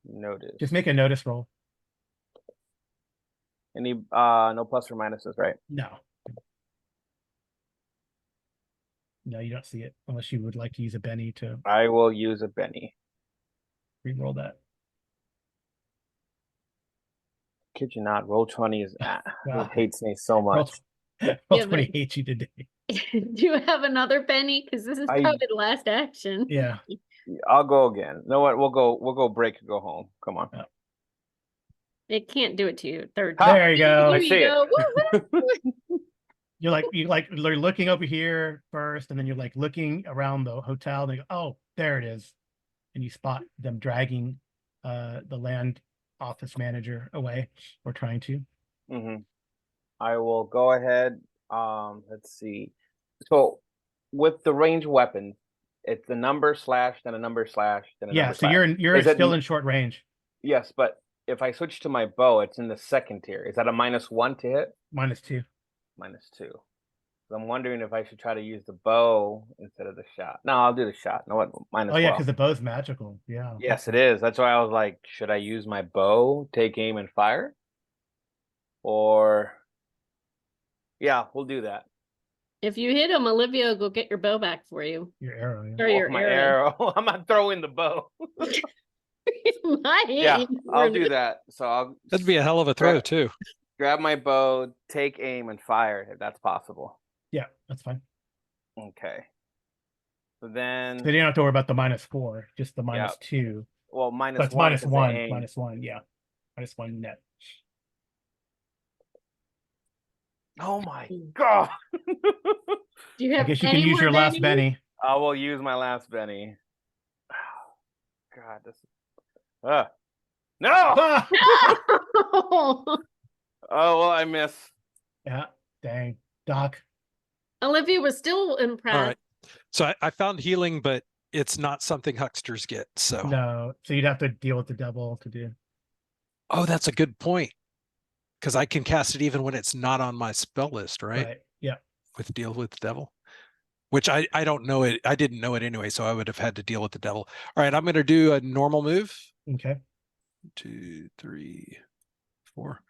Notice. just make a notice roll. Any no plus or minuses, right? No. No, you don't see it unless you would like to use a Benny to I will use a Benny. re-roll that. Kid you not, roll 20 is Wow. it hates me so much. Roll Yeah, 20 but- hates you today. Do you have another Benny? Because this is I- probably the last action. Yeah. I'll go again. You know what? We'll go break and go home. Come on. It can't do it to you. Third. Ha! There you go. I There see you go. You're looking over here first, and then you're like looking around the hotel, and they go, oh, there it is. And you spot them dragging the land office manager away, or trying to. Mm-hmm. I will go ahead. Let's see. So with the range weapon, it's the number slash, then a number slash, then a Yeah, number so slash. you're Is it still in short range. Yes, but if I switch to my bow, it's in the second tier. Is that a -1 to hit? -2. -2. So I'm wondering if I should try to use the bow instead of the shot. No, I'll do the shot. No, what? Oh yeah, -12. because the bow's magical. Yeah. Yes, it is. That's why I was like, should I use my bow, take aim, and fire? Or yeah, we'll do that. If you hit him, Olivia will go get your bow back for you. Your arrow. Yeah. Or Oh, your my arrow. arrow. I'm not throwing the bow. Yeah, I'll do that. So I'll That'd be a hell of a throw too. grab my bow, take aim, and fire if that's possible. Yeah, that's fine. Okay. So then, So you don't have to worry about the -4, just the Yeah. -2. well, So minus it's one. 'cause of -1, aim. -1, yeah. -1 net. Oh my god! Do you I have guess you any can use more your last Bennies? Benny. I will use my last Benny. God, this. No! Ah! No! Oh well, I miss. Yeah, dang. Doc. Olivia was still impressed. All right. So I found healing, but it's not something hucksters get. So No, so you'd have to deal with the devil to do. oh, that's a good point. Because I can cast it even when it's not on my spell list, right? Right. Yeah. With deal with the devil. Which I don't know it. I didn't know it anyway, so I would have had to deal with the devil. All right, I'm gonna do a normal move. Okay. 2, 3, 4.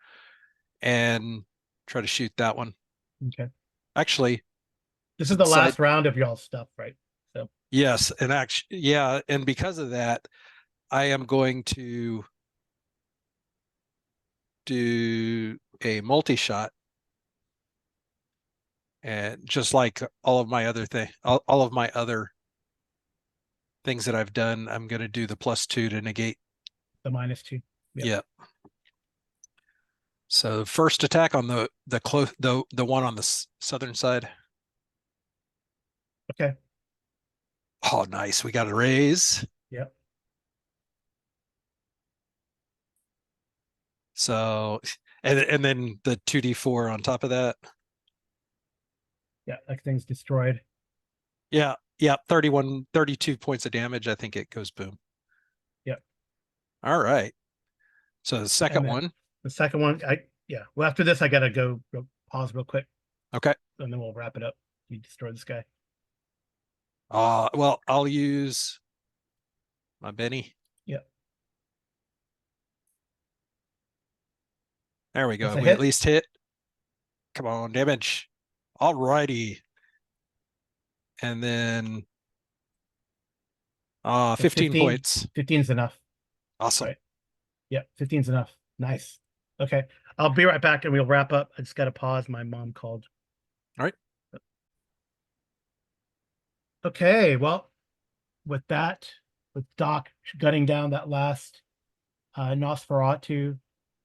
And try to shoot that one. Okay. Actually, This is the Side- last round of y'all's stuff, right? So yes, and actually, yeah, and because of that, I am going to do a multi-shot. And just like all of my other all of my other things that I've done, I'm going to do the +2 to negate. the -2. Yep. Yeah. So first attack on the one on the southern side. Okay. Oh, nice. We got a raise. Yep. So, and then the 2d4 on top of that. Yeah, like thing's destroyed. Yeah. 32 points of damage. I think it goes boom. Yep. All right. So the second then- one. The second one, well, after this, I gotta go pause real quick, Okay. and then we'll wrap it up. You destroy this guy. Well, I'll use my Benny. Yep. There we go. That's a We at hit. least hit. Come on, damage. All righty. And then 15 points. 15's enough. Awesome. Right. Yeah, 15's enough. Nice. Okay. I'll be right back and we'll wrap up. I just gotta pause. My mom called. All right. Okay, well, with that, with Doc gutting down that last Nosferatu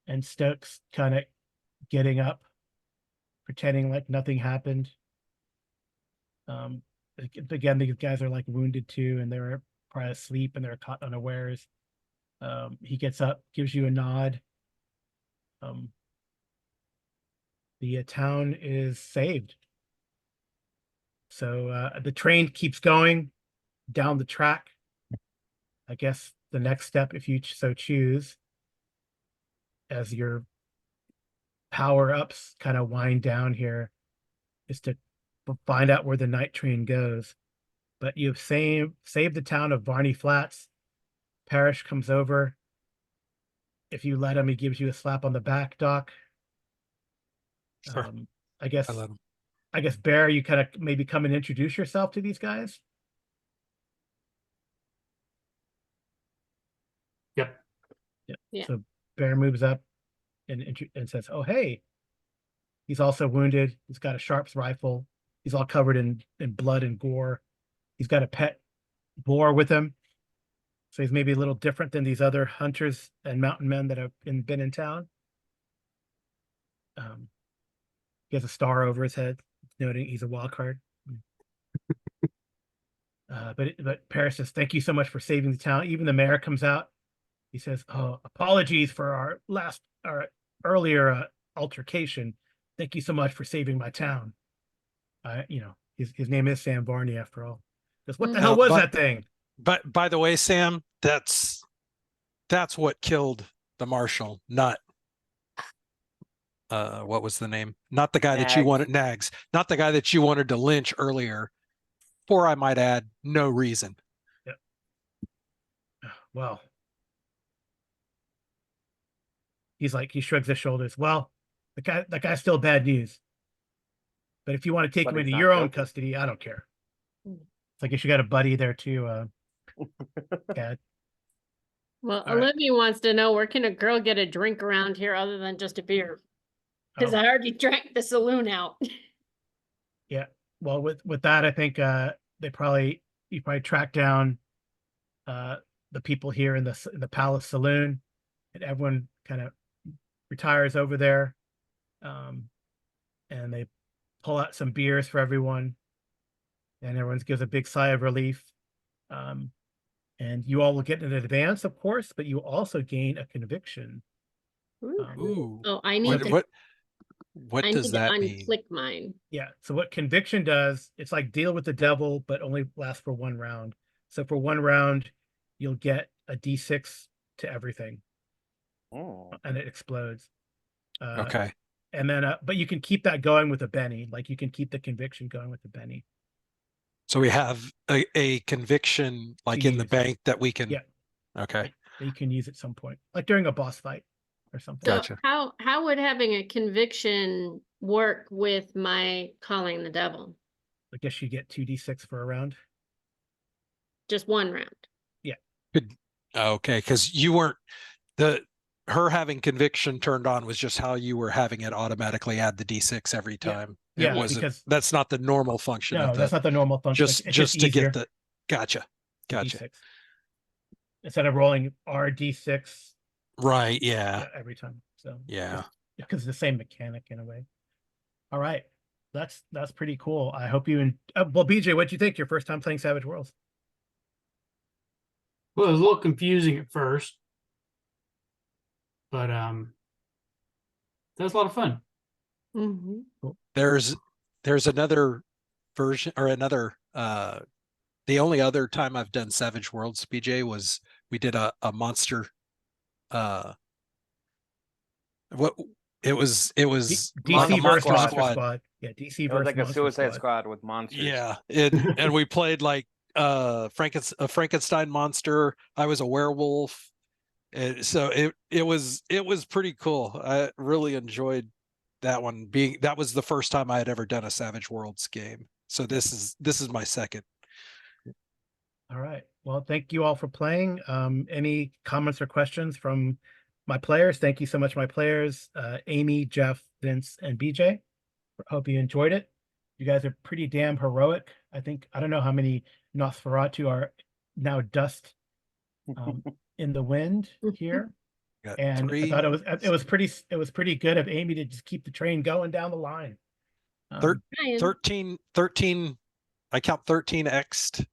and Stokes kind of getting up, pretending like nothing happened. Again, these guys are like wounded too, and they're probably asleep and they're caught unawares. He gets up, gives you a nod. The town is saved. So the train keeps going down the track. I guess the next step, if you so choose, as your power-ups kind of wind down here, is to find out where the night train goes. But you've saved the town of Varney Flats. Parrish comes over. If you let him, he gives you a slap on the back, Doc. Sure. I guess I let him. Bear, you kind of maybe come and introduce yourself to these guys. Yep. Yeah. So Bear moves up and says, "Oh, hey." He's also wounded. He's got a Sharps rifle. He's all covered in blood and gore. He's got a pet boar with him. So he's maybe a little different than these other hunters and mountain men that have been in town. He has a star over his head, noting he's a wild card. But Paris says, "Thank you so much for saving the town." Even the mayor comes out. He says, "Oh, apologies for our earlier altercation. Thank you so much for saving my town." His name is Sam Varney after all. Because what the hell was that thing? But by the way, Sam, that's what killed the marshal, not what was the name? Not the guy that you wanted, Nags, not the guy that you wanted to lynch earlier, for, I might add, no reason. Yep. Well, he shrugs his shoulders. Well, that guy's still bad news. But if you want to take him into your own custody, I don't care. So I guess you got a buddy there too, Cat. Well, Olivia wants to know, where can a girl get a drink around here other than just a beer? Because I already drank the saloon out. Yeah. Well, with that, I think you probably track down the people here in the Palace Saloon, and everyone kind of retires over there, and they pull out some beers for everyone, and everyone gives a big sigh of relief. And you all will get an advance, of course, but you also gain a conviction. Ooh. Oh, I need what does that mean? Unclick mine. Yeah. So what conviction does, it's like deal with the devil, but only lasts for 1 round. So for 1 round, you'll get a D6 to everything. Oh. And it explodes. Okay. And then, but you can keep that going with a Benny. Like you can keep the conviction going with the Benny. So we have a conviction like in the bank that we can. Yeah. Okay. That you can use at some point, like during a boss fight or something. So Gotcha. how would having a conviction work with my calling the devil? I guess you get 2d6 for a round. Just 1 round. Yeah. Good. Okay, because you weren't her having conviction turned on was just how you were having it automatically add the D6 every time. Yeah, it wasn't, because that's not the normal function. No, that's not the normal function. Just to get the gotcha. D6. Instead of rolling RD6. Right. Yeah. Every time. So yeah, because it's the same mechanic in a way. All right, that's pretty cool. I hope you well, BJ, what'd you think your first time playing Savage Worlds? Well, it was a little confusing at first, but that was a lot of fun. Mm-hmm. Cool. There's another version or another the only other time I've done Savage Worlds, BJ, was we did a monster what it was DC versus Monster Squad. Yeah, DC versus like a Suicide Squad with monsters. Yeah, and we played like a Frankenstein monster. I was a werewolf. And so it was pretty cool. I really enjoyed that one. That was the first time I had ever done a Savage Worlds game. So this is my second. All right. Well, thank you all for playing. Any comments or questions from my players? Thank you so much, my players, Amy, Jeff, Vince, and BJ. Hope you enjoyed it. You guys are pretty damn heroic. I don't know how many Nosferatu are now dust in the wind here. And I thought it was pretty good of Amy to just keep the train going down the line. 13 I count 13 X'd.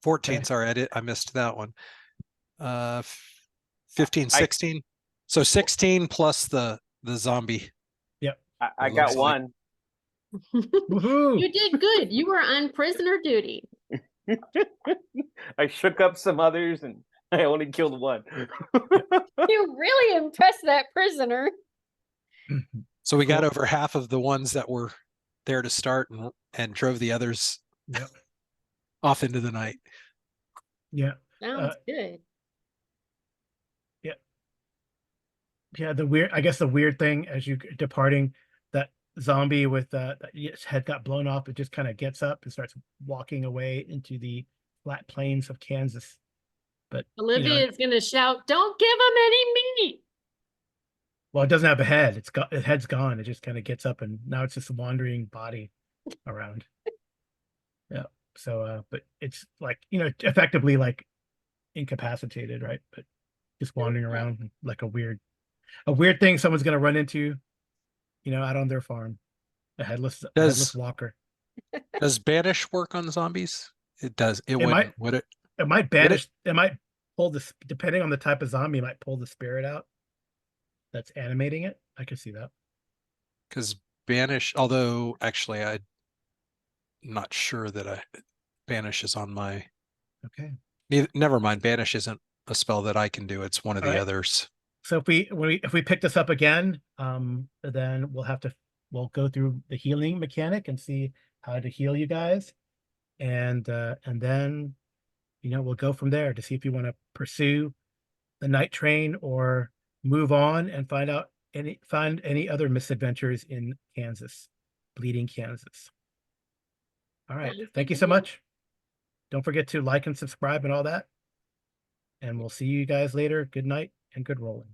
14, Okay. sorry, I missed that one. 15, I- 16. So 16 plus the zombie. I It got looks like. one. Woohoo! You did good. You were on prisoner duty. I shook up some others and I only killed one. You really impressed that prisoner. So we got Cool. over half of the ones that were there to start and drove the others Yep. off into the night. Yeah. Sounds good. Yeah, I guess the weird thing as you departing, that zombie with its head got blown off, it just kind of gets up and starts walking away into the flat plains of Kansas. But Olivia is gonna shout, "Don't give him any meat!" well, it doesn't have a head. Its head's gone. It just kind of gets up and now it's just a wandering body around. Yeah. So but it's like, effectively like incapacitated, right? But just wandering around like a weird thing someone's gonna run into, out on their farm. A headless walker. Does banish work on zombies? It does. It It wouldn't, might would it? it might Would it? banish it might pull this, depending on the type of zombie, it might pull the spirit out that's animating it. I can see that. Because banish, although actually I'm not sure that banish is on my. Okay. Never mind. Banish isn't a spell that I can do. It's one of All the right. others. So if we pick this up again, then we'll go through the healing mechanic and see how to heal you guys. And then we'll go from there to see if you want to pursue the night train or move on and find any other misadventures in Kansas, bleeding Kansas. All right. Thank you so much. Don't forget to like and subscribe and all that. And we'll see you guys later. Good night and good rolling.